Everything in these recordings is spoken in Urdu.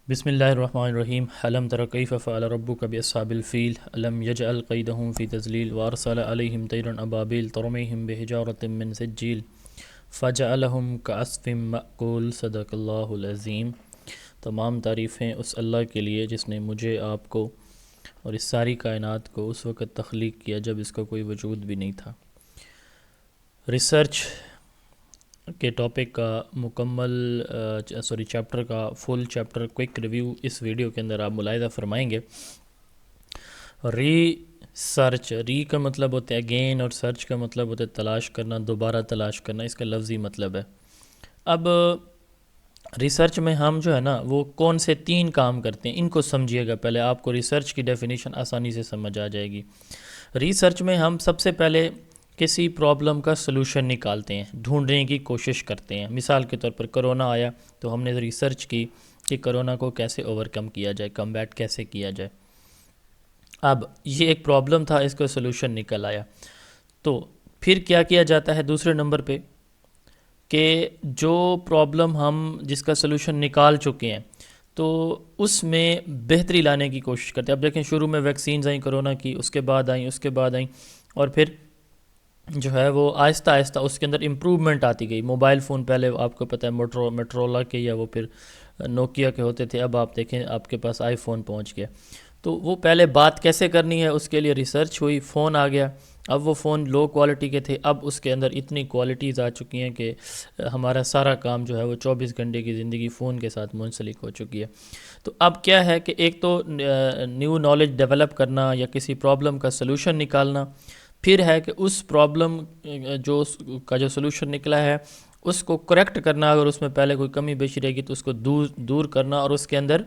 بسم اللہ الرحمن الرحیم علم تر کیف فعل ربک باصحاب الفیل علم یجعل قیدہم فی تضلیل وارسل علیہم طیرا ابابیل ترمیہم بحجارۃ من سجیل فجعلہم کعصف مأکول صدق اللہ العظیم۔ تمام تعریفیں اس اللہ کے لیے جس نے مجھے، آپ کو اور اس ساری کائنات کو اس وقت تخلیق کیا جب اس کا کوئی وجود بھی نہیں تھا۔ ریسرچ کے ٹاپک کا مکمل چیپٹر کا فل چیپٹر کوئک ریویو اس ویڈیو کے اندر آپ ملاحظہ فرمائیں گے۔ سرچ کا مطلب ہوتا ہے اگین، اور سرچ کا مطلب ہوتا ہے تلاش کرنا، دوبارہ تلاش کرنا، اس کا لفظی مطلب ہے۔ اب ریسرچ میں ہم جو ہے نا وہ کون سے 3 کام کرتے ہیں، ان کو سمجھیے گا پہلے، آپ کو ریسرچ کی ڈیفینیشن آسانی سے سمجھ آ جائے گی۔ ریسرچ میں ہم سب سے پہلے کسی پرابلم کا سلوشن نکالتے ہیں، ڈھونڈنے کی کوشش کرتے ہیں۔ مثال کے طور پر کرونا آیا تو ہم نے ریسرچ کی کہ کرونا کو کیسے اوورکم کیا جائے، کمبیٹ کیسے کیا جائے۔ اب یہ ایک پرابلم تھا، اس کا سلوشن نکل آیا، تو پھر کیا جاتا ہے دوسرے نمبر پہ کہ جو پرابلم ہم جس کا سلوشن نکال چکے ہیں تو اس میں بہتری لانے کی کوشش کرتے ہیں۔ اب دیکھیں شروع میں ویکسینز آئیں کرونا کی، اس کے بعد آئیں اور پھر جو ہے وہ آہستہ آہستہ اس کے اندر امپروومنٹ آتی گئی۔ موبائل فون پہلے آپ کو پتہ ہے موٹرولا کے یا وہ پھر نوکیا کے ہوتے تھے، اب آپ دیکھیں آپ کے پاس آئی فون پہنچ گیا۔ تو وہ پہلے بات کیسے کرنی ہے اس کے لیے ریسرچ ہوئی، فون آ گیا۔ اب وہ فون لو کوالٹی کے تھے، اب اس کے اندر اتنی کوالٹیز آ چکی ہیں کہ ہمارا سارا کام جو ہے وہ 24 گھنٹے کی زندگی فون کے ساتھ منسلک ہو چکی ہے۔ تو اب کیا ہے کہ ایک تو نیو نالج ڈیولپ کرنا یا کسی پرابلم کا سلوشن نکالنا، پھر ہے کہ اس پرابلم جو سلوشن نکلا ہے اس کو کریکٹ کرنا، اگر اس میں پہلے کوئی کمی بیشی رہے گی تو اس کو دور کرنا اور اس کے اندر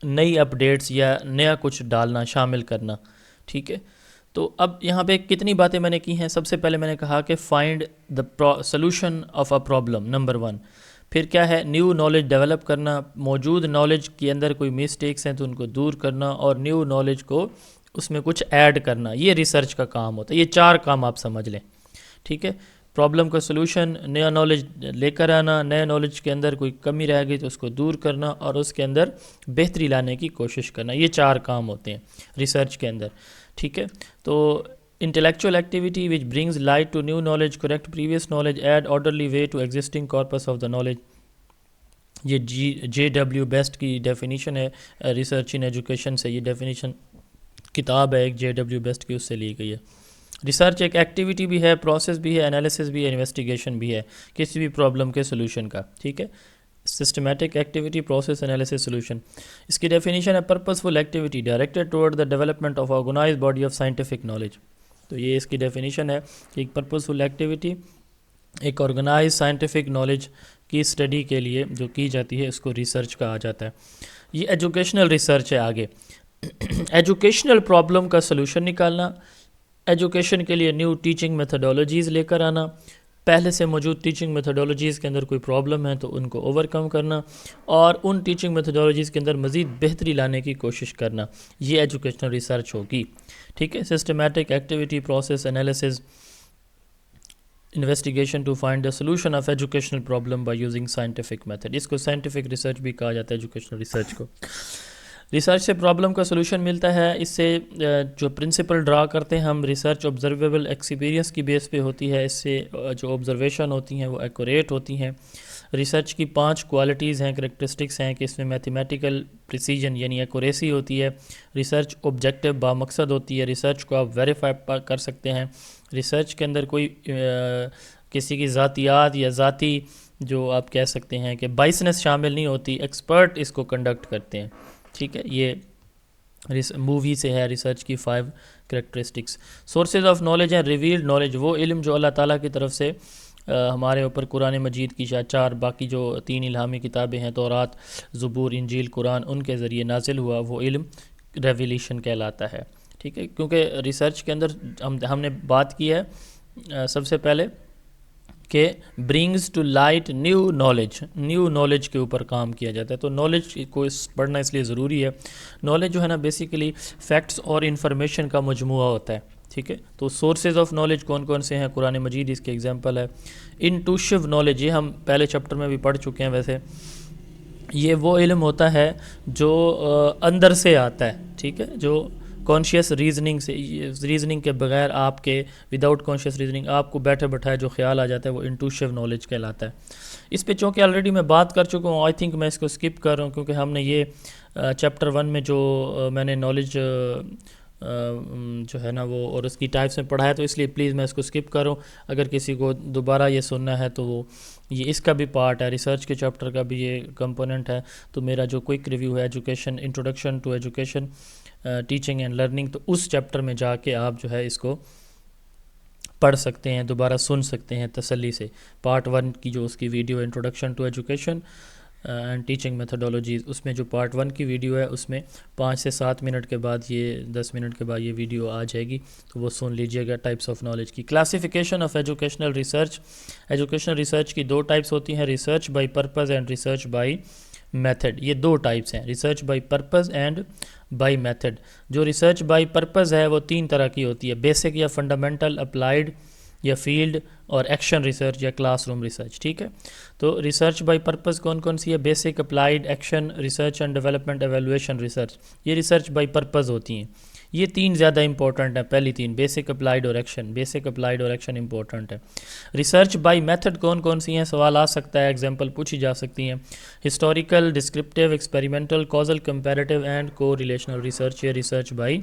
نئی اپڈیٹس یا نیا کچھ ڈالنا، شامل کرنا۔ ٹھیک ہے، تو اب یہاں پہ کتنی باتیں میں نے کی ہیں۔ سب سے پہلے میں نے کہا کہ find the solution of a problem, number 1۔ پھر کیا ہے، نیو نالج ڈیولپ کرنا، موجود نالج کے اندر کوئی مسٹیکس ہیں تو ان کو دور کرنا اور نیو نالج کو اس میں کچھ ایڈ کرنا، یہ ریسرچ کا کام ہوتا ہے۔ یہ 4 کام آپ سمجھ لیں، ٹھیک ہے۔ پرابلم کا سلوشن، نیا نالج لے کر آنا، نئے نالج کے اندر کوئی کمی رہ گئی تو اس کو دور کرنا اور اس کے اندر بہتری لانے کی کوشش کرنا، یہ 4 کام ہوتے ہیں ریسرچ کے اندر، ٹھیک ہے۔ تو intellectual activity which brings light to new knowledge, correct previous knowledge, add orderly way to existing corpus of the knowledge۔ یہ JW بیسٹ کی ڈیفینیشن ہے ریسرچ ان ایجوکیشن سے، یہ ڈیفینیشن کتاب ہے ایک JW بیسٹ کی، اس سے لی گئی ہے۔ ریسرچ ایک ایکٹیویٹی بھی ہے، پروسیس بھی ہے، انالیسس بھی ہے، انویسٹیگیشن بھی ہے کسی بھی پرابلم کے سلوشن کا، ٹھیک ہے۔ Systematic activity, process, analysis, solution. اس کی ڈیفینیشن ہے purposeful activity directed toward the development of organize body of scientific knowledge. تو یہ اس کی ڈیفینیشن ہے کہ ایک پرپسفل ایکٹیویٹی ایک آرگنائز سائنٹیفک نالج کی اسٹڈی کے لیے جو کی جاتی ہے اس کو ریسرچ کہا جاتا ہے۔ یہ ایجوکیشنل ریسرچ ہے۔ آگے ایجوکیشنل پرابلم کا سلوشن نکالنا، ایجوکیشن کے لیے نیو ٹیچنگ میتھڈولوجیز لے کر آنا، پہلے سے موجود ٹیچنگ میتھڈولوجیز کے اندر کوئی پرابلم ہے تو ان کو اوورکم کرنا اور ان ٹیچنگ میتھڈولوجیز کے اندر مزید بہتری لانے کی کوشش کرنا، یہ ایجوکیشنل ریسرچ ہوگی، ٹھیک ہے۔ Systematic activity, process, analysis, investigation to find the solution of educational problem by using scientific method. اس کو سائنٹیفک ریسرچ بھی کہا جاتا ہے، ایجوکیشنل ریسرچ کو۔ ریسرچ سے پرابلم کا سلوشن ملتا ہے، اس سے جو پرنسپل ڈرا کرتے ہیں ہم، ریسرچ آبزرویبل ایکسپیرینس کی بیس پہ ہوتی ہے، اس سے جو آبزرویشن ہوتی ہیں وہ ایکوریٹ ہوتی ہیں۔ ریسرچ کی 5 کوالٹیز ہیں، کریکٹرسٹکس ہیں کہ اس میں میتھمیٹیکل پریسیجن یعنی ایکوریسی ہوتی ہے، ریسرچ آبجیکٹیو بامقصد ہوتی ہے، ریسرچ کو آپ ویریفائی کر سکتے ہیں، ریسرچ کے اندر کوئی کسی کی ذاتیات یا ذاتی جو آپ کہہ سکتے ہیں کہ بائسنس شامل نہیں ہوتی، ایکسپرٹ اس کو کنڈکٹ کرتے ہیں، ٹھیک ہے۔ یہ مووی سے ہے ریسرچ کی 5 کریکٹرسٹکس۔ سورسز آف نالج ہیں، ریویلڈ نالج، وہ علم جو اللہ تعالیٰ کی طرف سے ہمارے اوپر قرآن مجید کی 4 باقی جو 3 الہامی کتابیں ہیں، تورات، زبور، انجیل، قرآن، ان کے ذریعے نازل ہوا وہ علم ریویلیشن کہلاتا ہے، ٹھیک ہے۔ کیونکہ ریسرچ کے اندر ہم نے بات کی ہے سب سے پہلے کہ brings to light new knowledge کے اوپر کام کیا جاتا ہے۔ تو نالج کو پڑھنا اس لیے ضروری ہے۔ نالج جو ہے نا بیسیکلی فیکٹس اور انفارمیشن کا مجموعہ ہوتا ہے، ٹھیک ہے۔ تو سورسز آف نالج کون کون سے ہیں، قرآن مجید اس کے ایگزامپل ہے۔ انٹوشیو نالج، یہ ہم پہلے چیپٹر میں بھی پڑھ چکے ہیں ویسے، یہ وہ علم ہوتا ہے جو اندر سے آتا ہے، ٹھیک ہے، جو کانشیس ریزننگ سے، ریزننگ کے بغیر آپ کے، وداؤٹ کانشیس ریزننگ آپ کو بیٹھے بٹھائے جو خیال آ جاتا ہے وہ انٹویشو نالج کہلاتا ہے۔ اس پہ چونکہ آلریڈی میں بات کر چکا ہوں، آئی تھنک میں اس کو اسکپ کر رہا ہوں کیونکہ ہم نے یہ چیپٹر 1 میں جو میں نے نالج جو ہے نا وہ اور اس کی ٹائپس میں پڑھا ہے، تو اس لیے پلیز میں اس کو اسکپ کر رہا ہوں۔ اگر کسی کو دوبارہ یہ سننا ہے تو وہ یہ اس کا بھی پارٹ ہے، ریسرچ کے چیپٹر کا بھی یہ کمپوننٹ ہے۔ تو میرا جو کوئک ریویو ہے education, introduction to education, teaching and learning, تو اس چیپٹر میں جا کے آپ جو ہے اس کو پڑھ سکتے ہیں، دوبارہ سن سکتے ہیں تسلی سے۔ پارٹ 1 کی جو اس کی video introduction to education and teaching methodologies, اس میں جو پارٹ 1 کی ویڈیو ہے اس میں 5 سے 7 منٹ کے بعد، یہ 10 منٹ کے بعد یہ ویڈیو آ جائے گی، تو وہ سن لیجئے گا۔ ٹائپس آف نالج کی classification of educational research, educational research کی 2 ٹائپس ہوتی ہیں، research by purpose and research by method. یہ 2 ٹائپس ہیں، research by purpose and by method. جو ریسرچ بائی پرپز ہے وہ 3 طرح کی ہوتی ہے، بیسک یا فنڈامنٹل، اپلائیڈ یا فیلڈ، اور ایکشن ریسرچ یا کلاس روم ریسرچ، ٹھیک ہے۔ تو ریسرچ بائی پرپز کون کون سی ہے؟ Basic, applied, action, research and development, evaluation research, یہ ریسرچ بائی پرپز ہوتی ہیں۔ یہ 3 زیادہ امپورٹنٹ ہیں، پہلی 3 بیسک، اپلائیڈ اور ایکشن، بیسک، اپلائیڈ اور ایکشن امپورٹنٹ ہے۔ ریسرچ بائی میتھڈ کون کون سی ہیں؟ سوال آ سکتا ہے، ایگزامپل پوچھی جا سکتی ہیں، historical, descriptive, experimental, causal, comparative and کو ریلیشنل ریسرچ، یہ ریسرچ بائی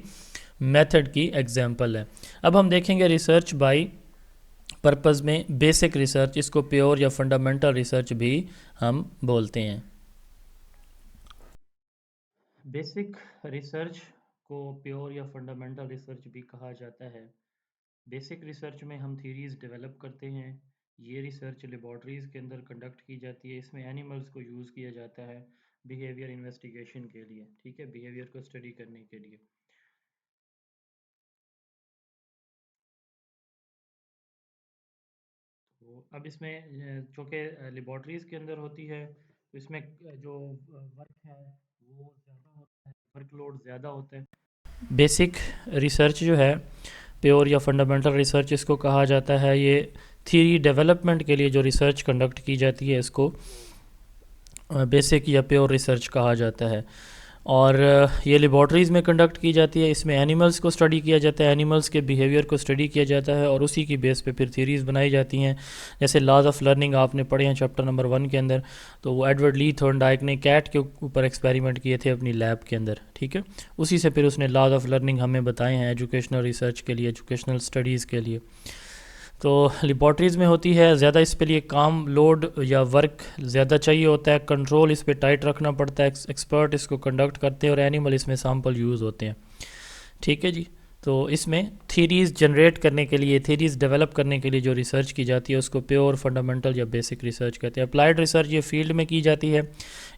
میتھڈ کی ایگزامپل ہے۔ اب ہم دیکھیں گے ریسرچ بائی پرپز میں بیسک ریسرچ، اس کو پیور یا فنڈامنٹل ریسرچ بھی ہم بولتے ہیں۔ بیسک ریسرچ کو پیور یا فنڈامنٹل ریسرچ بھی کہا جاتا ہے۔ بیسک ریسرچ میں ہم تھیریز ڈیولپ کرتے ہیں، یہ ریسرچ لیبارٹریز کے اندر کنڈکٹ کی جاتی ہے، اس میں اینیملز کو یوز کیا جاتا ہے بیہیویئر انویسٹیگیشن کے لیے، ٹھیک ہے، بیہیویئر کو اسٹڈی کرنے کے لیے۔ تو اب اس میں چونکہ لیبارٹریز کے اندر ہوتی ہے تو اس میں جو ورک ہے وہ زیادہ ہوتا ہے، ورک لوڈ زیادہ ہوتا ہے۔ بیسک ریسرچ جو ہے پیور یا فنڈامنٹل ریسرچ اس کو کہا جاتا ہے، یہ تھیری ڈیولپمنٹ کے لیے جو ریسرچ کنڈکٹ کی جاتی ہے اس کو بیسک یا پیور ریسرچ کہا جاتا ہے، اور یہ لیبارٹریز میں کنڈکٹ کی جاتی ہے۔ اس میں اینیملز کو اسٹڈی کیا جاتا ہے، اینیملز کے بیہیویئر کو اسٹڈی کیا جاتا ہے، اور اسی کی بیس پہ پھر تھیریز بنائی جاتی ہیں، جیسے لاز آف لرننگ آپ نے پڑھے ہیں چیپٹر نمبر 1 کے اندر، تو وہ ایڈورڈ لی تھورنڈائک نے کیٹ کے اوپر ایکسپیریمنٹ کیے تھے اپنی لیب کے اندر، ٹھیک ہے، اسی سے پھر اس نے لاز آف لرننگ ہمیں بتائے ہیں ایجوکیشنل ریسرچ کے لیے، ایجوکیشنل اسٹڈیز کے لیے۔ تو لیبارٹریز میں ہوتی ہے زیادہ، اس پہ لیے کام لوڈ یا ورک زیادہ چاہیے ہوتا ہے، کنٹرول اس پہ ٹائٹ رکھنا پڑتا ہے، ایکسپرٹ اس کو کنڈکٹ کرتے ہیں، اور اینیمل اس میں سیمپل یوز ہوتے ہیں، ٹھیک ہے جی۔ تو اس میں تھیریز جنریٹ کرنے کے لیے، تھیریز ڈیولپ کرنے کے لیے جو ریسرچ کی جاتی ہے اس کو پیور، فنڈامنٹل یا بیسک ریسرچ کہتے ہیں۔ اپلائیڈ ریسرچ یہ فیلڈ میں کی جاتی ہے،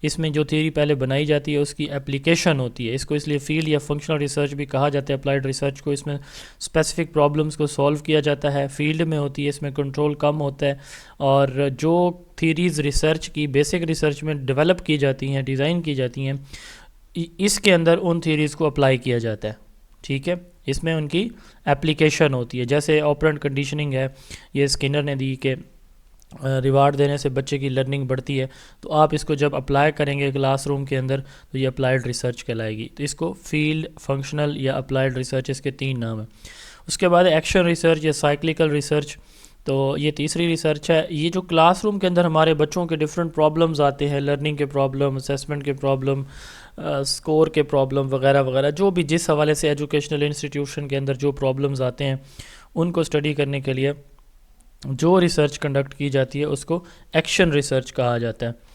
اس میں جو تھیری پہلے بنائی جاتی ہے اس کی اپلیکیشن ہوتی ہے، اس کو اس لیے فیلڈ یا فنکشنل ریسرچ بھی کہا جاتا ہے اپلائیڈ ریسرچ کو۔ اس میں اسپیسیفک پرابلمس کو سولو کیا جاتا ہے، فیلڈ میں ہوتی ہے، اس میں کنٹرول کم ہوتا ہے، اور جو تھیریز ریسرچ کی بیسک ریسرچ میں ڈیولپ کی جاتی ہیں، ڈیزائن کی جاتی ہیں، اس کے اندر ان تھیریز کو اپلائی کیا جاتا ہے، ٹھیک ہے، اس میں ان کی اپلیکیشن ہوتی ہے۔ جیسے آپرنٹ کنڈیشننگ ہے، یہ اسکینر نے دی کہ ریوارڈ دینے سے بچے کی لرننگ بڑھتی ہے، تو آپ اس کو جب اپلائی کریں گے کلاس روم کے اندر تو یہ اپلائیڈ ریسرچ کہلائے گی۔ تو اس کو فیلڈ، فنکشنل یا اپلائیڈ ریسرچ، اس کے 3 نام ہیں۔ اس کے بعد ایکشن ریسرچ یا سائیکلیکل ریسرچ، تو یہ تیسری ریسرچ ہے۔ یہ جو کلاس روم کے اندر ہمارے بچوں کے ڈفرینٹ پرابلمز آتے ہیں، لرننگ کے پرابلم، اسیسمنٹ کے پرابلم، اسکور کے پرابلم وغیرہ وغیرہ، جو بھی جس حوالے سے ایجوکیشنل انسٹیٹیوشن کے اندر جو پرابلمز آتے ہیں ان کو اسٹڈی کرنے کے لیے جو ریسرچ کنڈکٹ کی جاتی ہے اس کو ایکشن ریسرچ کہا جاتا ہے،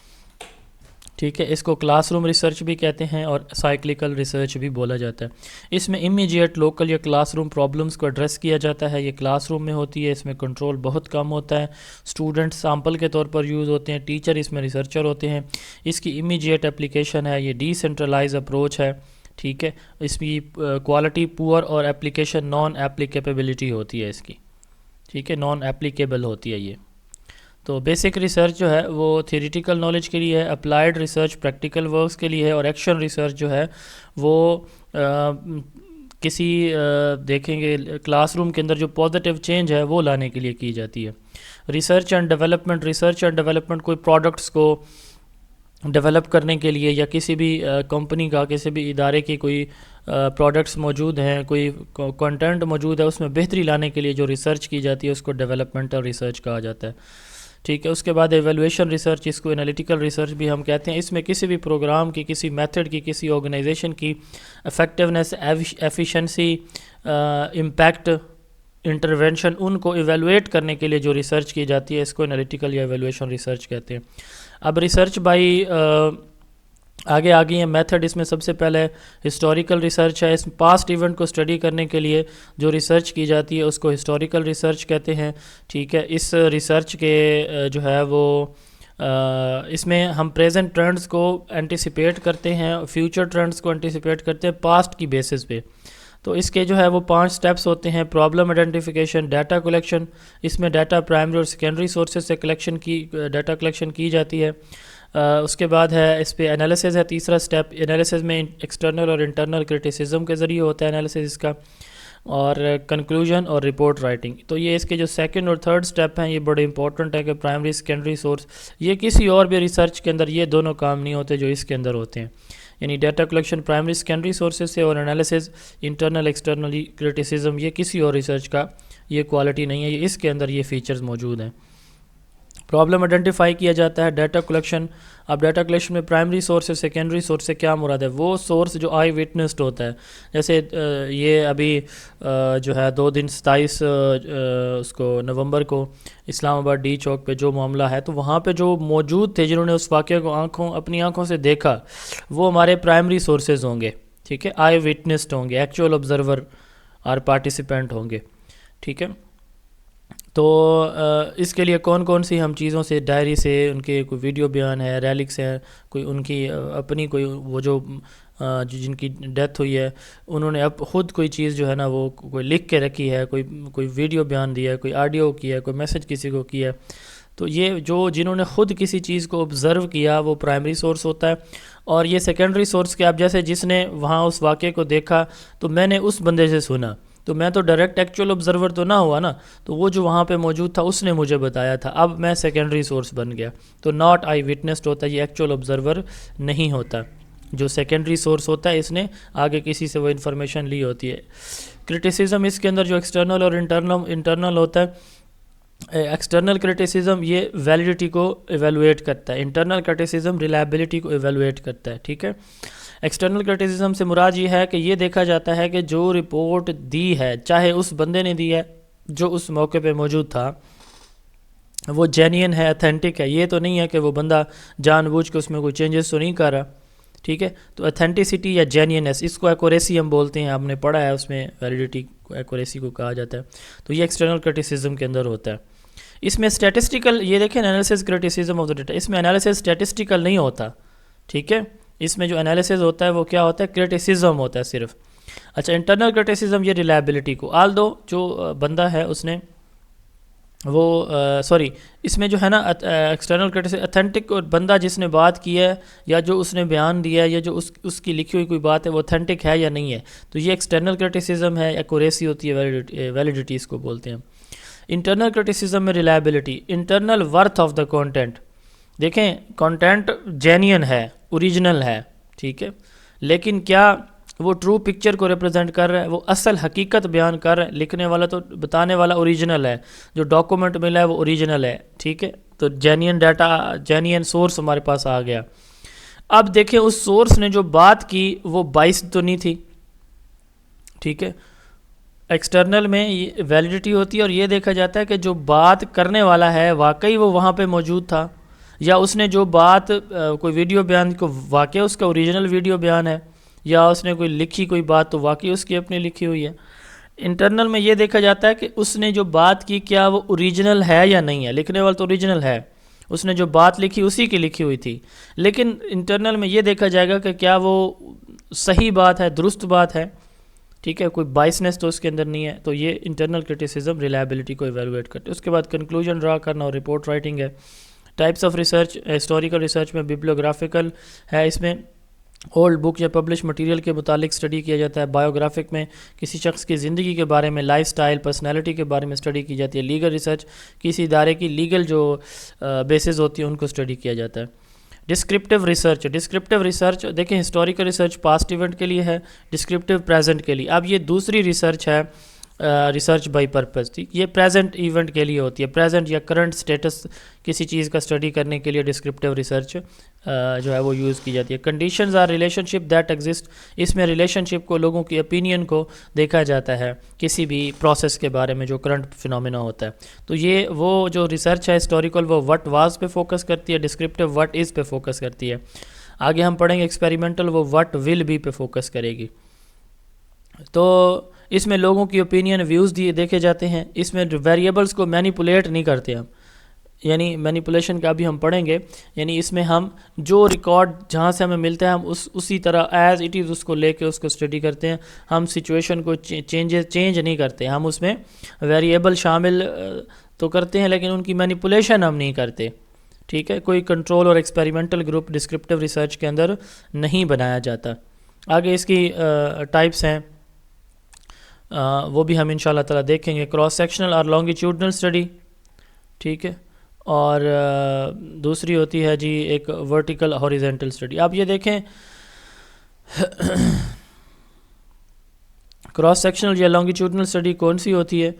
ٹھیک ہے۔ اس کو کلاس روم ریسرچ بھی کہتے ہیں اور سائیکلیکل ریسرچ بھی بولا جاتا ہے۔ اس میں امیجیٹ، لوکل یا کلاس روم پرابلمس کو ایڈریس کیا جاتا ہے، یہ کلاس روم میں ہوتی ہے، اس میں کنٹرول بہت کم ہوتا ہے، اسٹوڈنٹ سیمپل کے طور پر یوز ہوتے ہیں، ٹیچر اس میں ریسرچر ہوتے ہیں۔ اس کی امیجیٹ اپلیکیشن ہے، یہ ڈی سینٹرلائز اپروچ ہے، ٹھیک ہے۔ اس کی کوالٹی پور اور اپلیکیشن نان ایپلیکیبلٹی ہوتی ہے اس کی، ٹھیک ہے، نان ایپلیکیبل ہوتی ہے یہ۔ تو بیسک ریسرچ جو ہے وہ تھیوریٹیکل نالج کے لیے ہے، اپلائیڈ ریسرچ پریکٹیکل ورکس کے لیے ہے، اور ایکشن ریسرچ جو ہے وہ کسی دیکھیں گے کلاس روم کے اندر جو پازیٹیو چینج ہے وہ لانے کے لیے کی جاتی ہے۔ Research and development, research and development کوئی پروڈکٹس کو ڈیولپ کرنے کے لیے، یا کسی بھی کمپنی کا، کسی بھی ادارے کی کوئی پروڈکٹس موجود ہیں، کوئی کنٹینٹ موجود ہے، اس میں بہتری لانے کے لیے جو ریسرچ کی جاتی ہے اس کو ڈیولپمنٹل ریسرچ کہا جاتا ہے. ٹھیک ہے. اس کے بعد ایویلویشن ریسرچ، اس کو انالیٹیکل ریسرچ بھی ہم کہتے ہیں. اس میں کسی بھی پروگرام کی، کسی میتھڈ کی، کسی آرگنائزیشن کی افیکٹونیس، ایفیشنسی، امپیکٹ، انٹرونشن، ان کو ایویلویٹ کرنے کے لیے جو ریسرچ کی جاتی ہے اس کو انالیٹیکل یا ایویلویشن ریسرچ کہتے ہیں. اب ریسرچ بائی آگے آگئی ہیں میتھڈ. اس میں سب سے پہلے ہسٹوریکل ریسرچ ہے. اس پاسٹ ایونٹ کو اسٹڈی کرنے کے لیے جو ریسرچ کی جاتی ہے اس کو ہسٹوریکل ریسرچ کہتے ہیں. ٹھیک ہے. اس ریسرچ کے جو ہے وہ اس میں ہم پریزنٹ ٹرینڈز کو انٹیسپیٹ کرتے ہیں، فیوچر ٹرینڈز کو انٹیسپیٹ کرتے ہیں پاسٹ کی بیسس پہ. تو اس کے جو ہے وہ 5 سٹیپس ہوتے ہیں. پرابلم آئیڈینٹیفیکیشن، ڈیٹا کلیکشن، اس میں ڈیٹا پرائمری اور سیکنڈری سورسز سے ڈیٹا کلیکشن کی جاتی ہے. اس کے بعد ہے اس پہ انالیسز ہے تیسرا سٹیپ. انالیسز میں ایکسٹرنل اور انٹرنل کرٹیسزم کے ذریعے ہوتا ہے انالیسز اس کا، اور کنکلوژن اور رپورٹ رائٹنگ. تو یہ اس کے جو سیکنڈ اور تھرڈ سٹیپ ہیں یہ بڑے امپورٹنٹ ہے کہ پرائمری سیکنڈری سورس، یہ کسی اور بھی ریسرچ کے اندر یہ دونوں کام نہیں ہوتے جو اس کے اندر ہوتے ہیں. یعنی data collection primary secondary sources سے، اور انالیسز انٹرنل ایکسٹرنلی کرٹیسزم یہ کسی اور ریسرچ کا یہ کوالٹی نہیں ہے، یہ اس کے اندر یہ فیچرز موجود ہیں. پرابلم آئیڈینٹیفائی کیا جاتا ہے. ڈیٹا کلیکشن، اب ڈیٹا کلیکشن میں پرائمری سورس سے سیکنڈری سورس سے کیا مراد ہے؟ وہ سورس جو آئی وٹنسڈ ہوتا ہے. جیسے یہ ابھی جو ہے 2 دن 27 اس کو نومبر کو اسلام آباد ڈی چوک پہ جو معاملہ ہے، تو وہاں پہ جو موجود تھے جنہوں نے اس واقعے کو اپنی آنکھوں سے دیکھا، وہ ہمارے پرائمری سورسز ہوں گے. ٹھیک ہے. آئی وٹنسڈ ہوں گے، ایکچوئل آبزرور اور پارٹیسپینٹ ہوں گے. ٹھیک ہے. تو اس کے لیے کون کون سی ہم چیزوں سے، ڈائری سے، ان کے کوئی ویڈیو بیان ہے، ریلکس ہیں، کوئی ان کی اپنی کوئی وہ جو جن کی ڈیتھ ہوئی ہے انہوں نے اب خود کوئی چیز جو ہے نا وہ کوئی لکھ کے رکھی ہے، کوئی ویڈیو بیان دیا ہے، کوئی آڈیو کیا ہے، کوئی میسج کسی کو کیا ہے. تو یہ جو جنہوں نے خود کسی چیز کو آبزرو کیا وہ پرائمری سورس ہوتا ہے. اور یہ سیکنڈری سورس کے اب جیسے جس نے وہاں اس واقعے کو دیکھا تو میں نے اس بندے سے سنا، تو میں تو ڈائریکٹ ایکچوئل آبزرور تو نہ ہوا نا، تو وہ جو وہاں پہ موجود تھا اس نے مجھے بتایا تھا، اب میں سیکنڈری سورس بن گیا. تو ناٹ آئی وٹنسڈ ہوتا ہے، یہ ایکچوئل آبزرور نہیں ہوتا. جو سیکنڈری سورس ہوتا ہے اس نے آگے کسی سے وہ انفارمیشن لی ہوتی ہے. کرٹیسزم اس کے اندر جو ایکسٹرنل اور انٹرنل ہوتا ہے. ایکسٹرنل کرٹیسزم یہ ویلیڈیٹی کو ایویلویٹ کرتا ہے، انٹرنل کرٹیسزم ریلائبلٹی کو ایویلویٹ کرتا ہے. ٹھیک ہے. ایکسٹرنل کرٹیسزم سے مراد یہ ہے کہ یہ دیکھا جاتا ہے کہ جو رپورٹ دی ہے، چاہے اس بندے نے دی ہے جو اس موقع پہ موجود تھا، وہ جینین ہے، اتھینٹک ہے. یہ تو نہیں ہے کہ وہ بندہ جان بوجھ کے اس میں کوئی چینجز تو نہیں کر رہا. ٹھیک ہے. تو اتھینٹسٹی یا جینینس، اس کو ایکوریسی ہم بولتے ہیں، آپ نے پڑھا ہے اس میں ویلیڈیٹی ایکوریسی کو کہا جاتا ہے. تو یہ ایکسٹرنل کرٹیسزم کے اندر ہوتا ہے. اس میں اسٹیٹسٹیکل، یہ دیکھیں analysis criticism of the data, اس میں انالیسز اسٹیٹسٹیکل نہیں ہوتا. ٹھیک ہے. اس میں جو انالیسز ہوتا ہے وہ کیا ہوتا ہے؟ کرٹیسزم ہوتا ہے صرف. اچھا. انٹرنل کرٹیسزم یہ ریلائبلٹی کو، آل دو جو بندہ ہے اس نے وہ اس میں جو ہے نا ایکسٹرنل کرٹیسزم اتھینٹک، اور بندہ جس نے بات کی ہے یا جو اس نے بیان دیا ہے یا جو اس کی لکھی ہوئی کوئی بات ہے وہ اتھینٹک ہے یا نہیں ہے، تو یہ ایکسٹرنل کرٹیسزم ہے. ایکوریسی ہوتی ہے، ویلیڈیٹی اس کو بولتے ہیں. انٹرنل کرٹیسزم میں reliability, internal worth of the content. دیکھیں کانٹینٹ جینین ہے، اوریجنل ہے. ٹھیک ہے. لیکن کیا وہ ٹرو پکچر کو ریپرزینٹ کر رہا ہے؟ وہ اصل حقیقت بیان کر رہا ہے؟ لکھنے والا تو بتانے والا اوریجنل ہے، جو ڈاکومنٹ ملا ہے وہ اوریجنل ہے. ٹھیک ہے. تو جینین ڈیٹا، جینین سورس ہمارے پاس آ گیا. اب دیکھیں اس سورس نے جو بات کی وہ بائس تو نہیں تھی. ٹھیک ہے. ایکسٹرنل میں ویلیڈیٹی ہوتی ہے اور یہ دیکھا جاتا ہے کہ جو بات کرنے والا ہے واقعی وہ وہاں پہ موجود تھا، یا اس نے جو بات کوئی ویڈیو بیان کو واقعی اس کا اوریجنل ویڈیو بیان ہے، یا اس نے کوئی لکھی کوئی بات تو واقعی اس کی اپنی لکھی ہوئی ہے. انٹرنل میں یہ دیکھا جاتا ہے کہ اس نے جو بات کی کیا وہ اوریجنل ہے یا نہیں ہے. لکھنے والا تو اوریجنل ہے، اس نے جو بات لکھی اسی کی لکھی ہوئی تھی. لیکن انٹرنل میں یہ دیکھا جائے گا کہ کیا وہ صحیح بات ہے، درست بات ہے. ٹھیک ہے. کوئی بائسنس تو اس کے اندر نہیں ہے. تو یہ انٹرنل کرٹیسزم ریلائبلٹی کو ایویلویٹ کرتے. اس کے بعد کنکلوژن ڈرا کرنا اور رپورٹ رائٹنگ ہے. Types of research, historical research میں بیبلیوگرافیکل ہے، اس میں اولڈ بک یا پبلش مٹیریل کے متعلق اسٹڈی کیا جاتا ہے. بایوگرافک میں کسی شخص کی زندگی کے بارے میں، لائف سٹائل، پرسنالٹی کے بارے میں اسٹڈی کی جاتی ہے. لیگل ریسرچ کسی ادارے کی لیگل جو بیسز ہوتی ہے ان کو اسٹڈی کیا جاتا ہے. ڈسکرپٹیو ریسرچ دیکھیں ہسٹوریکل ریسرچ پاسٹ ایونٹ کے لیے ہے، ڈسکرپٹیو پریزنٹ کے لیے. اب یہ دوسری ریسرچ ہے ریسرچ بائی پرپز، ٹھیک، یہ پریزنٹ ایونٹ کے لیے ہوتی ہے، پریزنٹ یا کرنٹ سٹیٹس کسی چیز کا اسٹڈی کرنے کے لیے ڈسکرپٹیو ریسرچ جو ہے وہ یوز کی جاتی ہے. Conditions or relationship that exist, اس میں ریلیشن شپ کو، لوگوں کی اوپینین کو دیکھا جاتا ہے کسی بھی پروسیس کے بارے میں جو کرنٹ فنومینا ہوتا ہے. تو یہ وہ جو ریسرچ ہے ہسٹوریکل وہ وٹ واز پہ فوکس کرتی ہے، ڈسکرپٹیو وٹ از پہ فوکس کرتی ہے. آگے ہم پڑھیں گے ایکسپیریمنٹل، وہ وٹ ول بی پہ فوکس کرے گی. تو اس میں لوگوں کی اوپینین ویوز دیکھے جاتے ہیں، اس میں ویریبلس کو مینیپولیٹ نہیں کرتے ہم، یعنی مینیپولیشن کا بھی ہم پڑھیں گے. یعنی اس میں ہم جو ریکارڈ جہاں سے ہمیں ملتا ہے ہم اسی طرح ایز اٹ از اس کو لے کے اس کو اسٹڈی کرتے ہیں. ہم سچویشن کو چینج نہیں کرتے، ہم اس میں ویریبل شامل تو کرتے ہیں لیکن ان کی مینیپولیشن ہم نہیں کرتے. ٹھیک ہے، کوئی کنٹرول اور ایکسپیریمنٹل گروپ ڈسکرپٹیو ریسرچ کے اندر نہیں بنایا جاتا. آگے اس کی ٹائپس ہیں، وہ بھی ہم انشاءاللہ تعالیٰ دیکھیں گے. کراس سیکشنل اور لانگیٹیوڈنل اسٹڈی، ٹھیک ہے، اور دوسری ہوتی ہے جی ایک ورٹیکل ہاریزونٹل اسٹڈی. آپ یہ دیکھیں کراس سیکشنل یا لانگیٹیوڈنل اسٹڈی کون سی ہوتی ہے؟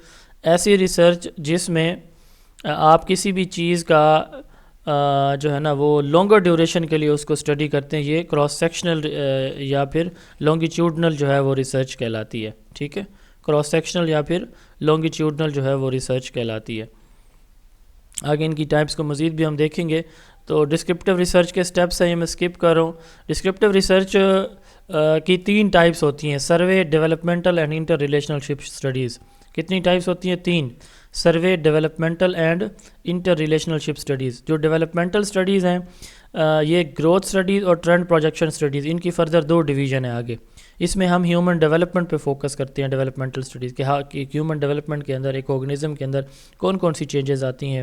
ایسی ریسرچ جس میں آپ کسی بھی چیز کا جو ہے نا وہ لانگر ڈیوریشن کے لیے اس کو اسٹڈی کرتے ہیں، یہ کراس سیکشنل یا پھر لانگیٹیوڈنل جو ہے وہ ریسرچ کہلاتی ہے. ٹھیک ہے، کراس سیکشنل یا پھر لانگیٹیوڈنل جو ہے وہ ریسرچ کہلاتی ہے. آگے ان کی ٹائپس کو مزید بھی ہم دیکھیں گے. تو ڈسکرپٹیو ریسرچ کے سٹیپس ہیں، یہ میں سکپ کر رہا ہوں. ڈسکرپٹیو ریسرچ کی 3 ٹائپس ہوتی ہیں، survey, developmental and inter relational ship studies. کتنی ٹائپس ہوتی ہیں؟ 3. Survey, developmental and inter relational ship studies. جو ڈیولپمنٹل اسٹڈیز ہیں یہ گروتھ اسٹڈیز اور ٹرینڈ پروجیکشن اسٹڈیز، ان کی فردر 2 ڈویژن ہیں آگے. اس میں ہم ہیومن ڈیولپمنٹ پہ فوکس کرتے ہیں ڈیولپمنٹل اسٹڈیز کہ ہیومن ڈیولپمنٹ کے اندر ایک آرگنزم کے اندر کون کون سی چینجز آتی ہیں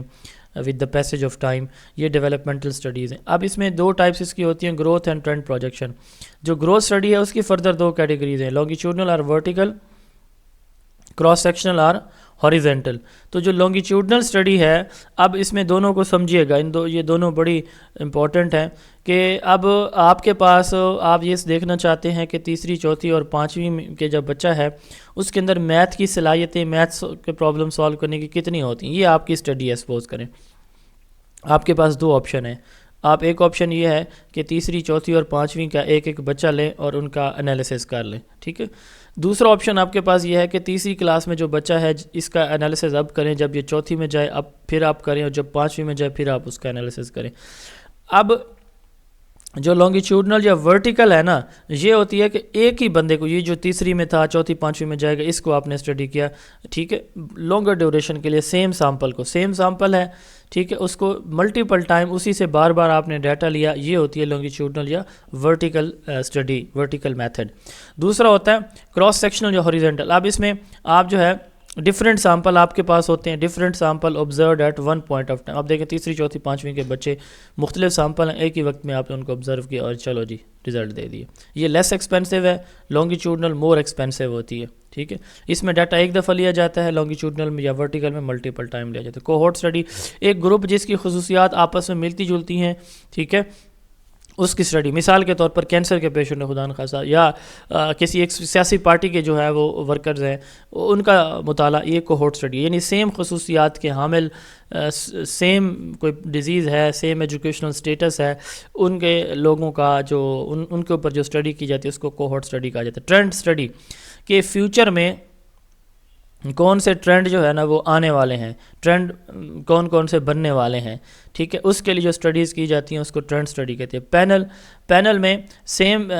with the passage of time, یہ ڈیولپمنٹل اسٹڈیز ہیں. اب اس میں 2 ٹائپس اس کی ہوتی ہیں، گروتھ اینڈ ٹرینڈ پروجیکشن. جو گروتھ اسٹڈی ہے اس کی فردر 2 کیٹیگریز ہیں، لانگیٹیوڈنل اور ورٹیکل، کراس سیکشنل اور ہاریزونٹل. تو جو لانگیٹیوڈنل اسٹڈی ہے اب اس میں دونوں کو سمجھیے گا، یہ دونوں بڑی امپورٹنٹ ہیں. کہ اب آپ کے پاس آپ یہ دیکھنا چاہتے ہیں کہ تیسری، چوتھی اور 5ویں کے جب بچہ ہے اس کے اندر میتھ کی صلاحیتیں، میتھس کے پرابلم سالو کرنے کی کتنی ہوتی ہیں. یہ آپ کی اسٹڈی ہے. سپوز کریں آپ کے پاس 2 آپشن ہیں. آپ ایک آپشن یہ ہے کہ تیسری، چوتھی اور 5ویں کا ایک بچہ لیں اور ان کا انالیسس کر لیں. ٹھیک ہے. دوسرا آپشن آپ کے پاس یہ ہے کہ تیسری کلاس میں جو بچہ ہے اس کا انالیسس اب کریں، جب یہ چوتھی میں جائے اب پھر آپ کریں، اور جب 5ویں میں جائے پھر آپ اس کا انالیسس کریں. اب جو لانگیٹیوڈنل یا ورٹیکل ہے نا، یہ ہوتی ہے کہ ایک ہی بندے کو، یہ جو تیسری میں تھا، چوتھی 5ویں میں جائے گا، اس کو آپ نے اسٹڈی کیا. ٹھیک ہے، لانگر ڈیوریشن کے لیے سیم سیمپل ہے. ٹھیک ہے، اس کو ملٹیپل ٹائم اسی سے بار بار آپ نے ڈیٹا لیا. یہ ہوتی ہے لانگیٹیوڈنل یا ورٹیکل اسٹڈی، ورٹیکل میتھڈ. دوسرا ہوتا ہے کراس سیکشنل یا ہاریزونٹل. اب اس میں آپ جو ہے ڈفرینٹ سیمپل آپ کے پاس ہوتے ہیں، different sample observed at one point of time. آپ دیکھیں تیسری، چوتھی، 5ویں کے بچے مختلف سیمپل ہیں، ایک ہی وقت میں آپ نے ان کو آبزرو کیا اور چلو جی رزلٹ دے دیے. یہ لیس ایکسپینسو ہے، لانگیٹیوڈنل مور ایکسپینسو ہوتی ہے. ٹھیک ہے، اس میں ڈیٹا ایک دفعہ لیا جاتا ہے، لانگیٹیوڈنل میں یا ورٹیکل میں ملٹیپل ٹائم لیا جاتا ہے. کوہورٹ اسٹڈی، ایک گروپ جس کی خصوصیات آپس میں ملتی جلتی ہیں. ٹھیک ہے، اس کی اسٹڈی، مثال کے طور پر کینسر کے پیشنٹ خدا نخواستہ، یا کسی ایک سیاسی پارٹی کے جو ہے وہ ورکرز ہیں، ان کا مطالعہ، یہ کوہورٹ اسٹڈی. یعنی سیم خصوصیات کے حامل، سیم کوئی ڈیزیز ہے، سیم ایجوکیشنل سٹیٹس ہے، ان کے لوگوں کا جو ان کے اوپر جو اسٹڈی کی جاتی ہے اس کو کوہورٹ اسٹڈی کہا جاتا ہے. ٹرینڈ اسٹڈی، کہ فیوچر میں کون سے ٹرینڈ جو ہے نا وہ آنے والے ہیں، ٹرینڈ کون سے بننے والے ہیں. ٹھیک ہے، اس کے لیے جو اسٹڈیز کی جاتی ہیں اس کو ٹرینڈ اسٹڈی کہتے ہیں. پینل میں سیم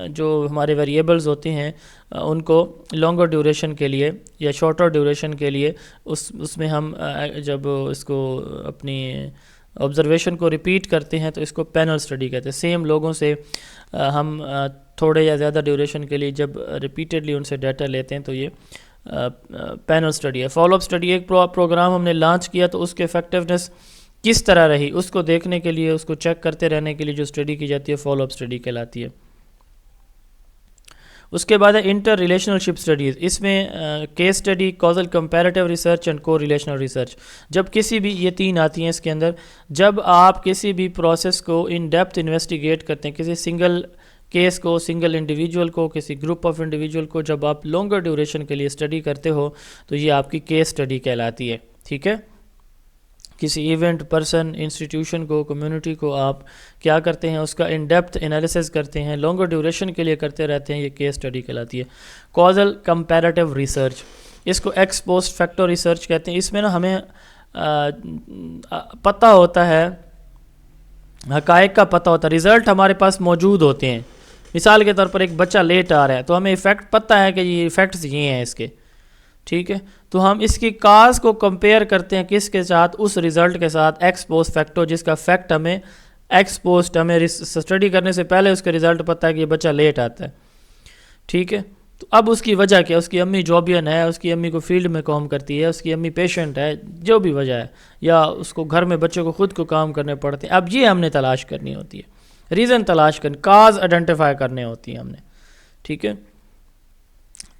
جو ہمارے ویریبلز ہوتے ہیں ان کو لانگر ڈیوریشن کے لیے یا شارٹر ڈیوریشن کے لیے اس میں ہم جب اس کو اپنی آبزرویشن کو ریپیٹ کرتے ہیں تو اس کو پینل اسٹڈی کہتے ہیں. سیم لوگوں سے ہم تھوڑے یا زیادہ ڈیوریشن کے لیے جب ریپیٹڈلی ان سے ڈیٹا لیتے ہیں تو یہ پینل اسٹڈی ہے. فالو اپ اسٹڈی، ایک پروگرام ہم نے لانچ کیا تو اس کے افیکٹونیس کس طرح رہی اس کو دیکھنے کے لیے، اس کو چیک کرتے رہنے کے لیے جو اسٹڈی کی جاتی ہے فالو اپ اسٹڈی کہلاتی ہے. اس کے بعد ہے انٹر ریلیشنل شپ اسٹڈیز. اس میں case study, causal comparative research and کو ریلیشنل ریسرچ. جب کسی بھی, یہ 3 آتی ہیں اس کے اندر, جب آپ کسی بھی پروسیس کو ان ڈیپتھ انویسٹیگیٹ کرتے ہیں, کسی سنگل کیس کو, سنگل انڈیویجول کو, کسی گروپ آف انڈیویجول کو جب آپ لانگر ڈیوریشن کے لیے اسٹڈی کرتے ہو تو یہ آپ کی کیس اسٹڈی کہلاتی ہے. ٹھیک ہے, کسی ایونٹ, پرسن, انسٹیٹیوشن کو, کمیونٹی کو آپ کیا کرتے ہیں, اس کا ان ڈیپتھ انالیسس کرتے ہیں, لانگر ڈیوریشن کے لیے کرتے رہتے ہیں, یہ کیس اسٹڈی کہلاتی ہے. کازل کمپیریٹیو ریسرچ, اس کو ایکس پوسٹ فیکٹو ریسرچ کہتے ہیں. اس میں نا ہمیں پتہ ہوتا ہے, حقائق کا پتہ ہوتا ہے, رزلٹ ہمارے پاس موجود ہوتے ہیں. مثال کے طور پر ایک بچہ لیٹ آ رہا ہے تو ہمیں ایفیکٹ پتہ ہے کہ یہ ایفیکٹس یہ ہیں اس کے. ٹھیک ہے, تو ہم اس کی کاز کو کمپیئر کرتے ہیں کس کے ساتھ, اس رزلٹ کے ساتھ, ایکس پوسٹ فیکٹو, جس کا فیکٹ ہمیں ایکس پوسٹ, ہمیں اسٹڈی کرنے سے پہلے اس کے رزلٹ پتہ ہے کہ یہ بچہ لیٹ آتا ہے. ٹھیک ہے, تو اب اس کی وجہ کیا, اس کی امی جابین ہے, اس کی امی کو فیلڈ میں کام کرتی ہے, اس کی امی پیشنٹ ہے, جو بھی وجہ ہے, یا اس کو گھر میں بچوں کو خود کو کام کرنے پڑتے ہیں. اب یہ ہم نے تلاش کرنی ہوتی ہے, ریزن تلاش کرنی, کاز آئیڈینٹیفائی کرنے ہوتی ہیں ہم نے. ٹھیک ہے,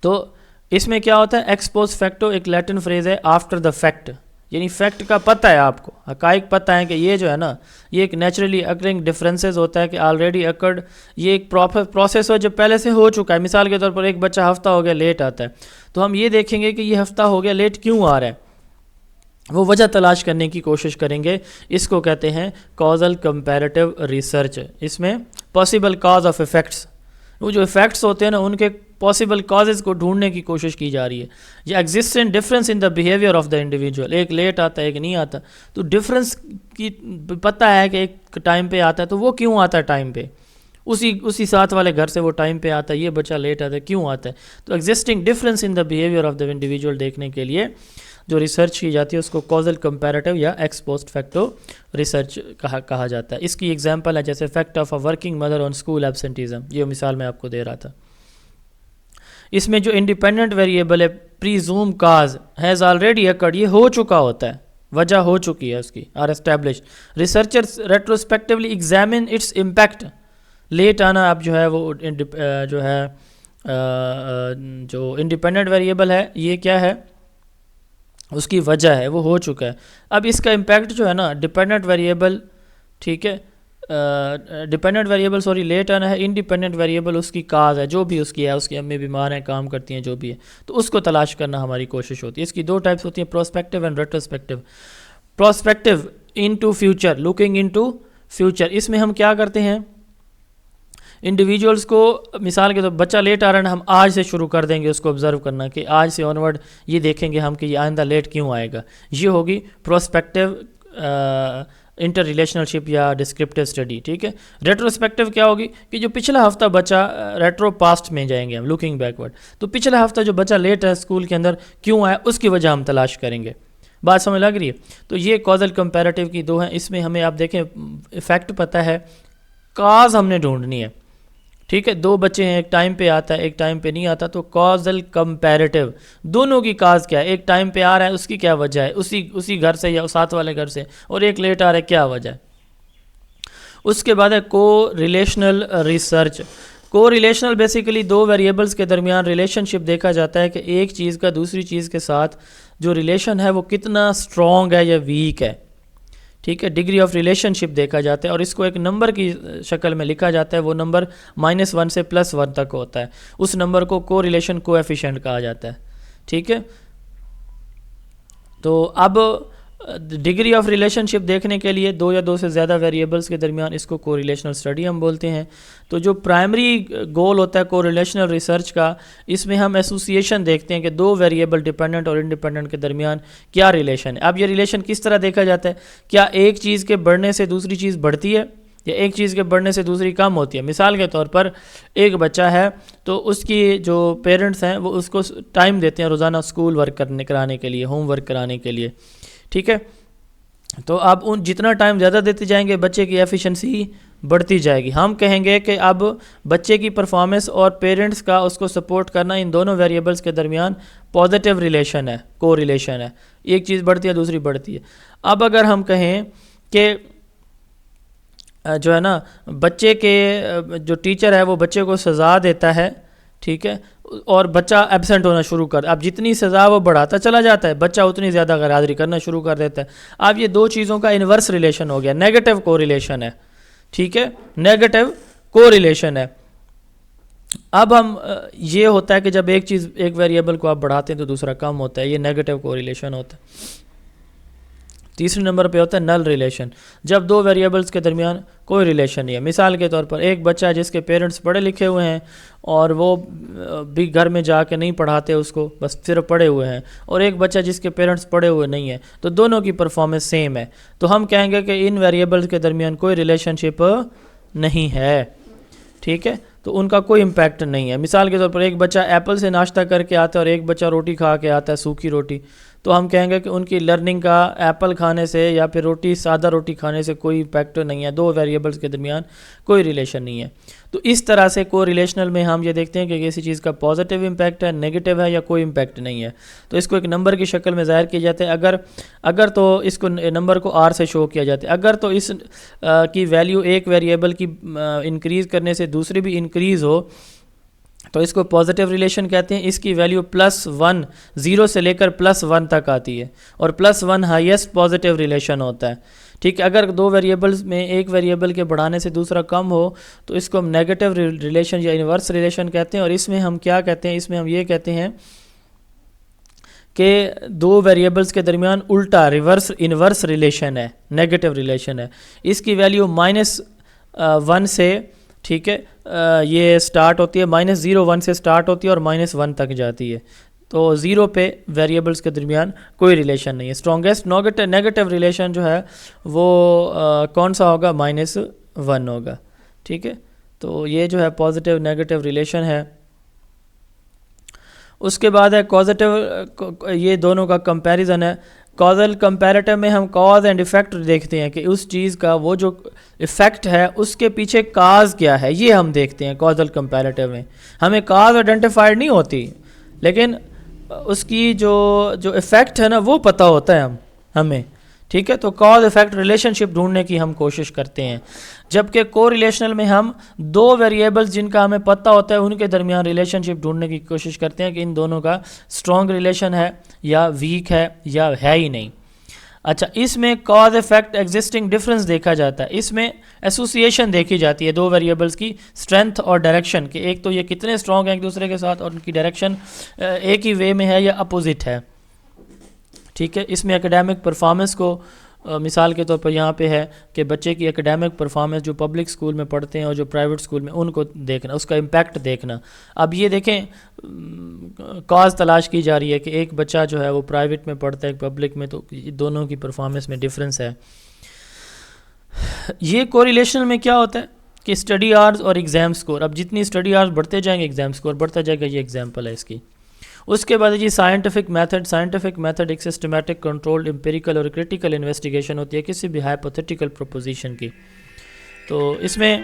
تو اس میں کیا ہوتا ہے, ایکس پوسٹ فیکٹو ایک لیٹن فریز ہے آفٹر دا فیکٹ, یعنی فیکٹ کا پتہ ہے آپ کو, حقائق پتہ ہے کہ یہ جو ہے نا یہ ایک نیچرلی اکرنگ ڈفرینسز ہوتا ہے کہ آلریڈی اکرڈ, یہ ایک پروسیس ہو جو پہلے سے ہو چکا ہے. مثال کے طور پر ایک بچہ ہفتہ ہو گیا لیٹ آتا ہے, تو ہم یہ دیکھیں گے کہ یہ ہفتہ ہو گیا لیٹ کیوں آ رہا ہے, وہ وجہ تلاش کرنے کی کوشش کریں گے. اس کو کہتے ہیں کازل کمپیریٹیو ریسرچ. اس میں پاسبل کاز آف ایفیکٹس, وہ جو ایفیکٹس ہوتے ہیں نا ان کے پاسبل کازز کو ڈھونڈنے کی کوشش کی جا رہی ہے. یا existent difference in the behaviour of the individual, ایک لیٹ آتا ہے ایک نہیں آتا, تو ڈفرینس کی پتہ ہے کہ ایک ٹائم پہ آتا ہے, تو وہ کیوں آتا ہے ٹائم پہ, اسی ساتھ والے گھر سے وہ ٹائم پہ آتا ہے, یہ بچہ لیٹ آتا ہے کیوں آتا ہے. تو existing difference in the behaviour of the individual دیکھنے کے لیے جو ریسرچ کی جاتی ہے اس کو کازل کمپیریٹیو یا ایکس پوسٹ فیکٹو ریسرچ کہا جاتا ہے. اس کی ایگزامپل ہے جیسے fact of a working mother on school absenteeism, یہ مثال میں آپ کو دے رہا تھا. اس میں جو انڈیپینڈنٹ ویریبل ہے پریزوم کاز ہیز آلریڈی اکرڈ, یہ ہو چکا ہوتا ہے, وجہ ہو چکی ہے اس کی, are establish. Researchers retrospectively examine its impact, late آنا اب جو ہے وہ جو ہے جو انڈیپینڈنٹ ویریبل ہے یہ کیا ہے, اس کی وجہ ہے, وہ ہو چکا ہے. اب اس کا امپیکٹ جو ہے نا ڈیپینڈنٹ ویریبل, ٹھیک ہے, ڈیپینڈنٹ ویریبل سوری لیٹ آنا ہے, انڈیپینڈنٹ ویریبل اس کی کاز ہے, جو بھی اس کی ہے, اس کی امی بیمار ہیں, کام کرتی ہیں, جو بھی ہے, تو اس کو تلاش کرنا ہماری کوشش ہوتی ہے. اس کی 2 ٹائپس ہوتی ہیں, prospective and retrospective. Prospective into future, looking into future. اس میں ہم کیا کرتے ہیں, انڈیویجولس کو, مثال کے طور پر بچہ لیٹ آ رہا ہے نا, ہم آج سے شروع کر دیں گے اس کو آبزرو کرنا کہ آج سے آنورڈ یہ دیکھیں گے ہم کہ یہ آئندہ لیٹ کیوں آئے گا. یہ ہوگی پروسپیکٹیو انٹر ریلیشنل شپ یا ڈسکرپٹیو اسٹڈی. ٹھیک ہے. ریٹروسپیکٹیو کیا ہوگی کہ جو پچھلا ہفتہ بچہ, ریٹرو پاسٹ میں جائیں گے ہم, لوکنگ بیکورڈ, تو پچھلا ہفتہ جو بچہ لیٹ ہے اسکول کے اندر کیوں آیا, اس کی وجہ ہم تلاش کریں گے. بات سمجھ لگ رہی ہے. تو یہ کازل کمپیریٹیو کی 2 ہیں. اس میں ہمیں آپ دیکھیں فیکٹ پتہ ہے, کاز ہم نے ڈھونڈنی ہے. ٹھیک ہے, 2 بچے ہیں, ایک ٹائم پہ آتا ہے ایک ٹائم پہ نہیں آتا, تو کازل کمپیریٹیو, دونوں کی کاز کیا ہے, ایک ٹائم پہ آ رہا ہے اس کی کیا وجہ ہے, اسی گھر سے یا ساتھ والے گھر سے, اور ایک لیٹ آ رہا ہے کیا وجہ ہے. اس کے بعد ہے کو ریلیشنل ریسرچ. کو ریلیشنل بیسیکلی 2 ویریبلس کے درمیان ریلیشن شپ دیکھا جاتا ہے کہ ایک چیز کا دوسری چیز کے ساتھ جو ریلیشن ہے وہ کتنا اسٹرانگ ہے یا ویک ہے. ٹھیک ہے, ڈگری آف ریلیشن شپ دیکھا جاتا ہے, اور اس کو ایک نمبر کی شکل میں لکھا جاتا ہے. وہ نمبر -1 سے +1 تک ہوتا ہے. اس نمبر کو ریلیشن کوایفیشینٹ کہا جاتا ہے. ٹھیک ہے, تو اب ڈگری آف ریلیشن شپ دیکھنے کے لیے 2 یا 2 سے زیادہ ویریبلس کے درمیان اس کو کو ریلیشنل اسٹڈی ہم بولتے ہیں. تو جو پرائمری گول ہوتا ہے کو ریلیشنل ریسرچ کا, اس میں ہم ایسوسیشن دیکھتے ہیں کہ 2 ویریبل ڈیپینڈنٹ اور انڈیپینڈنٹ کے درمیان کیا ریلیشن ہے. اب یہ ریلیشن کس طرح دیکھا جاتا ہے, کیا ایک چیز کے بڑھنے سے دوسری چیز بڑھتی ہے یا ایک چیز کے بڑھنے سے دوسری کم ہوتی ہے. مثال کے طور پر ایک بچہ ہے تو اس کی جو پیرنٹس ہیں وہ اس کو ٹائم دیتے ہیں روزانہ اسکول ورک کرانے کے لیے, ہوم ورک کرانے کے لیے. ٹھیک ہے, تو اب جتنا ٹائم زیادہ دیتے جائیں گے بچے کی ایفیشنسی بڑھتی جائے گی. ہم کہیں گے کہ اب بچے کی پرفارمنس اور پیرنٹس کا اس کو سپورٹ کرنا, ان دونوں ویریبلس کے درمیان پازیٹیو ریلیشن ہے, کو ریلیشن ہے, ایک چیز بڑھتی ہے دوسری بڑھتی ہے. اب اگر ہم کہیں کہ جو ہے نا بچے کے جو ٹیچر ہے وہ بچے کو سزا دیتا ہے, ٹھیک ہے، اور بچہ ایبسنٹ ہونا شروع کر، اب جتنی سزا وہ بڑھاتا چلا جاتا ہے بچہ اتنی زیادہ غیر حاضری کرنا شروع کر دیتا ہے. اب یہ دو چیزوں کا انورس ریلیشن ہو گیا، نیگیٹو کو ریلیشن ہے. ٹھیک ہے، نیگیٹو کو ریلیشن ہے. اب ہم یہ ہوتا ہے کہ جب ایک چیز ایک ویریبل کو آپ بڑھاتے ہیں تو دوسرا کم ہوتا ہے، یہ نیگیٹو کو ریلیشن ہوتا ہے. تیسرے نمبر پہ ہوتا ہے نل ریلیشن، جب دو ویریبلس کے درمیان کوئی ریلیشن نہیں ہے. مثال کے طور پر ایک بچہ جس کے پیرنٹس پڑھے لکھے ہوئے ہیں اور وہ بھی گھر میں جا کے نہیں پڑھاتے اس کو، بس صرف پڑھے ہوئے ہیں، اور ایک بچہ جس کے پیرنٹس پڑھے ہوئے نہیں ہیں، تو دونوں کی پرفارمنس سیم ہے. تو ہم کہیں گے کہ ان ویریبلس کے درمیان کوئی ریلیشن شپ نہیں ہے. ٹھیک ہے، تو ان کا کوئی امپیکٹ نہیں ہے. مثال کے طور پر ایک بچہ ایپل سے ناشتہ کر کے آتا ہے اور ایک بچہ روٹی کھا کے آتا ہے، سوکھی روٹی، تو ہم کہیں گے کہ ان کی لرننگ کا ایپل کھانے سے یا پھر روٹی سادہ روٹی کھانے سے کوئی امپیکٹ نہیں ہے، دو ویریبلس کے درمیان کوئی ریلیشن نہیں ہے. تو اس طرح سے کو ریلیشنل میں ہم یہ دیکھتے ہیں کہ کسی چیز کا پازیٹیو امپیکٹ ہے، نیگیٹو ہے، یا کوئی امپیکٹ نہیں ہے. تو اس کو ایک نمبر کی شکل میں ظاہر کیا جاتا ہے. اگر تو اس کو نمبر کو آر سے شو کیا جاتا ہے. اگر تو اس کی ویلیو ایک ویریبل کی انکریز کرنے سے دوسری بھی انکریز ہو تو اس کو پازیٹیو ریلیشن کہتے ہیں. اس کی ویلیو +1 0 سے لے کر +1 تک آتی ہے، اور +1 ہائیسٹ پازیٹیو ریلیشن ہوتا ہے. ٹھیک ہے، اگر دو ویریبلز میں ایک ویریبل کے بڑھانے سے دوسرا کم ہو تو اس کو ہم نیگیٹو ریلیشن یا انورس ریلیشن کہتے ہیں. اور اس میں ہم کیا کہتے ہیں، اس میں ہم یہ کہتے ہیں کہ دو ویریبلز کے درمیان الٹا انورس ریلیشن ہے، نیگیٹو ریلیشن ہے. اس کی ویلیو -1 سے، ٹھیک ہے، یہ سٹارٹ ہوتی ہے، -0 1 سے سٹارٹ ہوتی ہے اور -1 تک جاتی ہے. تو 0 پہ ویریبلس کے درمیان کوئی ریلیشن نہیں ہے. اسٹرانگیسٹ نیگیٹو ریلیشن جو ہے وہ کون سا ہوگا؟ -1 ہوگا. ٹھیک ہے، تو یہ جو ہے پازیٹیو نیگیٹو ریلیشن ہے. اس کے بعد ہے کازیٹیو، یہ دونوں کا کمپیریزن ہے. کازل کمپیریٹو میں ہم کاز اینڈ ایفیکٹ دیکھتے ہیں کہ اس چیز کا وہ جو ایفیکٹ ہے اس کے پیچھے کاز کیا ہے، یہ ہم دیکھتے ہیں. کازل کمپیریٹو میں ہمیں کاز آئیڈینٹیفائڈ نہیں ہوتی، لیکن اس کی جو ایفیکٹ ہے نا وہ پتہ ہوتا ہے ہمیں. ٹھیک ہے، تو کاز ایفیکٹ ریلیشن شپ ڈھونڈنے کی ہم کوشش کرتے ہیں. جبکہ کو ریلیشنل میں ہم دو ویریبلز جن کا ہمیں پتہ ہوتا ہے ان کے درمیان ریلیشن شپ ڈھونڈنے کی کوشش کرتے ہیں کہ ان دونوں کا اسٹرانگ ریلیشن ہے یا ویک ہے یا ہے ہی نہیں. اچھا، اس میں کاز ایفیکٹ ایگزسٹنگ ڈفرنس دیکھا جاتا ہے. اس میں ایسوسیشن دیکھی جاتی ہے دو ویریبلز کی اسٹرینتھ اور ڈائریکشن، کہ ایک تو یہ کتنے اسٹرانگ ہیں ایک دوسرے کے ساتھ اور ان کی ڈائریکشن ایک ہی وے میں ہے یا اپوزٹ ہے. ٹھیک ہے، اس میں اکیڈیمک پرفارمنس کو مثال کے طور پر یہاں پہ ہے کہ بچے کی اکیڈیمک پرفارمنس جو پبلک اسکول میں پڑھتے ہیں اور جو پرائیویٹ اسکول میں، ان کو دیکھنا، اس کا امپیکٹ دیکھنا. اب یہ دیکھیں کاز تلاش کی جا رہی ہے کہ ایک بچہ جو ہے وہ پرائیویٹ میں پڑھتا ہے ایک پبلک میں، تو دونوں کی پرفارمنس میں ڈفرینس ہے. یہ کوریلیشن میں کیا ہوتا ہے کہ اسٹڈی آورز اور ایگزام سکور. اب جتنی اسٹڈی آورز بڑھتے جائیں گے ایگزام سکور بڑھتا جائے گا، یہ ایگزامپل ہے اس کی. اس کے بعد جی سائنٹیفک میتھڈ ایک سسٹمیٹک کنٹرول امپیریکل اور کریٹیکل انویسٹیگیشن ہوتی ہے کسی بھی ہائپوتھیٹیکل پروپوزیشن کی. تو اس میں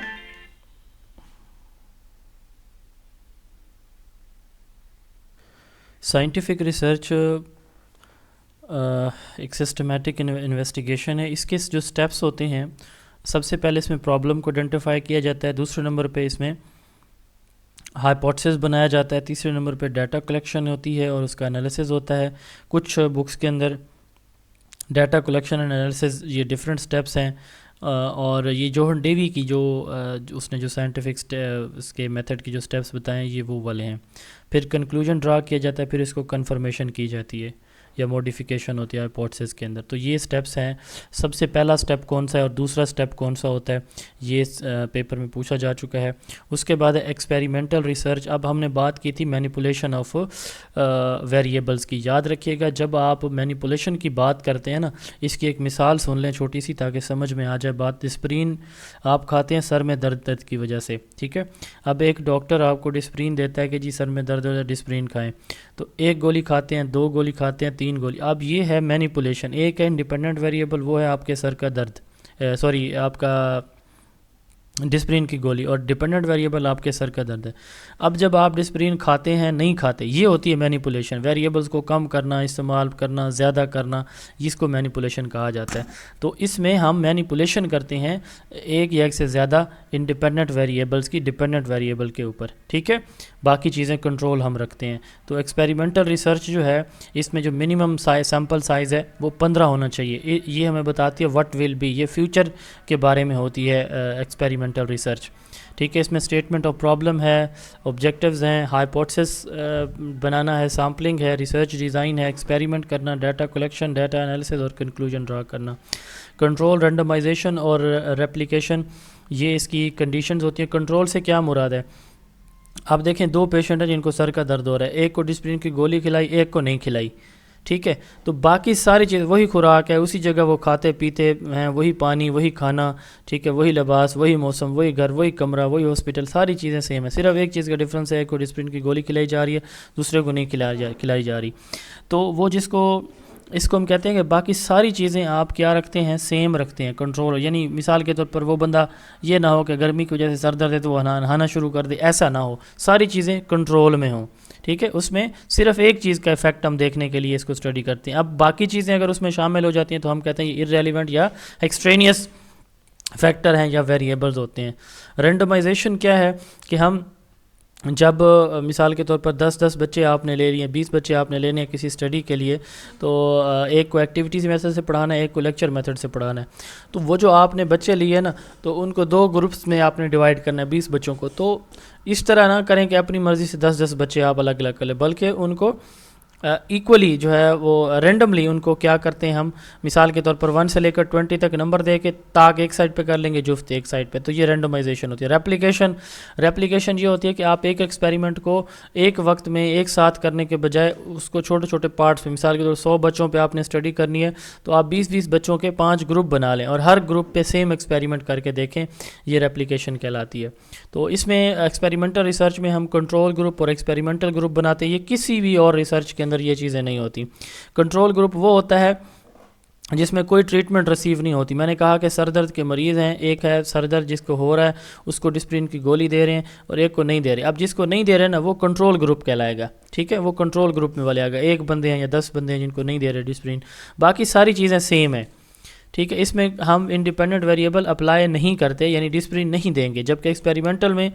سائنٹیفک ریسرچ ایک سسٹمیٹک انویسٹیگیشن ہے. اس کے جو سٹیپس ہوتے ہیں، سب سے پہلے اس میں پرابلم کو آئیڈینٹیفائی کیا جاتا ہے. دوسرے نمبر پہ اس میں ہائپوتھیسس بنایا جاتا ہے. تیسرے نمبر پہ ڈیٹا کلیکشن ہوتی ہے اور اس کا انالیسز ہوتا ہے. کچھ بکس کے اندر ڈیٹا کلیکشن اینڈ انالیسز یہ ڈفرینٹ سٹیپس ہیں، اور یہ جوہن ڈیوی کی جو اس نے جو سائنٹیفک اس کے میتھڈ کی جو سٹیپس بتائے ہیں یہ وہ والے ہیں. پھر کنکلوژن ڈرا کیا جاتا ہے، پھر اس کو کنفرمیشن کی جاتی ہے یا موڈیفیکیشن ہوتی ہے ہائپوتھیسس کے اندر. تو یہ سٹیپس ہیں. سب سے پہلا سٹیپ کون سا ہے اور دوسرا سٹیپ کون سا ہوتا ہے، یہ پیپر میں پوچھا جا چکا ہے. اس کے بعد ہے ایکسپیریمنٹل ریسرچ. اب ہم نے بات کی تھی مینیپولیشن آف ویریبلس کی. یاد رکھیے گا جب آپ مینیپولیشن کی بات کرتے ہیں نا، اس کی ایک مثال سن لیں چھوٹی سی تاکہ سمجھ میں آ جائے بات. ڈسپرین آپ کھاتے ہیں سر میں درد کی وجہ سے، ٹھیک ہے. اب ایک ڈاکٹر آپ کو ڈسپرین دیتا ہے کہ جی سر میں درد ہے ڈسپرین کھائیں، تو ایک گولی کھاتے ہیں، 2 گولی کھاتے ہیں، 3 گولی. اب یہ ہے مینیپولیشن. ایک ہے انڈیپینڈنٹ ویریبل، وہ ہے آپ کے سر کا درد، آپ کا ڈسپرین کی گولی، اور ڈیپینڈنٹ ویریبل آپ کے سر کا درد ہے۔ اب جب آپ ڈسپرین کھاتے ہیں نہیں کھاتے، یہ ہوتی ہے مینیپولیشن، ویریبلز کو کم کرنا، استعمال کرنا، زیادہ کرنا، اس کو مینیپولیشن کہا جاتا ہے۔ تو اس میں ہم مینیپولیشن کرتے ہیں ایک یا ایک سے زیادہ انڈیپینڈنٹ ویریبلز کی ڈیپینڈنٹ ویریبل کے اوپر، ٹھیک ہے، باقی چیزیں کنٹرول ہم رکھتے ہیں۔ تو ایکسپیریمنٹل ریسرچ جو ہے اس میں جو منیمم سیمپل سائز ہے وہ 15 ہونا چاہیے، یہ ہمیں بتاتی ہے وٹ ول بی، یہ فیوچر کے بارے میں ہوتی ہے ایکسپیریمنٹل ریسرچ، ٹھیک ہے۔ اس میں اسٹیٹمنٹ آف پرابلم ہے، آبجیکٹیوز ہیں، ہائپوتھیسس بنانا ہے، سامپلنگ ہے، ریسرچ ڈیزائن ہے، ایکسپیریمنٹ کرنا، ڈیٹا کلیکشن، ڈیٹا انالیسز اور کنکلوژن ڈرا کرنا، کنٹرول، رینڈمائزیشن اور ریپلیکیشن، یہ اس کی کنڈیشنز ہوتی ہیں۔ کنٹرول سے کیا مراد ہے؟ اب دیکھیں دو پیشنٹ ہیں جن کو سر کا درد ہو رہا ہے، ایک کو ڈسپرین کی گولی کھلائی، ایک کو نہیں کھلائی، ٹھیک ہے، تو باقی ساری چیز وہی خوراک ہے، اسی جگہ وہ کھاتے پیتے ہیں، وہی پانی، وہی کھانا، ٹھیک ہے، وہی لباس، وہی موسم، وہی گھر، وہی کمرہ، وہی ہاسپٹل، ساری چیزیں سیم ہیں، صرف ایک چیز کا ڈفرینس ہے، ایک کو ڈسپرین کی گولی کھلائی جا رہی ہے، دوسرے کو نہیں کھلائی جا رہی۔ تو وہ اس کو ہم کہتے ہیں کہ باقی ساری چیزیں آپ کیا رکھتے ہیں، سیم رکھتے ہیں، کنٹرول، یعنی مثال کے طور پر وہ بندہ یہ نہ ہو کہ گرمی کی وجہ سے سر درد ہے تو وہ نہانا شروع کر دے، ایسا نہ ہو، ساری چیزیں کنٹرول میں ہوں، ٹھیک ہے۔ اس میں صرف ایک چیز کا ایفیکٹ ہم دیکھنے کے لیے اس کو اسٹڈی کرتے ہیں۔ اب باقی چیزیں اگر اس میں شامل ہو جاتی ہیں تو ہم کہتے ہیں یہ ارریلیونٹ یا ایکسٹرینیس فیکٹر ہیں یا ویریبلز ہوتے ہیں۔ رینڈمائزیشن کیا ہے کہ ہم جب مثال کے طور پر 10 بچے آپ نے لے لیے، 20 بچے آپ نے لینے ہیں کسی اسٹڈی کے لیے، تو ایک کو ایکٹیویٹیز میتھڈ سے پڑھانا ہے، ایک کو لیکچر میتھڈ سے پڑھانا ہے، تو وہ جو آپ نے بچے لیے نا تو ان کو 2 گروپس میں آپ نے ڈیوائڈ کرنا ہے 20 بچوں کو۔ تو اس طرح نہ کریں کہ اپنی مرضی سے 10 بچے آپ الگ الگ کر لیں، بلکہ ان کو ایکولی جو ہے وہ رینڈملی ان کو کیا کرتے ہیں ہم، مثال کے طور پر 1 سے لے کر 20 تک نمبر دے کے تاک ایک سائڈ پہ کر لیں گے، جفت ایک سائڈ پہ، تو یہ رینڈمائزیشن ہوتی ہے۔ ریپلیکیشن یہ ہوتی ہے کہ آپ ایک ایکسپیریمنٹ کو ایک وقت میں ایک ساتھ کرنے کے بجائے اس کو چھوٹے چھوٹے پارٹس میں، مثال کے طور پر 100 بچوں پہ آپ نے اسٹڈی کرنی ہے تو آپ 20 بچوں کے 5 گروپ بنا لیں اور ہر گروپ پہ سیم ایکسپیریمنٹ کر کے دیکھیں، یہ ریپلیکیشن کہلاتی ہے۔ تو اس میں ایکسپیریمنٹل ریسرچ میں ہم کنٹرول گروپ اور ایکسپیریمنٹل گروپ بناتے ہیں، یہ کسی بھی اور ریسرچ کے اندر یہ چیزیں نہیں ہوتی۔ کنٹرول گروپ وہ ہوتا ہے جس میں کوئی ٹریٹمنٹ ریسیو نہیں ہوتی۔ میں نے کہا کہ سر درد کے مریض ہیں، ایک ہے سر درد جس کو ہو رہا ہے اس کو ڈسپرین کی گولی دے رہے ہیں اور ایک کو نہیں دے رہے۔ اب جس کو نہیں دے رہے نا وہ کنٹرول گروپ کہلائے گا، ٹھیک ہے، وہ کنٹرول گروپ میں والے آئے گا، ایک بندے ہیں یا 10 بندے ہیں جن کو نہیں دے رہے ڈسپرین، باقی ساری چیزیں سیم ہیں، ٹھیک ہے۔ اس میں ہم انڈیپینڈنٹ ویریبل اپلائی نہیں کرتے، یعنی ڈسپرین نہیں دیں گے، جبکہ ایکسپیریمنٹل میں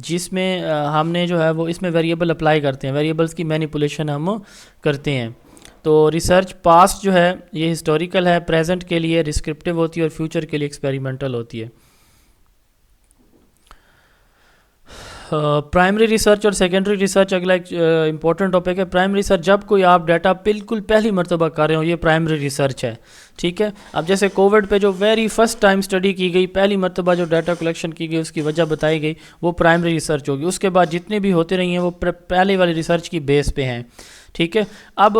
جس میں ہم نے جو ہے وہ اس میں ویریبل اپلائی کرتے ہیں، ویریبلز کی مینیپولیشن ہم کرتے ہیں۔ تو ریسرچ پاسٹ جو ہے یہ ہسٹوریکل ہے، پریزنٹ کے لیے ڈسکرپٹیو ہوتی ہے اور فیوچر کے لیے ایکسپیریمنٹل ہوتی ہے۔ پرائمری ریسرچ اور سیکنڈری ریسرچ اگلا ایک امپورٹنٹ ٹاپک ہے۔ پرائمری ریسرچ جب کوئی آپ ڈیٹا بالکل پہلی مرتبہ کر رہے ہو، یہ پرائمری ریسرچ ہے، ٹھیک ہے۔ اب جیسے کووڈ پہ جو ویری فرسٹ ٹائم اسٹڈی کی گئی، پہلی مرتبہ جو ڈیٹا کلیکشن کی گئی اس کی وجہ بتائی گئی، وہ پرائمری ریسرچ ہوگی۔ اس کے بعد جتنے بھی ہوتے رہی ہیں وہ پہلے والی ریسرچ کی بیس پہ ہیں، ٹھیک ہے۔ اب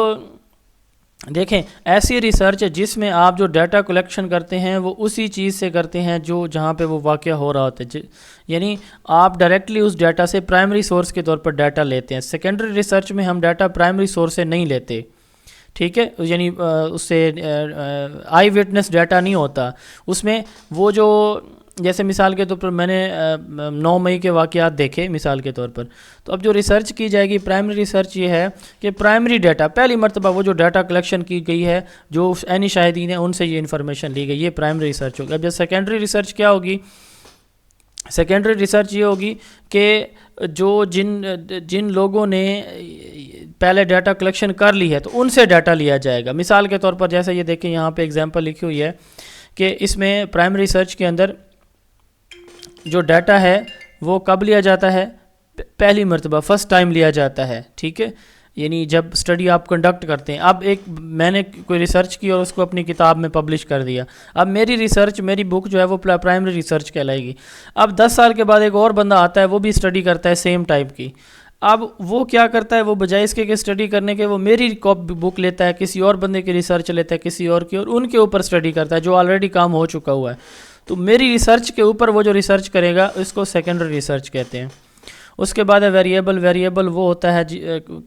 دیکھیں ایسی ریسرچ ہے جس میں آپ جو ڈیٹا کلیکشن کرتے ہیں وہ اسی چیز سے کرتے ہیں جو جہاں پہ وہ واقعہ ہو رہا ہوتا ہے، یعنی آپ ڈائریکٹلی اس ڈیٹا سے پرائمری سورس کے طور پر ڈیٹا لیتے ہیں۔ سیکنڈری ریسرچ میں ہم ڈیٹا پرائمری سورس سے نہیں لیتے، ٹھیک ہے، یعنی اس سے آئی وٹنس ڈیٹا نہیں ہوتا اس میں۔ وہ جو جیسے مثال کے طور پر میں نے 9 مئی کے واقعات دیکھے مثال کے طور پر، تو اب جو ریسرچ کی جائے گی پرائمری ریسرچ یہ ہے کہ پرائمری ڈیٹا پہلی مرتبہ وہ جو ڈیٹا کلیکشن کی گئی ہے، جو عینی شاہدین ہیں ان سے یہ انفارمیشن لی گئی، یہ پرائمری ریسرچ ہوگی۔ اب جب سیکنڈری ریسرچ کیا ہوگی؟ سیکنڈری ریسرچ یہ ہوگی کہ جو جن لوگوں نے پہلے ڈیٹا کلیکشن کر لی ہے تو ان سے ڈیٹا لیا جائے گا۔ مثال کے طور پر جیسے یہ دیکھیں یہاں پہ ایگزامپل لکھی ہوئی ہے کہ اس میں پرائمری ریسرچ کے اندر جو ڈیٹا ہے وہ کب لیا جاتا ہے؟ پہلی مرتبہ، فرسٹ ٹائم لیا جاتا ہے، ٹھیک ہے، یعنی جب اسٹڈی آپ کنڈکٹ کرتے ہیں۔ اب میں نے کوئی ریسرچ کی اور اس کو اپنی کتاب میں پبلش کر دیا، اب میری ریسرچ، میری بک جو ہے وہ پرائمری ریسرچ کہلائے گی۔ اب 10 سال کے بعد ایک اور بندہ آتا ہے، وہ بھی اسٹڈی کرتا ہے سیم ٹائپ کی، اب وہ کیا کرتا ہے، وہ بجائے اس کے کہ اسٹڈی کرنے کے وہ میری بک لیتا ہے، کسی اور بندے کی ریسرچ لیتا ہے کسی اور کی، اور ان کے اوپر اسٹڈی کرتا ہے جو آلریڈی کام ہو چکا ہوا ہے۔ تو میری ریسرچ کے اوپر وہ جو ریسرچ کرے گا اس کو سیکنڈری ریسرچ کہتے ہیں۔ اس کے بعد ہے ویریبل وہ ہوتا ہے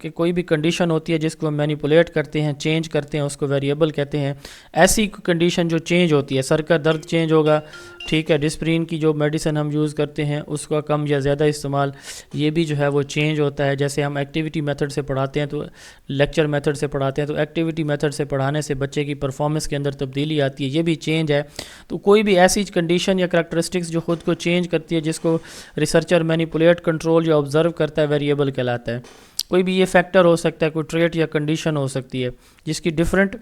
کہ کوئی بھی کنڈیشن ہوتی ہے جس کو ہم مینیپولیٹ کرتے ہیں، چینج کرتے ہیں، اس کو ویریبل کہتے ہیں۔ ایسی کنڈیشن جو چینج ہوتی ہے، سر کا درد چینج ہوگا، ٹھیک ہے، ڈسپرین کی جو میڈیسن ہم یوز کرتے ہیں اس کا کم یا زیادہ استعمال، یہ بھی جو ہے وہ چینج ہوتا ہے. جیسے ہم ایکٹیویٹی میتھڈ سے پڑھاتے ہیں تو لیکچر میتھڈ سے پڑھاتے ہیں، تو ایکٹیویٹی میتھڈ سے پڑھانے سے بچے کی پرفارمنس کے اندر تبدیلی آتی ہے، یہ بھی چینج ہے. تو کوئی بھی ایسی کنڈیشن یا کریکٹرسٹکس جو خود کو چینج کرتی ہے، جس کو ریسرچر مینیپولیٹ، کنٹرول یا آبزرو کرتا ہے، ویریبل کہلاتا ہے. کوئی بھی یہ فیکٹر ہو سکتا ہے، کوئی ٹریٹ یا کنڈیشن ہو سکتی ہے جس کی ڈفرینٹ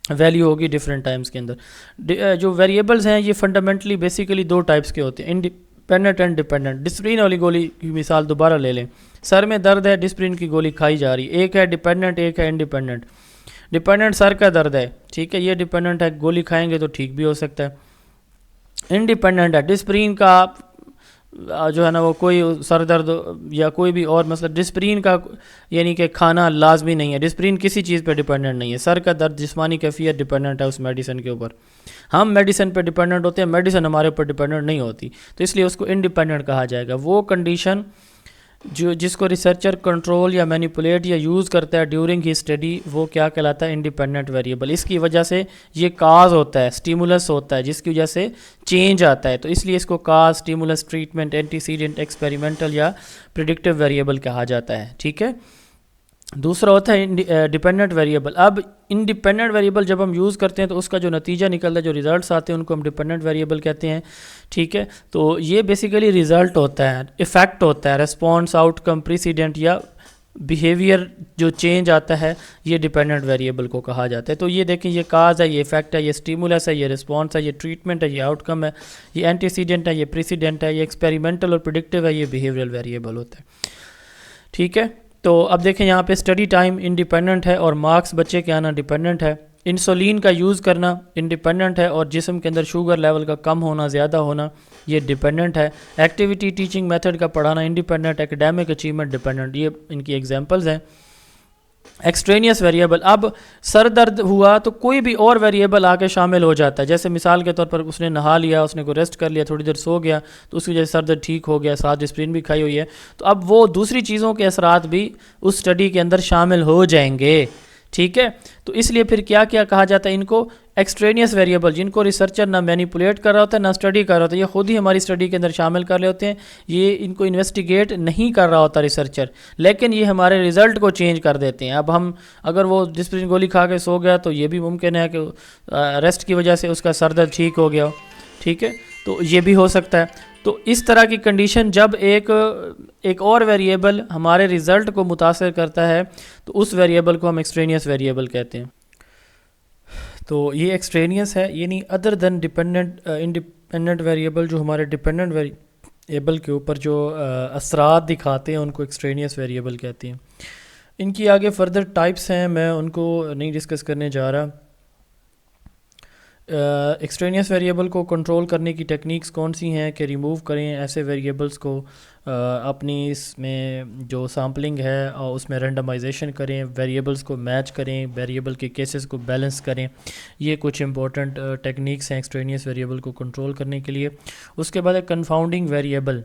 ویلیو ہوگی ڈفرینٹ ٹائمز کے اندر. جو ویریبلز ہیں یہ فنڈامنٹلی بیسیکلی دو ٹائپس کے ہوتے ہیں، انڈیپینڈنٹ اینڈ ڈیپینڈنٹ. ڈسپرین والی گولی کی مثال دوبارہ لے لیں. سر میں درد ہے، ڈسپرین کی گولی کھائی جا رہی ہے. ایک ہے ڈیپینڈنٹ، ایک ہے انڈیپینڈنٹ. ڈیپینڈنٹ سر کا درد ہے، ٹھیک ہے، یہ ڈیپینڈنٹ ہے، گولی کھائیں گے تو ٹھیک بھی ہو سکتا ہے. انڈیپینڈنٹ ہے، ڈسپرین کا جو ہے نا وہ کوئی سر درد یا کوئی بھی اور مسئلہ، ڈسپرین کا یعنی کہ کھانا لازمی نہیں ہے. ڈسپرین کسی چیز پہ ڈیپینڈنٹ نہیں ہے. سر کا درد جسمانی کیفیت ڈیپینڈنٹ ہے اس میڈیسن کے اوپر. ہم میڈیسن پہ ڈیپینڈنٹ ہوتے ہیں، میڈیسن ہمارے اوپر ڈیپینڈنٹ نہیں ہوتی، تو اس لیے اس کو انڈیپینڈنٹ کہا جائے گا. وہ کنڈیشن جس کو ریسرچر کنٹرول یا مینیپولیٹ یا یوز کرتا ہے ڈیورنگ ہی اسٹڈی، وہ کیا کہلاتا ہے؟ Independent variable. اس کی وجہ سے یہ کاز ہوتا ہے، اسٹیمولس ہوتا ہے، جس کی وجہ سے چینج آتا ہے، تو اس لیے اس کو cause, stimulus, treatment, antecedent, experimental یا پریڈکٹیو ویریبل کہا جاتا ہے. ٹھیک ہے. دوسرا ہوتا ہے ڈیپینڈنٹ ویریبل. اب انڈیپینڈنٹ ویریبل جب ہم یوز کرتے ہیں تو اس کا جو نتیجہ نکلتا ہے، جو ریزلٹس آتے ہیں، ان کو ہم ڈیپینڈنٹ ویریبل کہتے ہیں. ٹھیک ہے. تو یہ بیسیکلی ریزلٹ ہوتا ہے، افیکٹ ہوتا ہے، ریسپانس، آؤٹ کم، پریسیڈنٹ یا بیہیویئر جو چینج آتا ہے، یہ ڈیپینڈنٹ ویریبل کو کہا جاتا ہے. تو یہ دیکھیں، یہ کاز ہے، یہ افیکٹ ہے، یہ اسٹیمولس ہے، یہ رسپانس ہے، یہ ٹریٹمنٹ ہے، یہ آؤٹ کم ہے، یہ اینٹیسیڈنٹ ہے، یہ پریسیڈنٹ ہے، یہ ایکسپیریمنٹل اور پریڈکٹیو ہے، یہ بیہیویئرل ویریبل ہوتا ہے. ٹھیک ہے. تو اب دیکھیں یہاں پہ اسٹڈی ٹائم انڈیپینڈنٹ ہے اور مارکس بچے کے آنا ڈیپینڈنٹ ہے. انسولین کا یوز کرنا انڈیپینڈنٹ ہے اور جسم کے اندر شوگر لیول کا کم ہونا، زیادہ ہونا، یہ ڈیپینڈنٹ ہے. ایکٹیویٹی ٹیچنگ میتھڈ کا پڑھانا انڈیپینڈنٹ، اکیڈیمک اچیومنٹ ڈیپینڈنٹ. یہ ان کی ایگزامپلز ہیں. ایکسٹرینیس ویریبل، اب سر درد ہوا تو کوئی بھی اور ویریبل آ کے شامل ہو جاتا ہے. جیسے مثال کے طور پر اس نے نہا لیا، اس نے کوئی ریسٹ کر لیا، تھوڑی دیر سو گیا، تو اس کی وجہ سے سر درد ٹھیک ہو گیا، ساتھ ڈسپرین بھی کھائی ہوئی ہے، تو اب وہ دوسری چیزوں کے اثرات بھی اس اسٹڈی کے اندر شامل ہو جائیں گے. ٹھیک ہے. تو اس لیے پھر کیا کہا جاتا ہے ان کو؟ ایکسٹرینیس ویریبل، جن کو ریسرچر نہ مینیپولیٹ کر رہا ہوتا ہے نہ اسٹڈی کر رہا ہوتا ہے، یہ خود ہی ہماری اسٹڈی کے اندر شامل کر رہے ہوتے ہیں. یہ ان کو انویسٹیگیٹ نہیں کر رہا ہوتا ریسرچر، لیکن یہ ہمارے رزلٹ کو چینج کر دیتے ہیں. اب ہم اگر وہ ڈسپرین گولی کھا کے سو گیا تو یہ بھی ممکن ہے کہ ریسٹ کی وجہ سے اس کا سر درد ٹھیک ہو گیا ہو. ٹھیک ہے. تو یہ بھی ہو سکتا ہے. تو اس طرح کی کنڈیشن جب ایک اور ویریبل ہمارے رزلٹ کو متاثر کرتا ہے تو اس ویریبل کو ہم ایکسٹرینیس ویریبل کہتے ہیں. تو یہ ایکسٹرینیس ہے، یعنی ادر دین ڈیپینڈنٹ انڈیپینڈنٹ ویریبل جو ہمارے ڈیپینڈنٹ ویریبل کے اوپر جو اثرات دکھاتے ہیں ان کو ایکسٹرینیس ویریبل کہتے ہیں. ان کی آگے فردر ٹائپس ہیں، میں ان کو نہیں ڈسکس کرنے جا رہا. ایکسٹرینیس ویریبل کو کنٹرول کرنے کی ٹیکنیکس کون سی ہیں کہ ریموو کریں ایسے ویریبلس کو، اپنی اس میں جو سامپلنگ ہے اور اس میں رینڈمائزیشن کریں، ویریبلس کو میچ کریں، ویریبل کے کیسز کو بیلنس کریں. یہ کچھ امپورٹنٹ ٹیکنیکس ہیں ایکسٹرینیس ویریبل کو کنٹرول کرنے کے لیے. اس کے بعد ہے کنفاؤنڈنگ ویریبل.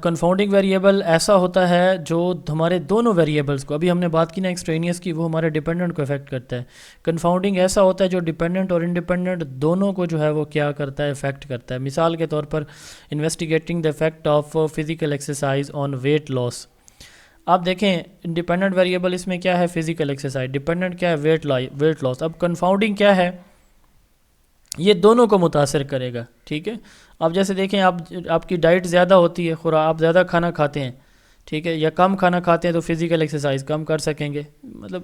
کنفاؤنڈنگ ویریبل ایسا ہوتا ہے جو ہمارے دونوں ویریبلس کو، ابھی ہم نے بات کی نا ایکسٹرینیس کی، وہ ہمارے ڈیپینڈنٹ کو افیکٹ کرتا ہے. کنفاؤنڈنگ ایسا ہوتا ہے جو ڈیپینڈنٹ اور انڈیپینڈنٹ دونوں کو جو ہے وہ کیا کرتا ہے؟ افیکٹ کرتا ہے. مثال کے طور پر investigating the effect of physical exercise on weight loss. آپ دیکھیں انڈیپینڈنٹ ویریبل اس میں کیا ہے؟ Physical exercise. ڈیپینڈنٹ کیا ہے؟ Weight loss. اب کنفاؤنڈنگ کیا ہے؟ یہ دونوں کو متاثر کرے گا. ٹھیک ہے. اب جیسے دیکھیں آپ کی ڈائٹ زیادہ ہوتی ہے، آپ زیادہ کھانا کھاتے ہیں، ٹھیک ہے، یا کم کھانا کھاتے ہیں تو فزیکل ایکسرسائز کم کر سکیں گے. مطلب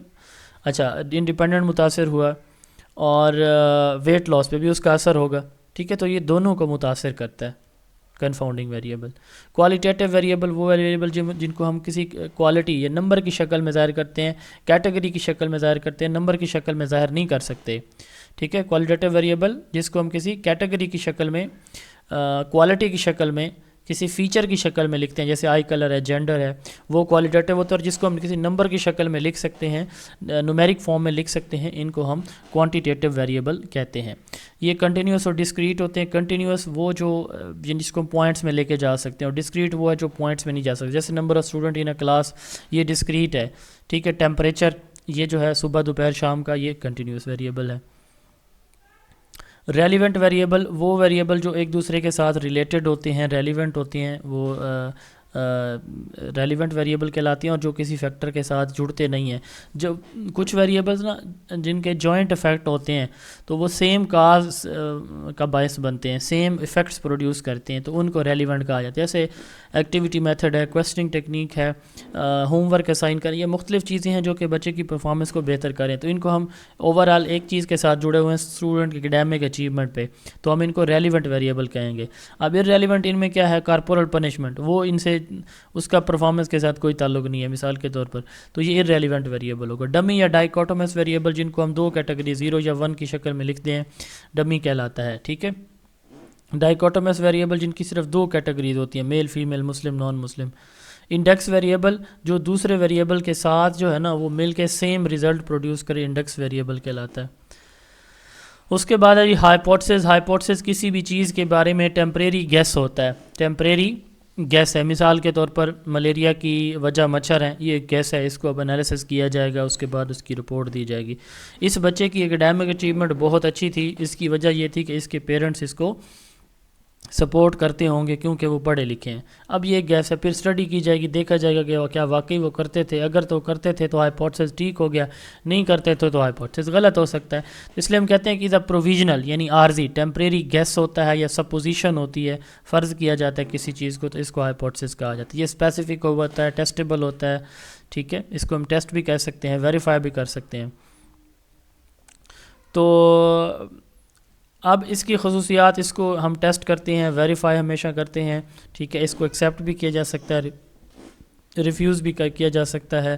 اچھا انڈیپینڈنٹ متاثر ہوا اور ویٹ لاس پہ بھی اس کا اثر ہوگا. ٹھیک ہے. تو یہ دونوں کو متاثر کرتا ہے کنفاؤنڈنگ ویریبل. کوالٹیٹیو ویریبل وہ ویریبل جن کو ہم کسی کوالٹی یا نمبر کی شکل میں ظاہر کرتے ہیں، کیٹیگری کی شکل میں ظاہر کرتے ہیں، نمبر کی شکل میں ظاہر نہیں کر سکتے. ٹھیک ہے. کوالٹیٹیو ویریبل جس کو ہم کسی کیٹیگری کی شکل میں، کوالٹی کی شکل میں، کسی فیچر کی شکل میں لکھتے ہیں، جیسے آئی کلر ہے، جینڈر ہے، وہ کوالٹیٹیو ہوتا ہے. اور جس کو ہم کسی نمبر کی شکل میں لکھ سکتے ہیں، نومیرک فارم میں لکھ سکتے ہیں، ان کو ہم کوانٹیٹیو ویریبل کہتے ہیں. یہ کنٹینیوس اور ڈسکریٹ ہوتے ہیں. کنٹینیوس وہ جو جس کو پوائنٹس میں لے کے جا سکتے ہیں، اور ڈسکریٹ وہ ہے جو پوائنٹس میں نہیں جا سکتے. جیسے number of student in a class, یہ ڈسکریٹ ہے. ٹھیک ہے. ٹیمپریچر یہ جو ہے صبح دوپہر شام کا، یہ کنٹینیوس ویریبل ہے. ریلیونٹ ویریبل وہ ویریبل جو ایک دوسرے کے ساتھ ریلیٹڈ ہوتے ہیں، ریلیونٹ ہوتے ہیں، وہ ریلیونٹ ویریبل کہلاتی ہیں، اور جو کسی فیکٹر کے ساتھ جڑتے نہیں ہیں. جو کچھ ویریبلز نا جن کے جوائنٹ افیکٹ ہوتے ہیں تو وہ سیم کاز کا باعث بنتے ہیں، سیم افیکٹس پروڈیوس کرتے ہیں، تو ان کو ریلیونٹ کہا جاتا ہے. جیسے ایکٹیویٹی میتھڈ ہے، کویسچننگ ٹیکنیک ہے، ہوم ورک اسائن کریں، یہ مختلف چیزیں ہیں جو کہ بچے کی پرفارمنس کو بہتر کریں. تو ان کو ہم اوور آل ایک چیز کے ساتھ جڑے ہوئے ہیں اسٹوڈنٹ کے اکیڈیمک اچیومنٹ پہ، تو ہم ان کو ریلیونٹ ویریبل کہیں گے. اب ریلیونٹ ان میں کیا ہے؟ کارپورل پنشمنٹ، وہ ان سے اس کا پرفارمنس کے ساتھ کوئی تعلق نہیں ہے مثال کے طور پر، تو یہ ریلیونٹ ویریبل ہوگا. ڈمی یا ڈائیکوٹومس ویریبل جن کو ہم دو کیٹیگری 0 یا 1 کی شکل میں لکھتے ہیں، ڈمی کہلاتا ہے. ٹھیک ہے. ڈائیکوٹومس ویریبل جن کی صرف دو کیٹیگریز ہوتی ہیں، میل فیمیل، مسلم نان مسلم. انڈیکس ویریبل جو دوسرے ویریبل کے ساتھ جو ہے نا وہ مل کے سیم ریزلٹ پروڈیوس کرے، انڈیکس ویریبل کہلاتا ہے. اس کے بعد ہے ہائپوتھسس. ہائپوتھسس کسی بھی چیز کے بارے میں ٹیمپریری گیس ہوتا ہے، ٹیمپریری گیس ہے. مثال کے طور پر ملیریا کی وجہ مچھر ہیں، یہ ایک گیس ہے، اس کو اب انالیسس کیا جائے گا، اس کے بعد اس کی رپورٹ دی جائے گی. اس بچے کی اکیڈیمک اچیومنٹ بہت اچھی تھی، اس کی وجہ یہ تھی کہ اس کے پیرنٹس اس کو سپورٹ کرتے ہوں گے کیونکہ وہ پڑھے لکھے ہیں. اب یہ گیس ہے، پھر اسٹڈی کی جائے گی، دیکھا جائے گا کہ کیا واقعی وہ کرتے تھے. اگر تو کرتے تھے تو ہائپوتھسس ٹھیک ہو گیا، نہیں کرتے تو ہائپوتھسس غلط ہو سکتا ہے. اس لیے ہم کہتے ہیں کہ دا پروویژنل یعنی عارضی ٹیمپریری گیس ہوتا ہے یا سپوزیشن ہوتی ہے، فرض کیا جاتا ہے کسی چیز کو، تو اس کو ہائپوتھسس کہا جاتا ہے. یہ اسپیسیفک ہوتا ہے، ٹیسٹیبل ہوتا ہے. ٹھیک ہے. اس کو ہم ٹیسٹ بھی کہہ سکتے ہیں، ویریفائی بھی کر سکتے ہیں. تو اب اس کی خصوصیات، اس کو ہم ٹیسٹ کرتے ہیں، ویریفائی ہمیشہ کرتے ہیں. ٹھیک ہے. اس کو ایکسیپٹ بھی کیا جا سکتا ہے، ریفیوز بھی کیا جا سکتا ہے.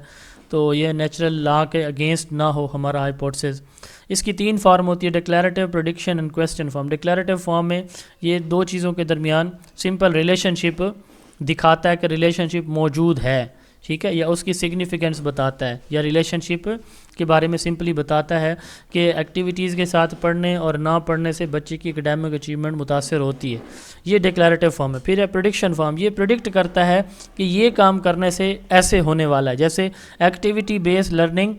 تو یہ نیچرل لا کے اگینسٹ نہ ہو ہمارا ہائپوتھسس. اس کی 3 فارم ہوتی ہے، declarative, prediction and question form. Declarative form میں یہ دو چیزوں کے درمیان سمپل ریلیشن شپ دکھاتا ہے کہ ریلیشن شپ موجود ہے. ٹھیک ہے. یا اس کی سگنیفیکنس بتاتا ہے، یا ریلیشن شپ کے بارے میں سمپلی بتاتا ہے کہ ایکٹیویٹیز کے ساتھ پڑھنے اور نہ پڑھنے سے بچے کی اکیڈیمک اچیومنٹ متاثر ہوتی ہے. یہ ڈکلیریٹو فارم ہے. پھر ہے پریڈکشن فارم. یہ پریڈکٹ کرتا ہے کہ یہ کام کرنے سے ایسے ہونے والا ہے. جیسے activity base learning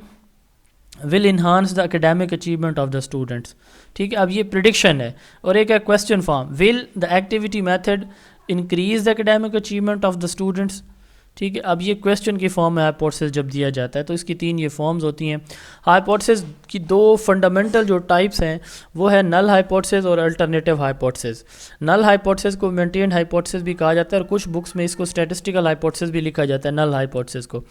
will enhance the academic achievement of the students. ٹھیک ہے. اب یہ پریڈکشن ہے. اور ایک ہے question form. Will the activity method increase the academic achievement of the students. ٹھیک ہے. اب یہ کویسچن کی فارم ہے ہائپوتھسس جب دیا جاتا ہے. تو اس کی 3 یہ فارمز ہوتی ہیں. ہائپوتھسس کی 2 فنڈامنٹل جو ٹائپس ہیں وہ ہے نل ہائپوتھسس اور الٹرنیٹیو ہائپوتھسس. نل ہائپوتھسس کو مینٹینڈ ہائپوتھسس بھی کہا جاتا ہے، اور کچھ بکس میں اس کو اسٹیٹسٹیکل ہائپوتھسس بھی لکھا جاتا ہے نل ہائپوتھسس کو.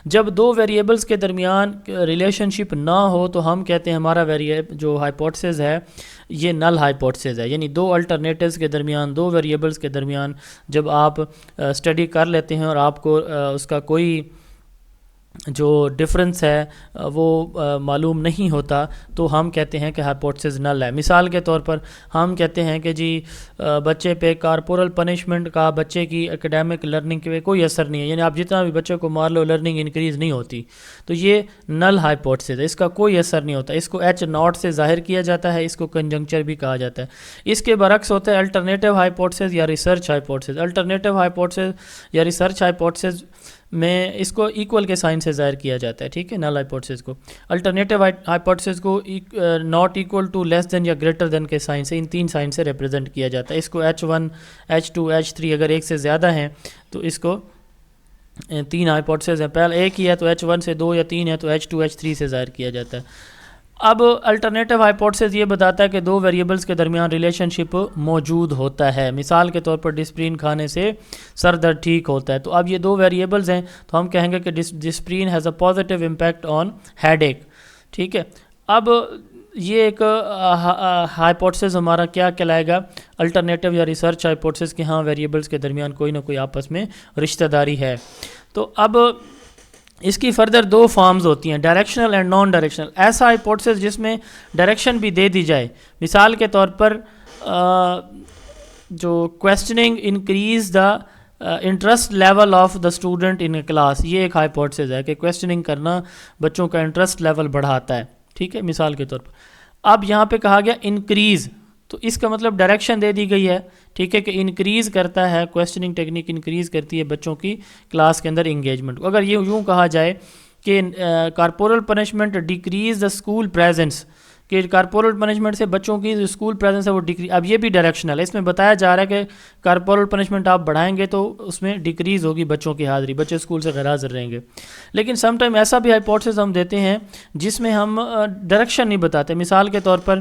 جب 2 ویریبلس کے درمیان ریلیشن شپ نہ ہو تو ہم کہتے ہیں ہمارا جو ہائپوتھسس ہے یہ نل ہائپوتھسس ہے. یعنی 2 الٹرنیٹیوز کے درمیان، 2 ویریبلس کے درمیان جب آپ اسٹڈی کر لیتے ہیں اور آپ کو اس کا کوئی جو ڈفرنس ہے وہ معلوم نہیں ہوتا تو ہم کہتے ہیں کہ ہائپوتھسس نل ہے. مثال کے طور پر ہم کہتے ہیں کہ جی بچے پہ کارپورل پنشمنٹ کا بچے کی اکیڈیمک لرننگ پہ کوئی اثر نہیں ہے، یعنی آپ جتنا بھی بچے کو مار لو لرننگ انکریز نہیں ہوتی، تو یہ نل ہائپوتھسس ہے، اس کا کوئی اثر نہیں ہوتا. اس کو H0 سے ظاہر کیا جاتا ہے، اس کو کنجنکچر بھی کہا جاتا ہے. اس کے برعکس ہوتا ہے الٹرنیٹیو ہائپوتھسس یا ریسرچ ہائپوتھسس. الٹرنیٹیو ہائپوتھسس یا ریسرچ ہائپوتھسس میں اس کو ایکول کے سائن سے ظاہر کیا جاتا ہے. ٹھیک ہے. نل ہائپوتھسس کو، الٹرنیٹیو ہائپوتھسس کو ناٹ ایکول ٹو، لیس دین یا گریٹر دین کے سائن سے، ان 3 سائن سے ریپرزینٹ کیا جاتا ہے. اس کو H1 H2 H3 اگر ایک سے زیادہ ہیں تو اس کو 3 ہائپوتھسس ہیں. پہلے ایک ہی ہے تو H1 سے 2 یا 3 ہے تو H2 H3 سے ظاہر کیا جاتا ہے. اب الٹرنیٹیو ہائپوتھسس یہ بتاتا ہے کہ 2 ویریبلس کے درمیان ریلیشن شپ موجود ہوتا ہے. مثال کے طور پر ڈسپرین کھانے سے سر درد ٹھیک ہوتا ہے. تو اب یہ 2 ویریبلز ہیں تو ہم کہیں گے کہ Disprin has a positive impact on headache. ٹھیک ہے. اب یہ ایک ہائپوتھسس ہمارا کیا کہلائے گا؟ الٹرنیٹیو یا ریسرچ ہائپوتھسس کہ ہاں ویریبلس کے درمیان کوئی نہ کوئی آپس میں رشتہ داری ہے. تو اب اس کی فردر 2 فارمز ہوتی ہیں، ڈائریکشنل اینڈ نان ڈائریکشنل. ایسا ہائپوتھسس جس میں ڈائریکشن بھی دے دی جائے. مثال کے طور پر جو questioning increase the interest level of the student in a class, یہ ایک ہائپوتھسس ہے کہ کویسچننگ کرنا بچوں کا انٹرسٹ لیول بڑھاتا ہے. ٹھیک ہے. مثال کے طور پر اب یہاں پہ کہا گیا انکریز، تو اس کا مطلب ڈائریکشن دے دی گئی ہے. ٹھیک ہے. کہ انکریز کرتا ہے، کویسچننگ ٹیکنیک انکریز کرتی ہے بچوں کی کلاس کے اندر انگیجمنٹ. اگر یہ یوں کہا جائے کہ corporal punishment decrease the school presence, کہ کارپورل پنشمنٹ سے بچوں کی جو اسکول پریزنس ہے وہ ڈکریز. اب یہ بھی ڈائریکشنل ہے, اس میں بتایا جا رہا ہے کہ کارپورل پنشمنٹ آپ بڑھائیں گے تو اس میں ڈکریز ہوگی بچوں کی حاضری, بچے اسکول سے غیر حاضر رہیں گے. لیکن سم ٹائم ایسا بھی ہائپوتھیسس ہم دیتے ہیں جس میں ہم ڈائریکشن نہیں بتاتے. مثال کے طور پر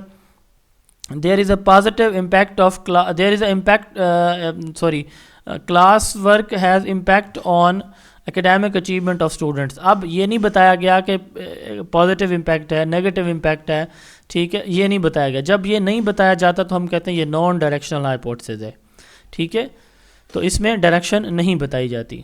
there is a positive impact of there is a impact class work has impact on academic achievement of students. اب یہ نہیں بتایا گیا کہ پازیٹیو امپیکٹ ہے, نیگیٹو امپیکٹ ہے, ٹھیک ہے, یہ نہیں بتایا گیا. جب یہ نہیں بتایا جاتا تو ہم کہتے ہیں یہ نان ڈائریکشنل ہائپوتھیسس ہے, ٹھیک ہے, تو اس میں ڈائریکشن نہیں بتائی جاتی.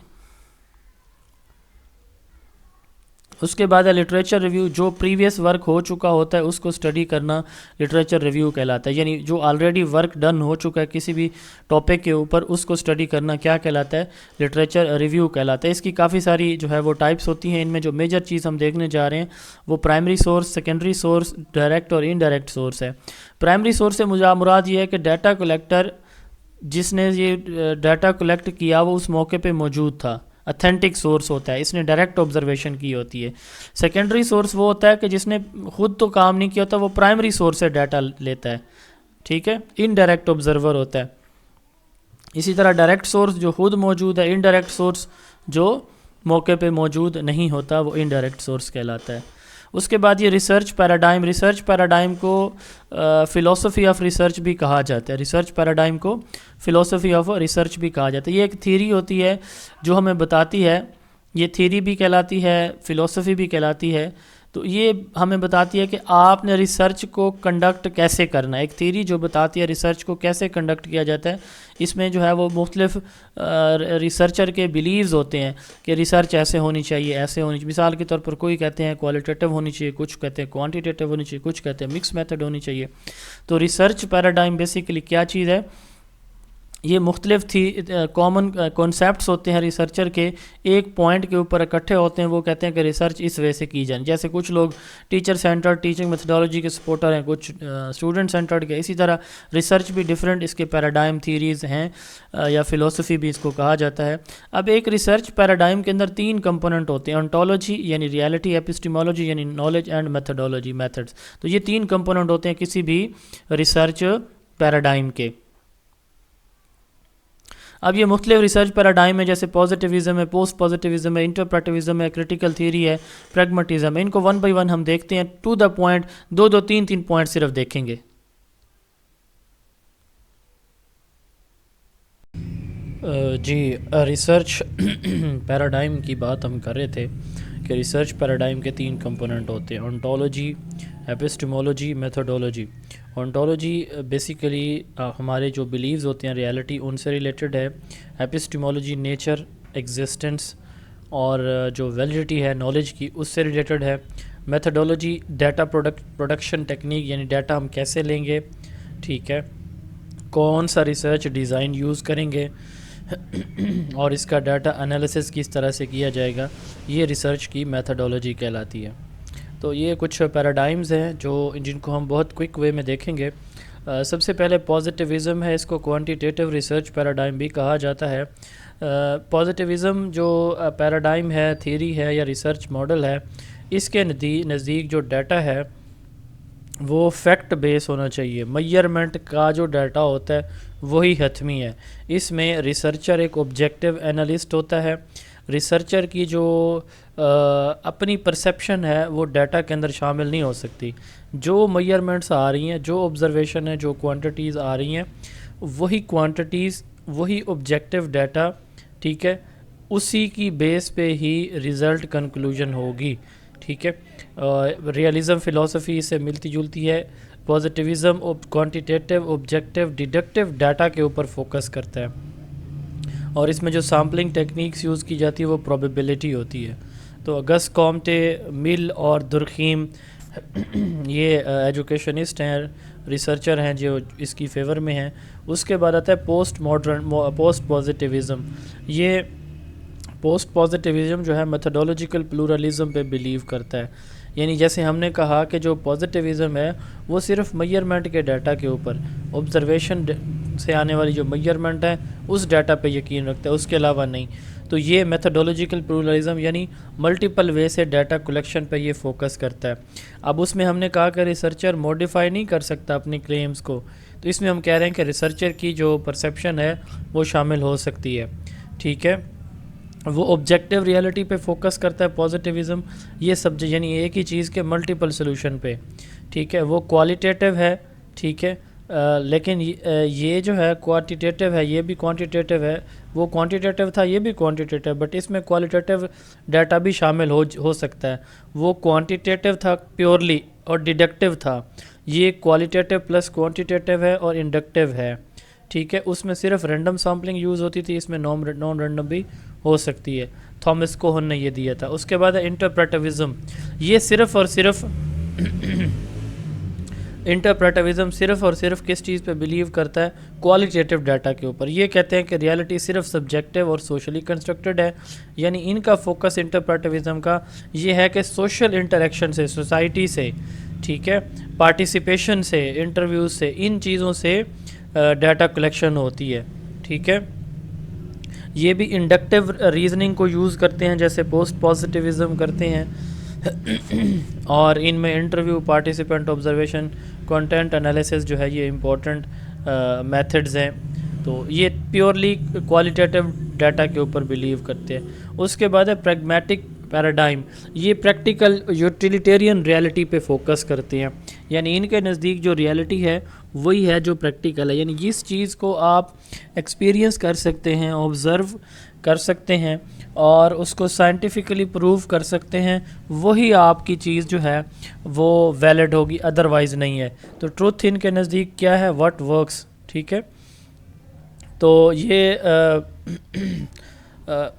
اس کے بعد ہے لٹریچر ریویو. جو پریویس ورک ہو چکا ہوتا ہے اس کو اسٹڈی کرنا لٹریچر ریویو کہلاتا ہے. یعنی جو آلریڈی ورک ڈن ہو چکا ہے کسی بھی ٹاپک کے اوپر اس کو اسٹڈی کرنا کیا کہلاتا ہے, لٹریچر ریویو کہلاتا ہے. اس کی کافی ساری جو ہے وہ ٹائپس ہوتی ہیں. ان میں جو میجر چیز ہم دیکھنے جا رہے ہیں وہ primary source, secondary source, direct اور انڈائریکٹ سورس ہے. پرائمری سورس سے مراد یہ ہے کہ ڈیٹا کلیکٹر جس نے یہ ڈیٹا کلیکٹ کیا وہ اس موقع پہ موجود تھا, اتھینٹک سورس ہوتا ہے, اس نے ڈائریکٹ آبزرویشن کی ہوتی ہے. سیکنڈری سورس وہ ہوتا ہے کہ جس نے خود تو کام نہیں کیا ہوتا, وہ پرائمری سورس سے ڈیٹا لیتا ہے, ٹھیک ہے, انڈائریکٹ آبزرور ہوتا ہے. اسی طرح ڈائریکٹ سورس جو خود موجود ہے, انڈائریکٹ سورس جو موقع پہ موجود نہیں ہوتا وہ انڈائریکٹ سورس کہلاتا ہے. اس کے بعد یہ ریسرچ پیراڈائم. ریسرچ پیراڈائم کو فلاسفی آف ریسرچ بھی کہا جاتا ہے. ریسرچ پیراڈائم کو فلاسفی آف ریسرچ بھی کہا جاتا ہے. یہ ایک تھیوری ہوتی ہے جو ہمیں بتاتی ہے, یہ تھیوری بھی کہلاتی ہے, فلاسفی بھی کہلاتی ہے. تو یہ ہمیں بتاتی ہے کہ آپ نے ریسرچ کو کنڈکٹ کیسے کرنا ہے. ایک تھیوری جو بتاتی ہے ریسرچ کو کیسے کنڈکٹ کیا جاتا ہے. اس میں جو ہے وہ مختلف ریسرچر کے بلیوز ہوتے ہیں کہ ریسرچ ایسے ہونی چاہیے, ایسے ہونی چاہیے. مثال کے طور پر کوئی کہتے ہیں کوالٹیٹیو ہونی چاہیے, کچھ کہتے ہیں کوانٹیٹیو ہونی چاہیے, کچھ کہتے ہیں مکس میتھڈ ہونی چاہیے. تو ریسرچ پیراڈائم بیسیکلی کیا چیز ہے, یہ مختلف کامن کانسیپٹس ہوتے ہیں ریسرچر کے, ایک پوائنٹ کے اوپر اکٹھے ہوتے ہیں. وہ کہتے ہیں کہ ریسرچ اس وے سے کی جائے. جیسے کچھ لوگ ٹیچر سینٹرڈ ٹیچنگ میتھڈالوجی کے سپورٹر ہیں, کچھ اسٹوڈنٹ سینٹرڈ کے. اسی طرح ریسرچ بھی ڈفرینٹ اس کے پیراڈائم تھیریز ہیں, یا فلاسفی بھی اس کو کہا جاتا ہے. اب ایک ریسرچ پیراڈائم کے اندر 3 کمپوننٹ ہوتے ہیں, انٹولوجی یعنی ریالٹی, ایپسٹیمولوجی یعنی نالج, اینڈ میتھڈولوجی میتھڈس. تو یہ 3 کمپوننٹ ہوتے ہیں کسی بھی ریسرچ پیراڈائم کے. اب یہ مختلف ریسرچ پیراڈائم ہے, جیسے پازیٹیوزم ہے, پوسٹ پازیٹیوزم ہے, انٹرپریٹیوزم ہے, کریٹیکل تھیوری ہے, پریگمیٹزم ہے. ان کو 1 بائی 1 ہم دیکھتے ہیں, ٹو دا پوائنٹ, 3 پوائنٹ صرف دیکھیں گے. جی ریسرچ پیراڈائم کی بات ہم کر رہے تھے کہ ریسرچ پیراڈائم کے 3 کمپوننٹ ہوتے ہیں, انٹولوجی, ایپسٹیمولوجی, میتھڈولوجی. انٹولوجی بیسیکلی ہمارے جو بلیوز ہوتے ہیں ریالٹی ان سے ریلیٹڈ ہے. ایپسٹیمولوجی نیچر, ایگزسٹنس اور جو ویلیڈیٹی ہے نالج کی اس سے ریلیٹڈ ہے. میتھڈولوجی ڈیٹا پروڈکشن ٹیکنیک, یعنی ڈیٹا ہم کیسے لیں گے, ٹھیک ہے, کون سا ریسرچ ڈیزائن یوز کریں گے اور اس کا ڈیٹا انالیسس کس طرح سے کیا جائے گا, یہ ریسرچ کی میتھڈولوجی کہلاتی ہے. تو یہ کچھ پیراڈائمز ہیں جن کو ہم بہت کوئک وے میں دیکھیں گے. سب سے پہلے پازیٹیوزم ہے, اس کو کوانٹیٹیو ریسرچ پیراڈائم بھی کہا جاتا ہے. پازیٹیوزم جو پیراڈائم ہے, تھیوری ہے یا ریسرچ ماڈل ہے, اس کے نزدیک جو ڈیٹا ہے وہ فیکٹ بیس ہونا چاہیے. میئرمنٹ کا جو ڈیٹا ہوتا ہے وہی حتمی ہے. اس میں ریسرچر ایک آبجیکٹیو انالسٹ ہوتا ہے. ریسرچر کی جو اپنی پرسیپشن ہے وہ ڈیٹا کے اندر شامل نہیں ہو سکتی. جو میئرمنٹس آ رہی ہیں, جو آبزرویشن ہے, جو کوانٹٹیز آ رہی ہیں, وہی کوانٹٹیز, وہی آبجیکٹیو ڈیٹا, ٹھیک ہے, اسی کی بیس پہ ہی ریزلٹ کنکلوژن ہوگی, ٹھیک ہے. ریئلزم فلاسفی سے ملتی جلتی ہے. Positivism quantitative, objective, deductive data کے اوپر فوکس کرتا ہے, اور اس میں جو سیمپلنگ ٹیکنیکس یوز کی جاتی ہے وہ پروبیبلٹی ہوتی ہے. تو اگست کامٹے, مل اور درخیم یہ ایجوکیشنسٹ ہیں, ریسرچر ہیں جو اس کی فیور میں ہیں. اس کے بعد آتا ہے پوسٹ پازیٹیوزم. یہ پوسٹ پازیٹیوزم جو ہے میتھڈولوجیکل پلورلزم پہ بلیو کرتا ہے. یعنی جیسے ہم نے کہا کہ جو پازیٹیوزم ہے وہ صرف میئرمنٹ کے ڈیٹا کے اوپر, آبزرویشن سے آنے والی جو میئرمنٹ ہے اس ڈیٹا پہ یقین رکھتا ہے, اس کے علاوہ نہیں. تو یہ میتھڈولوجیکل پلورلزم یعنی ملٹیپل وے سے ڈیٹا کلیکشن پہ یہ فوکس کرتا ہے. اب اس میں ہم نے کہا کہ ریسرچر موڈیفائی نہیں کر سکتا اپنی کلیمز کو, تو اس میں ہم کہہ رہے ہیں کہ ریسرچر کی جو پرسیپشن ہے وہ شامل ہو سکتی ہے. ٹھیک ہے, وہ آبجیکٹیو ریئلٹی پہ فوکس کرتا ہے پازیٹیوزم, یہ سبجیکٹ یعنی ایک ہی چیز کے ملٹیپل سلوشن پہ. ٹھیک ہے, وہ کوالیٹیٹیو ہے. ٹھیک ہے, لیکن یہ جو ہے کوانٹیٹیو ہے, یہ بھی کوانٹیٹیو ہے. وہ کوانٹیٹیو تھا, یہ بھی کوانٹیٹیو, بٹ اس میں کوالٹیٹیو ڈیٹا بھی شامل ہو سکتا ہے. وہ کوانٹیٹیو تھا پیورلی اور ڈیڈکٹیو تھا. یہ کوالیٹیٹیو پلس کوانٹیٹیو ہے اور انڈکٹیو ہے. ٹھیک ہے, اس میں صرف رینڈم سامپلنگ یوز ہوتی تھی, اس میں نان رینڈم بھی ہو سکتی ہے. تھامس کوہن نے یہ دیا تھا. اس کے بعد انٹرپریٹیوزم, یہ صرف اور صرف انٹرپریٹیوزم صرف اور صرف کس چیز پہ بلیو کرتا ہے؟ کوالیٹیٹیو ڈیٹا کے اوپر. یہ کہتے ہیں کہ ریالٹی صرف سبجیکٹیو اور سوشلی کنسٹرکٹڈ ہے. یعنی ان کا فوکس انٹرپریٹیوزم کا یہ ہے کہ سوشل انٹریکشن سے, سوسائٹی سے, ٹھیک ہے, پارٹیسپیشن سے, انٹرویوز سے, ان چیزوں سے ڈیٹا کلیکشن ہوتی ہے. ٹھیک ہے, یہ بھی انڈکٹیو ریزننگ کو یوز کرتے ہیں جیسے پوسٹ پازیٹیوزم کرتے ہیں, اور ان میں interview, participant observation, content analysis جو ہے یہ امپورٹنٹ میتھڈز ہیں. تو یہ پیورلی کوالیٹیٹیو ڈیٹا کے اوپر بلیو کرتے ہیں. اس کے بعد ہے پریگمیٹک پیراڈائم, یہ پریکٹیکل یوٹیلیٹیرین ریالٹی پہ فوکس کرتے ہیں. یعنی ان کے نزدیک جو ریالٹی ہے وہی ہے جو پریکٹیکل ہے. یعنی جس چیز کو آپ ایکسپیرینس کر سکتے ہیں, آبزرو کر سکتے ہیں اور اس کو سائنٹیفکلی پروو کر سکتے ہیں, وہی آپ کی چیز جو ہے وہ ویلڈ ہوگی, ادروائز نہیں ہے. تو ٹروتھ ان کے نزدیک کیا ہے؟ What works. ٹھیک ہے, تو یہ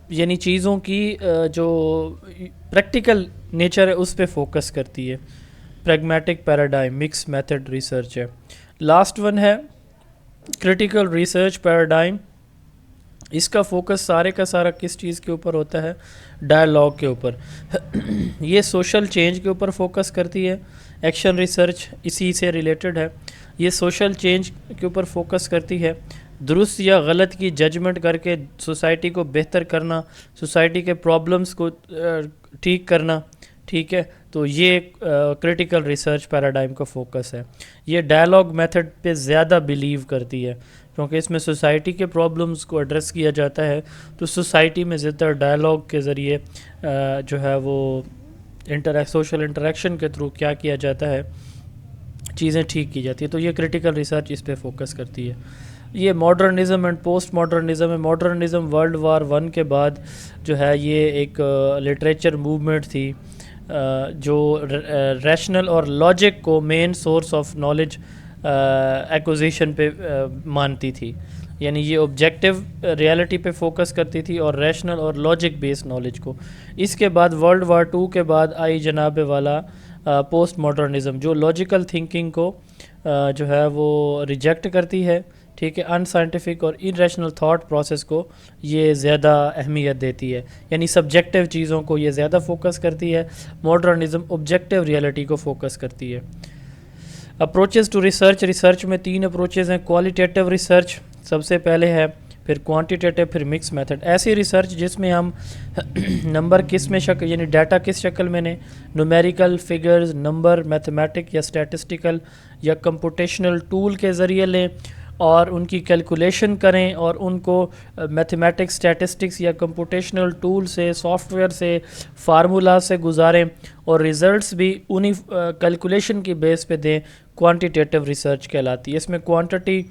یعنی چیزوں کی جو پریکٹیکل نیچر ہے اس پہ فوکس کرتی ہے. Pragmatic paradigm mix method research ہے. لاسٹ ون ہے کریٹیکل ریسرچ پیراڈائم. اس کا فوکس سارے کا سارا کس چیز کے اوپر ہوتا ہے؟ ڈائیلاگ کے اوپر. یہ سوشل چینج کے اوپر فوکس کرتی ہے. ایکشن ریسرچ اسی سے ریلیٹڈ ہے. یہ سوشل چینج کے اوپر فوکس کرتی ہے, درست یا غلط کی ججمنٹ کر کے سوسائٹی کو بہتر کرنا, سوسائٹی کے پرابلمس کو ٹھیک کرنا. ٹھیک ہے, تو یہ کریٹیکل ریسرچ پیراڈائم کا فوکس ہے. یہ ڈائیلاگ میتھڈ پہ زیادہ بلیو کرتی ہے کیونکہ اس میں سوسائٹی کے پرابلمس کو ایڈریس کیا جاتا ہے. تو سوسائٹی میں زیادہ تر ڈائیلاگ کے ذریعے جو ہے وہ سوشل انٹریکشن کے تھرو کیا جاتا ہے, چیزیں ٹھیک کی جاتی ہیں. تو یہ کریٹیکل ریسرچ اس پہ فوکس کرتی ہے. یہ ماڈرنزم اینڈ پوسٹ ماڈرنزم ہے. ماڈرنزم ورلڈ وار 1 کے بعد جو ہے یہ ایک لٹریچر موومنٹ تھی جو ریشنل اور لاجک کو main source of knowledge acquisition پہ مانتی تھی. یعنی یہ آبجیکٹیو ریالٹی پہ فوکس کرتی تھی اور ریشنل اور لاجک بیس نالج کو. اس کے بعد ورلڈ وار 2 کے بعد آئی جناب والا پوسٹ ماڈرنزم جو لاجیکل تھنکنگ کو جو ہے وہ ریجیکٹ کرتی ہے. ٹھیک ہے, ان سائنٹیفک اور ان ریشنل تھاٹ پروسیس کو یہ زیادہ اہمیت دیتی ہے. یعنی سبجیکٹیو چیزوں کو یہ زیادہ فوکس کرتی ہے. ماڈرنزم آبجیکٹیو ریالٹی کو فوکس کرتی ہے. اپروچز ٹو ریسرچ, ریسرچ میں 3 اپروچز ہیں. کوالیٹیٹیو ریسرچ سب سے پہلے ہے, پھر کوانٹیٹیو, پھر مکس میتھڈ. ایسی ریسرچ جس میں ہم نمبر کس میں شکل یعنی ڈیٹا کس شکل میں نے, نومیریکل فگرز, نمبر, میتھمیٹک یا اسٹیٹسٹیکل یا کمپوٹیشنل ٹول کے ذریعے لیں اور ان کی کیلکولیشن کریں اور ان کو میتھمیٹکس, اسٹیٹسٹکس یا کمپوٹیشنل ٹول سے, سافٹ ویئر سے, فارمولا سے گزاریں اور ریزلٹس بھی انہی کیلکولیشن کی بیس پہ دیں. کوانٹیٹیو ریسرچ کہلاتی ہے. اس میں کوانٹٹی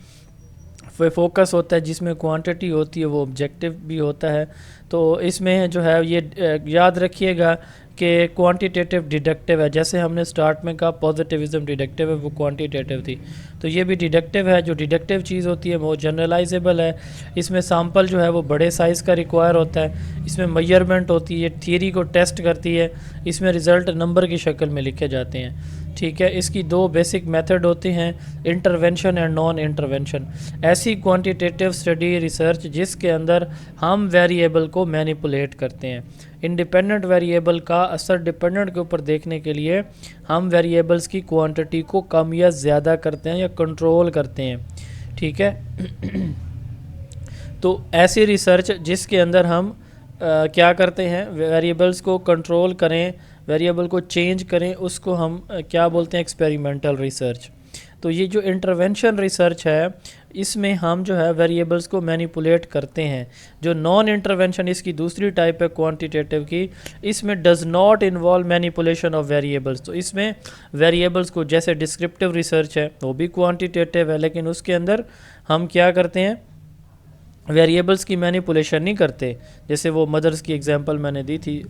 پہ فوکس ہوتا ہے, جس میں کوانٹٹی ہوتی ہے وہ آبجیکٹیو بھی ہوتا ہے. تو اس میں جو ہے یہ یاد رکھیے گا کہ کوانٹیٹیو ڈیڈکٹیو ہے. جیسے ہم نے سٹارٹ میں کہا پازیٹیوزم ڈیڈکٹیو ہے, وہ کوانٹیٹیو تھی. تو یہ بھی ڈیڈکٹیو ہے. جو ڈیڈکٹیو چیز ہوتی ہے وہ جنرلائزیبل ہے. اس میں سیمپل جو ہے وہ بڑے سائز کا ریکوائر ہوتا ہے. اس میں میئرمنٹ ہوتی ہے, تھیوری کو ٹیسٹ کرتی ہے. اس میں رزلٹ نمبر کی شکل میں لکھے جاتے ہیں. ٹھیک ہے, اس کی 2 بیسک میتھڈ ہوتے ہیں, انٹرونشن اینڈ نان انٹرونشن. ایسی کوانٹیٹیو اسٹڈی ریسرچ جس کے اندر ہم ویریبل کو مینیپولیٹ کرتے ہیں. انڈیپینڈنٹ ویریبل کا اثر ڈیپینڈنٹ کے اوپر دیکھنے کے لیے ہم ویریبلس کی کوانٹٹی کو کم یا زیادہ کرتے ہیں یا کنٹرول کرتے ہیں. ٹھیک ہے, تو ایسی ریسرچ جس کے اندر ہم کیا کرتے ہیں، ویریبلس کو کنٹرول کریں، ویریبل کو چینج کریں، اس کو ہم کیا بولتے ہیں، ایکسپیریمنٹل ریسرچ. تو یہ جو انٹرونشن ریسرچ ہے اس میں ہم جو ہے ویریبلس کو مینیپولیٹ کرتے ہیں. جو نان انٹرونشن اس کی دوسری ٹائپ ہے کوانٹیٹیو کی، اس میں does not involve manipulation of variables. تو اس میں ویریبلس کو، جیسے ڈسکرپٹیو ریسرچ ہے وہ بھی کوانٹیٹیو ہے، لیکن اس کے اندر ہم کیا کرتے ہیں، ویریبلس کی مینیپولیشن نہیں کرتے. جیسے وہ مدرس کی ایگزامپل میں نے دی تھی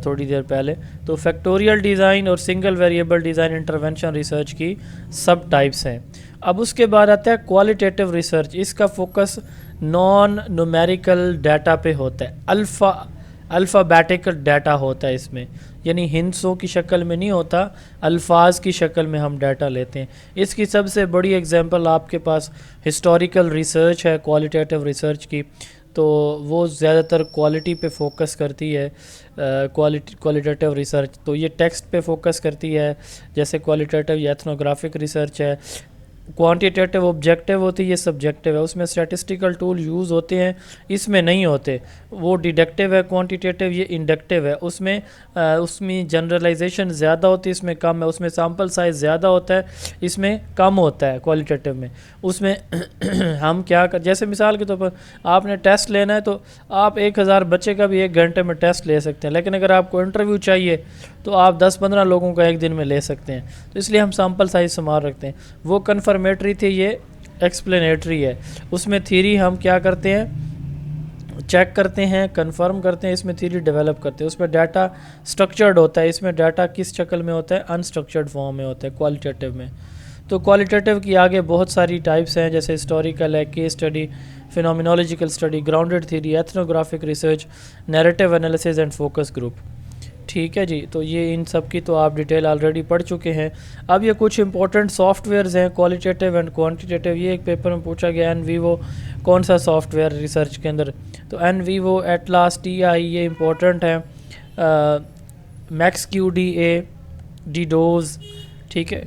تھوڑی دیر پہلے. تو فیکٹوریل ڈیزائن اور single variable design intervention research کی سب ٹائپس ہیں. اب اس کے بعد آتا ہے کوالٹیٹیو ریسرچ. اس کا فوکس نان نومیریکل ڈیٹا پہ ہوتا ہے، الفابیٹیکل ڈیٹا ہوتا ہے اس میں، یعنی ہندسوں کی شکل میں نہیں ہوتا، الفاظ کی شکل میں ہم ڈیٹا لیتے ہیں. اس کی سب سے بڑی ایگزامپل آپ کے پاس ہسٹوریکل ریسرچ ہے کوالٹیٹیو ریسرچ کی. تو وہ زیادہ تر کوالٹی پہ فوکس کرتی ہے، کوالٹیٹیو ریسرچ. تو یہ ٹیکسٹ پہ فوکس کرتی ہے، جیسے کوالٹیٹیو یا ایتھنوگرافک ریسرچ ہے. کوانٹیٹیو آبجیکٹیو ہوتی ہے، یہ سبجیکٹیو ہے، اس میں اسٹیٹسٹیکل ٹول یوز ہوتے ہیں، اس میں نہیں ہوتے. وہ ڈیڈکٹیو ہے کوانٹیٹیو، یہ انڈکٹیو ہے. اس میں جنرلائزیشن زیادہ ہوتی ہے، اس میں کم ہے. اس میں سیمپل سائز زیادہ ہوتا ہے، اس میں کم ہوتا ہے کوالٹیٹیو میں. اس میں ہم کیا جیسے مثال کے طور پر آپ نے ٹیسٹ لینا ہے تو آپ 1000 بچے کا بھی 1 گھنٹے میں ٹیسٹ لے سکتے ہیں، لیکن اگر آپ کو انٹرویو چاہیے تو آپ 10-15 لوگوں کا ایک دن میں لے سکتے ہیں. تو اس لیے ہم سیمپل سائز سمال رکھتے ہیں. وہ کنفرمیٹری تھی، یہ ایکسپلینیٹری ہے. اس میں تھیری ہم کیا کرتے ہیں، چیک کرتے ہیں، کنفرم کرتے ہیں، اس میں تھیری ڈیولپ کرتے ہیں. اس میں ڈیٹا سٹرکچرڈ ہوتا ہے، اس میں ڈیٹا کس شکل میں ہوتا ہے، انسٹرکچرڈ فارم میں ہوتا ہے کوالٹیٹیو میں. تو کوالٹیٹیو کی آگے بہت ساری ٹائپس ہیں، جیسے ہسٹوریکل ہے، case study, phenomenological study, grounded theory, ethnographic research, narrative analysis and focus group. ٹھیک ہے جی. تو یہ ان سب کی تو آپ ڈیٹیل آلریڈی پڑھ چکے ہیں. اب یہ کچھ امپورٹنٹ سافٹ ویئرز ہیں کوالٹیٹیو اینڈ کوانٹیٹیو. یہ ایک پیپر میں پوچھا گیا این ویوو کون سا سافٹ ویئر ریسرچ کے اندر، تو NVivo, Atlas, T I, یہ امپورٹنٹ ہیں. MAXQDA, Dedoose, ٹھیک ہے،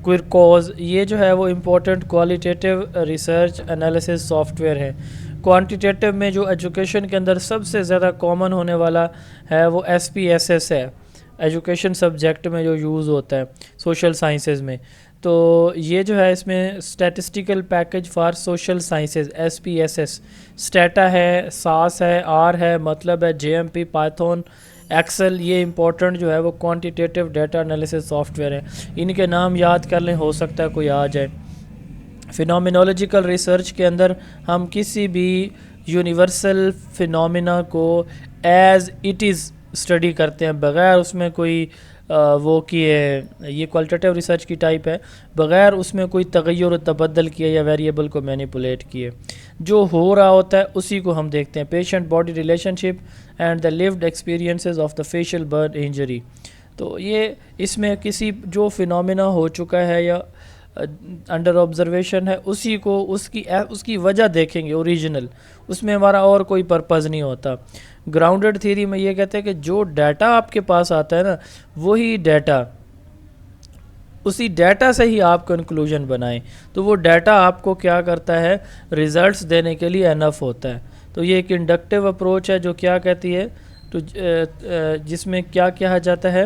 کوئرکوز، یہ جو ہے وہ important qualitative research analysis software ہیں. کوانٹیٹیو میں جو ایجوکیشن کے اندر سب سے زیادہ کامن ہونے والا ہے وہ ایس پی ایس ایس ہے، ایجوکیشن سبجیکٹ میں جو یوز ہوتا ہے سوشل سائنسز میں. تو یہ جو ہے اس میں statistical package for social sciences, S P S S, Stata ہے، ساس ہے، آر ہے، مطلب ہے، J M P, Python, Excel. یہ امپورٹنٹ جو ہے وہ quantitative data analysis software ہیں. ان کے نام یاد کر لیں، ہو سکتا ہے کوئی آ جائے. فینومینولوجیکل ریسرچ کے اندر ہم کسی بھی یونیورسل فینومینا کو ایز اٹ از اسٹڈی کرتے ہیں، بغیر اس میں کوئی وہ کیے. یہ کوالٹیٹیو ریسرچ کی ٹائپ ہے، بغیر اس میں کوئی تغیر و تبدل کیے یا ویریبل کو مینیپولیٹ کیے. جو ہو رہا ہوتا ہے اسی کو ہم دیکھتے ہیں. Patient body relationship and the lived experiences of the facial burn injury. تو یہ اس میں کسی جو فینومینا ہو چکا ہے یا انڈر آبزرویشن ہے اسی کو اس کی وجہ دیکھیں گے اوریجنل. اس میں ہمارا اور کوئی پرپز نہیں ہوتا. گراؤنڈڈ تھیری میں یہ کہتے ہیں کہ جو ڈیٹا آپ کے پاس آتا ہے نا، وہی ڈیٹا، اسی ڈیٹا سے ہی آپ کنکلوژن بنائیں. تو وہ ڈیٹا آپ کو کیا کرتا ہے، ریزلٹس دینے کے لیے انف ہوتا ہے. تو یہ ایک انڈکٹیو اپروچ ہے جو کیا کہتی ہے، تو جس میں کیا کہا جاتا ہے،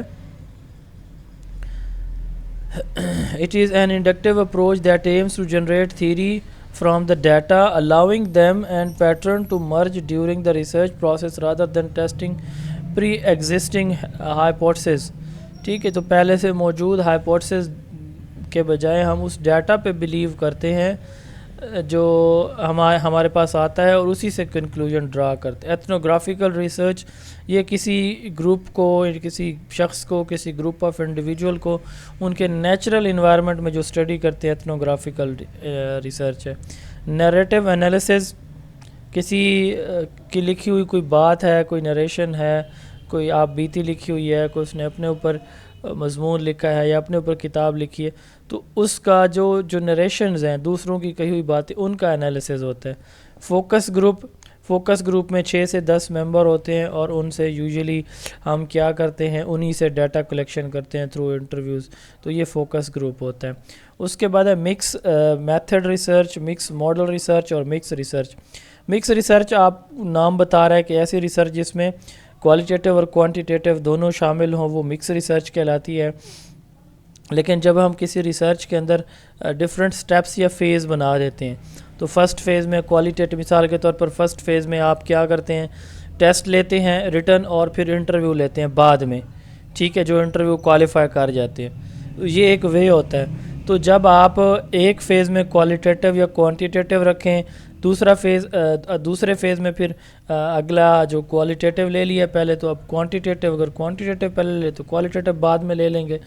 it is an inductive approach that aims to generate theory from the data, allowing them and pattern to merge during the research process rather than testing pre-existing hypotheses. ٹھیک ہے. تو پہلے سے موجود ہائپوتھیسز کے بجائے ہم اس ڈیٹا پہ بلیو کرتے ہیں جو ہمارے پاس آتا ہے اور اسی سے کنکلوژن ڈرا کرتے ہیں. ایتھنوگرافیکل ریسرچ یہ کسی گروپ کو، کسی شخص کو، کسی گروپ آف انڈیویجول کو ان کے نیچرل انوائرمنٹ میں جو اسٹڈی کرتے ہیں، ایتھنوگرافیکل ریسرچ ہے. نیریٹیو انالیسز کسی کی لکھی ہوئی کوئی بات ہے، کوئی نریشن ہے، کوئی آپ بیتی لکھی ہوئی ہے، کوئی اس نے اپنے اوپر مضمون لکھا ہے یا اپنے اوپر کتاب لکھی ہے، تو اس کا جو نریشنز ہیں، دوسروں کی کہی ہوئی باتیں، ان کا انالیسز ہوتا ہے. فوکس گروپ میں 6 سے 10 ممبر ہوتے ہیں اور ان سے یوزلی ہم کیا کرتے ہیں، انہی سے ڈیٹا کلیکشن کرتے ہیں تھرو انٹرویوز. تو یہ فوکس گروپ ہوتا ہے. اس کے بعد ہے mix method research, mix model research اور مکس ریسرچ. مکس ریسرچ آپ نام بتا رہا ہے کہ ایسی ریسرچ جس میں کوالیٹیٹیو اور کوانٹیٹیو دونوں شامل ہوں وہ مکس ریسرچ کہلاتی ہے. لیکن جب ہم کسی ریسرچ کے اندر ڈفرینٹ سٹیپس یا فیز بنا دیتے ہیں تو فرسٹ فیز میں کوالیٹیٹیو، مثال کے طور پر فرسٹ فیز میں آپ کیا کرتے ہیں، ٹیسٹ لیتے ہیں ریٹن اور پھر انٹرویو لیتے ہیں بعد میں، ٹھیک ہے، جو انٹرویو کوالیفائی کر جاتے ہیں. یہ ایک وے ہوتا ہے. تو جب آپ ایک فیز میں کوالیٹیٹیو یا کوانٹیٹیو رکھیں، دوسرے فیز میں پھر اگلا جو کوالیٹیٹیو لے لیا پہلے تو اب کوانٹیٹیو، اگر کوانٹیٹیو پہلے لے تو کوالیٹیٹیو بعد میں لے لیں گے.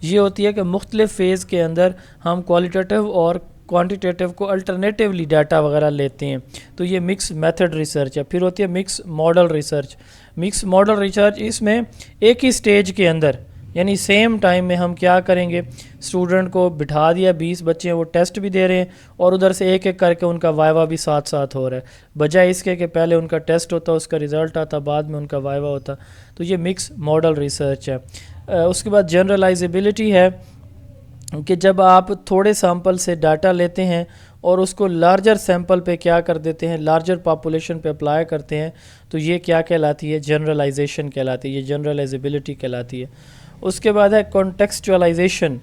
یہ ہوتی ہے کہ مختلف فیز کے اندر ہم کوالیٹیٹیو اور کوانٹیٹیو کو الٹرنیٹیولی ڈیٹا وغیرہ لیتے ہیں. تو یہ مکس میتھڈ ریسرچ ہے. پھر ہوتی ہے mix model research. Mix model research اس میں ایک ہی سٹیج کے اندر یعنی سیم ٹائم میں ہم کیا کریں گے، اسٹوڈنٹ کو بٹھا دیا، 20 بچے ہیں وہ ٹیسٹ بھی دے رہے ہیں اور ادھر سے ایک ایک کر کے ان کا وائیوا بھی ساتھ ساتھ ہو رہا ہے، بجائے اس کے کہ پہلے ان کا ٹیسٹ ہوتا، اس کا رزلٹ آتا، بعد میں ان کا وائیوا ہوتا. تو یہ مکس ماڈل ریسرچ ہے. اس کے بعد جنرلائزیبلٹی ہے کہ جب آپ تھوڑے سیمپل سے ڈاٹا لیتے ہیں اور اس کو لارجر سیمپل پہ کیا کر دیتے ہیں، لارجر پاپولیشن پہ اپلائی کرتے ہیں، تو یہ کیا کہلاتی ہے، جنرلائزیشن کہلاتی ہے، یہ جنرلائزیبلٹی کہلاتی ہے. اس کے بعد ہے contextualization.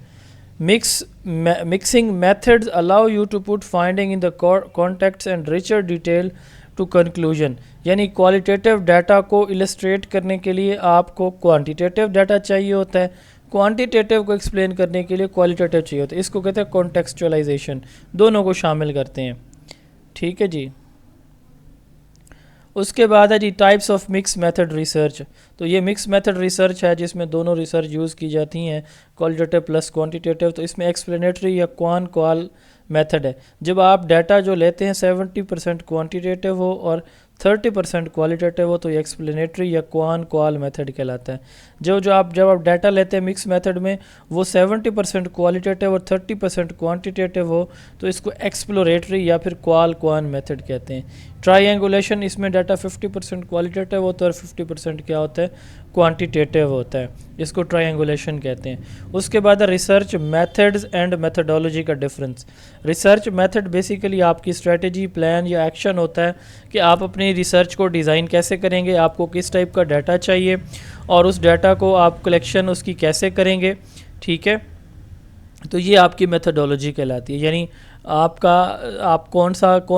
Mixing methods allow you to put finding in the contexts and richer detail to conclusion. یعنی کوالٹیٹیو ڈیٹا کو السٹریٹ کرنے کے لیے آپ کو کوانٹیٹیو ڈیٹا چاہیے ہوتا ہے، کوانٹیٹیو کو ایکسپلین کرنے کے لیے کوالٹیٹیو چاہیے ہوتا ہے. اس کو کہتے ہیں کانٹیکسچوائلائزیشن، دونوں کو شامل کرتے ہیں. ٹھیک ہے جی. اس کے بعد ہے جی types of mix method research. تو یہ مکس میتھڈ ریسرچ ہے جس میں دونوں ریسرچ یوز کی جاتی ہیں، کوالٹیٹیو پلس کوانٹیٹیو. تو اس میں ایکسپلینیٹری یا کوال میتھڈ ہے. جب آپ ڈیٹا جو لیتے ہیں 70% کوانٹیٹیو ہو اور 30% کوالٹیٹیو ہو تو یہ ایکسپلینیٹری یا کوال میتھڈ کہلاتا ہے. جب آپ ڈیٹا لیتے ہیں مکس میتھڈ میں وہ 70% کوالٹیٹیو اور 30% کوانٹیٹیو ہو تو اس کو ایکسپلوریٹری یا پھر کوان میتھڈ کہتے ہیں. ٹرائینگولیشن، اس میں ڈیٹا 50% کوالٹیٹیو ہوتا ہے اور 50% کیا ہوتا ہے، کوانٹیٹیو ہوتا ہے. اس کو ٹرائینگولیشن کہتے ہیں. اس کے بعد ریسرچ میتھڈز اینڈ میتھڈولوجی کا ڈفرینس. ریسرچ میتھڈ بیسیکلی آپ کی اسٹریٹجی، پلان یا ایکشن ہوتا ہے کہ آپ اپنی ریسرچ کو ڈیزائن کیسے کریں گے، آپ کو کس ٹائپ کا ڈیٹا چاہیے اور اس ڈیٹا کو آپ کلیکشن اس کی کیسے کریں گے. ٹھیک ہے، تو یہ آپ کی میتھڈولوجی کہلاتی ہے. یعنی آپ کون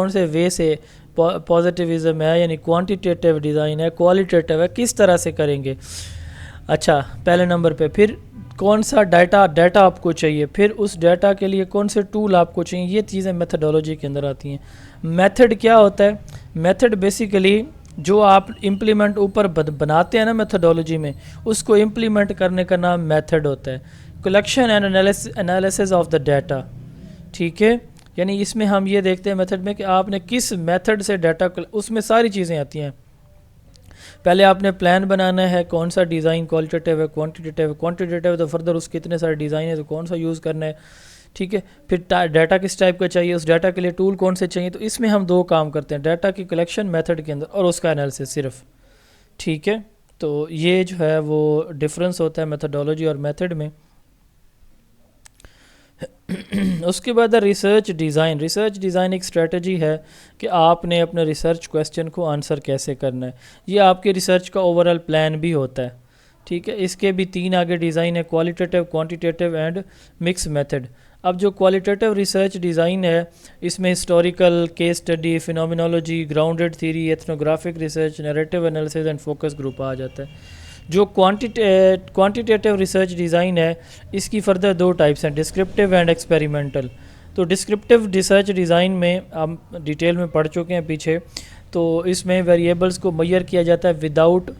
سے وے سے، پازیٹیوزم ہے یعنی کوانٹیٹیو ڈیزائن ہے، کوالٹیٹیو ہے، کس طرح سے کریں گے. اچھا، پہلے نمبر پہ پھر کون سا ڈیٹا آپ کو چاہیے، پھر اس ڈیٹا کے لیے کون سے ٹول آپ کو چاہیے، یہ چیزیں میتھڈولوجی کے اندر آتی ہیں. میتھڈ کیا ہوتا ہے؟ میتھڈ بیسیکلی جو آپ امپلیمنٹ اوپر بناتے ہیں نا میتھڈولوجی میں، اس کو امپلیمنٹ کرنے کا نام میتھڈ ہوتا ہے. Collection and analysis of the data. ٹھیک ہے، یعنی اس میں ہم یہ دیکھتے ہیں میتھڈ میں کہ آپ نے کس میتھڈ سے ڈیٹا، اس میں ساری چیزیں آتی ہیں. پہلے آپ نے پلان بنانا ہے، کون سا ڈیزائن کوالٹیٹیو ہے، کوانٹیٹیو تو فردر اس کے اتنے سارے ڈیزائن ہے تو کون سا یوز کرنا ہے. ٹھیک ہے، پھر ڈیٹا کس ٹائپ کا چاہیے، اس ڈیٹا کے لیے ٹول کون سے چاہیے. تو اس میں ہم دو کام کرتے ہیں، ڈیٹا کی کلیکشن میتھڈ کے اندر اور اس کا انالیسس صرف. ٹھیک ہے، تو یہ جو ہے وہ ڈفرینس ہوتا ہے میتھڈولوجی اور میتھڈ میں. اس کے بعد ریسرچ ڈیزائن. ریسرچ ڈیزائن ایک اسٹریٹجی ہے کہ آپ نے اپنے ریسرچ کویسچن کو آنسر کیسے کرنا ہے. یہ آپ کے ریسرچ کا اوور آل پلان بھی ہوتا ہے. ٹھیک ہے، اس کے بھی 3 آگے ڈیزائن ہے، qualitative, quantitative and mix method. اب جو کوالٹیٹیو ریسرچ ڈیزائن ہے اس میں historical, case study, phenomenology, grounded theory, ethnographic research, narrative analysis and focus group آ جاتا ہے. جو کوانٹیٹیو ریسرچ ڈیزائن ہے اس کی فردر 2 ٹائپس ہیں، ڈسکرپٹیو اینڈ ایکسپیریمنٹل. تو ڈسکرپٹیو ریسرچ ڈیزائن میں ہم ڈیٹیل میں پڑھ چکے ہیں پیچھے. تو اس میں ویریبلس کو میئر کیا جاتا ہے وداؤٹ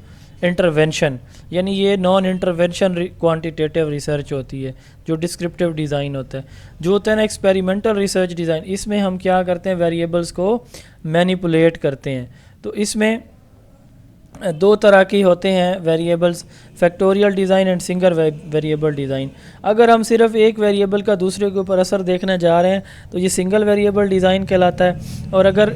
انٹرونشن، یعنی یہ نان انٹرونشن کوانٹیٹیو ریسرچ ہوتی ہے جو ڈسکرپٹیو ڈیزائن ہوتا ہے. جو ہوتا ہے نا ایکسپیریمنٹل ریسرچ ڈیزائن، اس میں ہم کیا کرتے ہیں، ویریبلس کو مینیپولیٹ کرتے ہیں. تو اس میں 2 طرح کی ہوتے ہیں variables, factorial design and single variable design. اگر ہم صرف ایک ویریبل کا دوسرے کے اوپر اثر دیکھنے جا رہے ہیں تو یہ سنگل ویریبل ڈیزائن کہلاتا ہے. اور اگر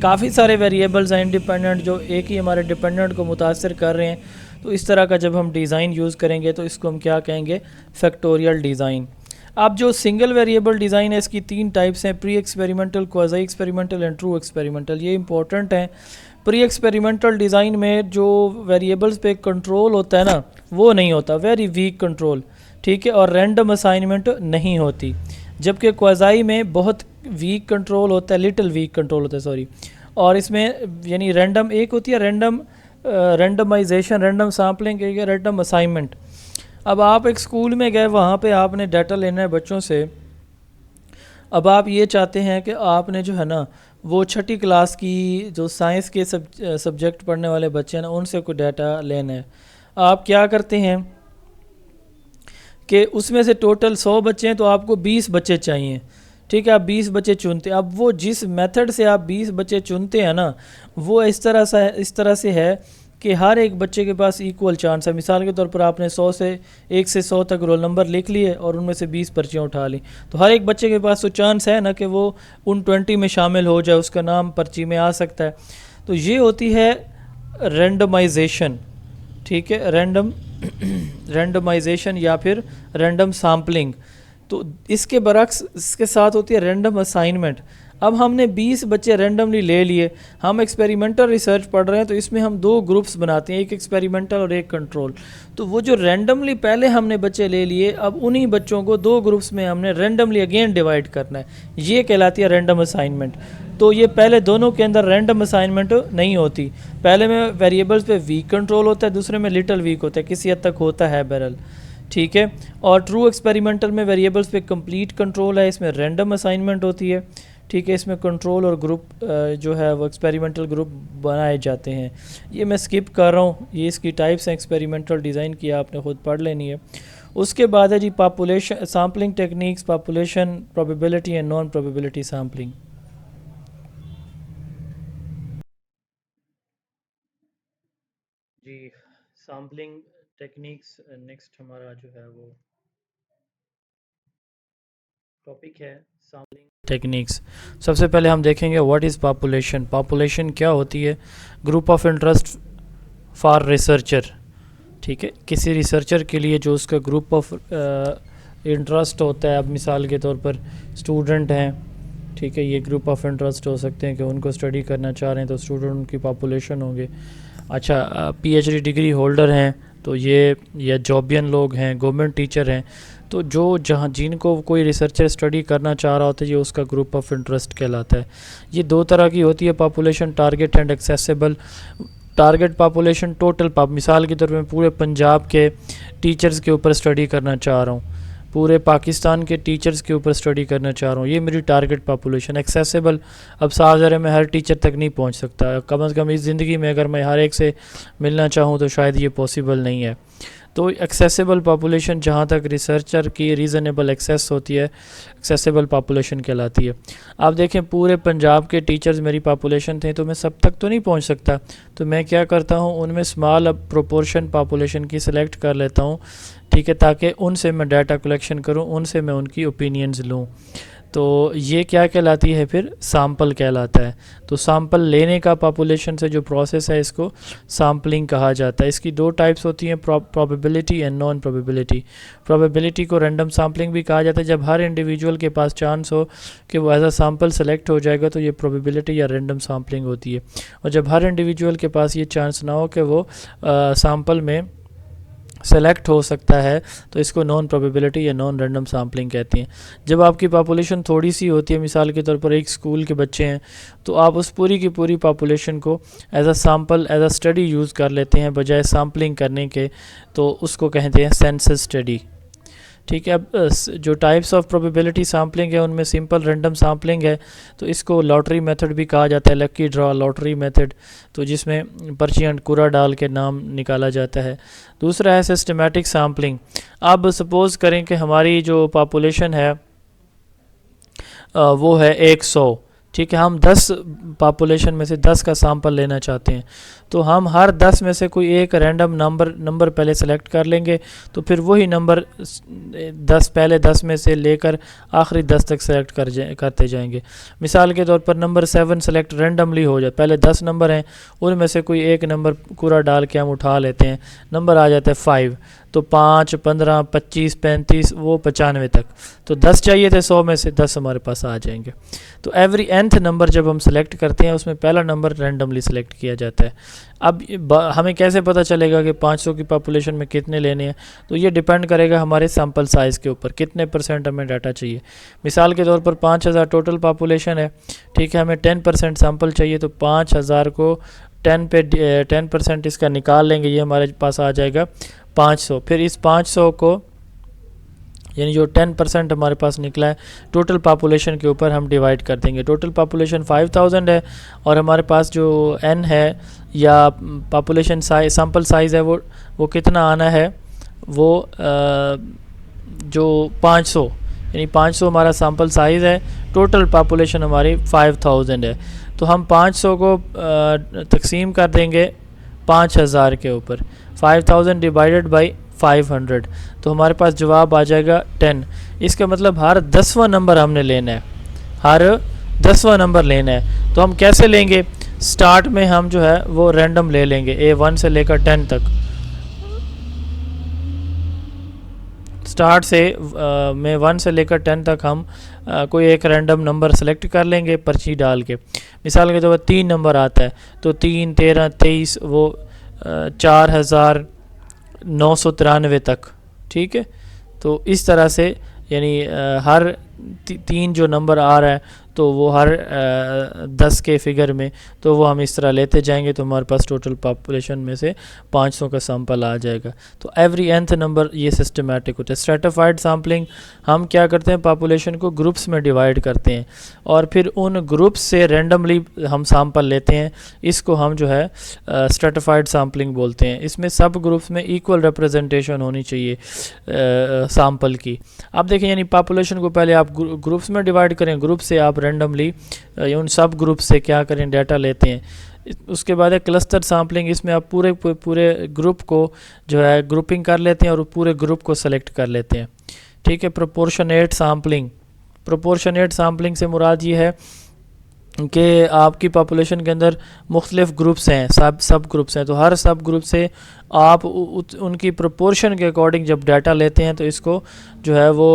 کافی سارے ویریبلز ہیں انڈیپینڈنٹ جو ایک ہی ہمارے ڈیپینڈنٹ کو متاثر کر رہے ہیں، تو اس طرح کا جب ہم ڈیزائن یوز کریں گے تو اس کو ہم کیا کہیں گے، فیکٹوریل ڈیزائن. اب جو سنگل ویریبل ڈیزائن ہے اس کی 3 ٹائپس ہیں، pre experimental, quasi experimental and true experimental. یہ امپورٹنٹ ہیں. پری ایکسپیریمنٹل ڈیزائن میں جو ویریبلز پہ کنٹرول ہوتا ہے نا وہ نہیں ہوتا، ویری ویک کنٹرول، ٹھیک ہے، اور رینڈم اسائنمنٹ نہیں ہوتی. جبکہ کوازائی میں بہت ویک کنٹرول ہوتا ہے، لٹل ویک کنٹرول ہوتا ہے سوری، اور اس میں یعنی رینڈم ایک ہوتی ہے رینڈمائزیشن، رینڈم سیمپلنگ، ایک ہے رینڈم اسائنمنٹ. اب آپ ایک اسکول میں گئے، وہاں پہ آپ نے ڈیٹا لینا ہے بچوں سے. اب آپ یہ چاہتے ہیں کہ آپ نے جو ہے نا وہ 6ٹھی کلاس کی جو سائنس کے سبجیکٹ پڑھنے والے بچے ہیں نا ان سے کوئی ڈیٹا لینا ہے. آپ کیا کرتے ہیں کہ اس میں سے ٹوٹل 100 بچے ہیں تو آپ کو 20 بچے چاہیے، ٹھیک ہے. آپ 20 بچے چنتے ہیں. اب وہ جس میتھڈ سے آپ 20 بچے چنتے ہیں نا وہ اس طرح سے ہے کہ ہر ایک بچے کے پاس ایکول چانس ہے. مثال کے طور پر آپ نے 100 سے 1 سے 100 تک رول نمبر لکھ لیے اور ان میں سے 20 پرچیاں اٹھا لی، تو ہر ایک بچے کے پاس تو چانس ہے نا کہ وہ ان 20 میں شامل ہو جائے، اس کا نام پرچی میں آ سکتا ہے. تو یہ ہوتی ہے رینڈمائزیشن، ٹھیک ہے، رینڈمائزیشن یا پھر رینڈم سامپلنگ. تو اس کے برعکس اس کے ساتھ ہوتی ہے رینڈم اسائنمنٹ. اب ہم نے 20 بچے رینڈملی لے لیے، ہم ایکسپیریمنٹل ریسرچ پڑھ رہے ہیں تو اس میں ہم 2 گروپس بناتے ہیں، ایک ایکسپیریمنٹل اور ایک کنٹرول. تو وہ جو رینڈملی پہلے ہم نے بچے لے لیے، اب انہی بچوں کو 2 گروپس میں ہم نے رینڈملی اگین ڈیوائڈ کرنا ہے، یہ کہلاتی ہے رینڈم اسائنمنٹ. تو یہ پہلے دونوں کے اندر رینڈم اسائنمنٹ نہیں ہوتی. پہلے میں ویریبلس پہ ویک کنٹرول ہوتا ہے، دوسرے میں لٹل ویک ہوتا ہے، کسی حد تک ہوتا ہے بہرحال، ٹھیک ہے. اور ٹرو ایکسپیریمنٹل میں ویریبلس پہ کمپلیٹ کنٹرول ہے، اس میں رینڈم اسائنمنٹ ہوتی ہے، ٹھیک ہے. اس میں کنٹرول اور گروپ جو ہے وہ ایکسپیریمنٹل گروپ بنائے جاتے ہیں. یہ میں سکپ کر رہا ہوں، یہ اس کی ٹائپس ہیں ایکسپیریمنٹل ڈیزائن کی، آپ نے خود پڑھ لینی ہے. اس کے بعد ہے جی population sampling techniques, population probability and non probability sampling. جی سامپلنگ ٹیکنیکس نیکسٹ ہمارا جو ہے وہ ٹاپک ہے، سامپلنگ ٹیکنیکس. سب سے پہلے ہم دیکھیں گے واٹ از پاپولیشن. پاپولیشن کیا ہوتی ہے؟ Group of interest for researcher, ٹھیک ہے. کسی ریسرچر کے لیے جو اس کا گروپ آف انٹرسٹ ہوتا ہے، اب مثال کے طور پر اسٹوڈنٹ ہیں، ٹھیک ہے، یہ گروپ آف انٹرسٹ ہو سکتے ہیں کہ ان کو اسٹڈی کرنا چاہ رہے ہیں تو اسٹوڈنٹ ان کی پاپولیشن ہوں گے. اچھا P H D degree holder ہیں تو یہ، یا جابین لوگ ہیں، گورنمنٹ ٹیچر ہیں، تو جن کو کوئی ریسرچر اسٹڈی کرنا چاہ رہا ہوتا ہے یہ اس کا گروپ آف انٹرسٹ کہلاتا ہے. یہ 2 طرح کی ہوتی ہے population, target and accessible. Target population total مثال کے طور پہ میں پورے پنجاب کے ٹیچرز کے اوپر اسٹڈی کرنا چاہ رہا ہوں، پورے پاکستان کے ٹیچرز کے اوپر اسٹڈی کرنا چاہ رہا ہوں، یہ میری ٹارگٹ پاپولیشن. ایکسیسیبل، اب صاف ظاہر ہے میں ہر ٹیچر تک نہیں پہنچ سکتا، کم از کم اس زندگی میں اگر میں ہر ایک سے ملنا چاہوں تو شاید یہ پاسبل نہیں ہے. تو ایکسیسیبل پاپولیشن جہاں تک ریسرچر کی ریزنیبل ایکسیس ہوتی ہے ایکسیسیبل پاپولیشن کہلاتی ہے. آپ دیکھیں پورے پنجاب کے ٹیچرز میری پاپولیشن تھے تو میں سب تک تو نہیں پہنچ سکتا، تو میں کیا کرتا ہوں ان میں اسمال پروپورشن پاپولیشن کی سلیکٹ کر لیتا ہوں، ٹھیک ہے، تاکہ ان سے میں ڈیٹا کلیکشن کروں، ان سے میں ان کی اوپینینز لوں. تو یہ کیا کہلاتی ہے پھر؟ سامپل کہلاتا ہے. تو سامپل لینے کا پاپولیشن سے جو پروسیس ہے اس کو سامپلنگ کہا جاتا ہے. اس کی 2 ٹائپس ہوتی ہیں، probability and non probability. Probability کو رینڈم سامپلنگ بھی کہا جاتا ہے، جب ہر انڈیویجول کے پاس چانس ہو کہ وہ ایز اے سامپل سلیکٹ ہو جائے گا تو یہ پروبیبلٹی یا رینڈم سامپلنگ ہوتی ہے. اور جب ہر انڈیویجول کے پاس یہ چانس نہ ہو کہ وہ سامپل میں سلیکٹ ہو سکتا ہے تو اس کو نان پروبیبلٹی یا نان رینڈم سامپلنگ کہتے ہیں. جب آپ کی پاپولیشن تھوڑی سی ہوتی ہے، مثال کے طور پر ایک اسکول کے بچے ہیں، تو آپ اس پوری کی پوری پاپولیشن کو as a sample, as a study use کر لیتے ہیں بجائے سامپلنگ کرنے کے، تو اس کو کہتے ہیں سینسس اسٹڈی، ٹھیک ہے. اب جو ٹائپس آف پروبیبلٹی سامپلنگ ہے ان میں سمپل رینڈم سامپلنگ ہے، تو اس کو لاٹری میتھڈ بھی کہا جاتا ہے، لکی ڈرا لاٹری میتھڈ، تو جس میں پرچیاں کرا ڈال کے نام نکالا جاتا ہے. دوسرا ہے سسٹمیٹک سامپلنگ. اب سپوز کریں کہ ہماری جو پاپولیشن ہے وہ ہے 100، ٹھیک ہے، ہم 10 پاپولیشن میں سے 10 کا سامپل لینا چاہتے ہیں، تو ہم ہر 10 میں سے کوئی ایک رینڈم نمبر پہلے سلیکٹ کر لیں گے، تو پھر وہی نمبر 10 پہلے 10 میں سے لے کر آخری 10 تک سلیکٹ کرتے جائیں گے. مثال کے طور پر نمبر 7 سلیکٹ رینڈملی ہو جائے، پہلے 10 نمبر ہیں ان میں سے کوئی ایک نمبر کوڑا ڈال کے ہم اٹھا لیتے ہیں، نمبر آ جاتا ہے 5، تو 5 15 25 35 وہ 95 تک، تو 10 چاہیے تھے 100 میں سے 10 ہمارے پاس آ جائیں گے. تو ایوری nth نمبر جب ہم سلیکٹ کرتے ہیں اس میں پہلا نمبر رینڈملی سلیکٹ کیا جاتا ہے. اب ہمیں کیسے پتہ چلے گا کہ 500 کی پاپولیشن میں کتنے لینے ہیں؟ تو یہ ڈیپینڈ کرے گا ہمارے سیمپل سائز کے اوپر، کتنے % ہمیں ڈاٹا چاہیے. مثال کے طور پر 5000 ٹوٹل پاپولیشن ہے، ٹھیک ہے، ہمیں 10% سیمپل چاہیے، تو 5000 کو 10 پہ 10% اس کا نکال لیں گے، یہ ہمارے پاس آ جائے گا 500. پھر اس 500 کو یعنی جو 10% ہمارے پاس نکلا ہے ٹوٹل پاپولیشن کے اوپر ہم ڈیوائڈ کر دیں گے. ٹوٹل پاپولیشن 5000 ہے اور ہمارے پاس جو n ہے یا پاپولیشن سائز سیمپل سائز ہے وہ کتنا آنا ہے، وہ جو 500 یعنی 500 ہمارا سیمپل سائز ہے، ٹوٹل پاپولیشن ہماری 5000 ہے. تو ہم 500 کو تقسیم کر دیں گے 5000 کے اوپر، 5000 ڈیوائڈڈ بائی 500، تو ہمارے پاس جواب آ جائے گا 10. اس کا مطلب ہر 10واں نمبر ہم نے لینا ہے، ہر 10واں نمبر لینا ہے. تو ہم کیسے لیں گے؟ سٹارٹ میں ہم جو ہے وہ رینڈم لے لیں گے، A1 سے لے کر 10 تک. سٹارٹ سے میں 1 سے لے کر 10 تک ہم کوئی ایک رینڈم نمبر سلیکٹ کر لیں گے پرچی ڈال کے. مثال کے طور پر 3 نمبر آتا ہے تو 3 13 23 وہ 4993 تک، ٹھیک ہے. تو اس طرح سے یعنی ہر 3 جو نمبر آ رہا ہے تو وہ ہر 10 کے فگر میں، تو وہ ہم اس طرح لیتے جائیں گے، تو ہمارے پاس ٹوٹل پاپولیشن میں سے 500 کا سیمپل آ جائے گا. تو ایوری nth نمبر یہ سسٹمیٹک ہوتا ہے. اسٹریٹیفائڈ سیمپلنگ ہم کیا کرتے ہیں، پاپولیشن کو گروپس میں ڈیوائڈ کرتے ہیں اور پھر ان گروپس سے رینڈملی ہم سیمپل لیتے ہیں. اس کو ہم جو ہے اسٹریٹیفائڈ سیمپلنگ بولتے ہیں. اس میں سب گروپس میں ایکول ریپرزنٹیشن ہونی چاہیے سیمپل کی. اب دیکھیں یعنی پاپولیشن کو پہلے آپ گروپس میں ڈیوائڈ کریں، گروپ سے آپ رینڈملی ان سب گروپ سے کیا کریں، ڈیٹا لیتے ہیں. اس کے بعد ہے کلسٹر سیمپلنگ. اس میں آپ پورے گروپ کو جو ہے گروپنگ کر لیتے ہیں اور پورے گروپ کو سلیکٹ کر لیتے ہیں، ٹھیک ہے. پروپورشنیٹ سیمپلنگ، پروپورشنیٹ سیمپلنگ سے مراد یہ ہے کہ آپ کی پاپولیشن کے اندر مختلف گروپس ہیں، سب گروپس ہیں، تو ہر سب گروپ سے آپ ان کی پروپورشن کے اکارڈنگ جب ڈیٹا لیتے ہیں تو اس کو جو ہے وہ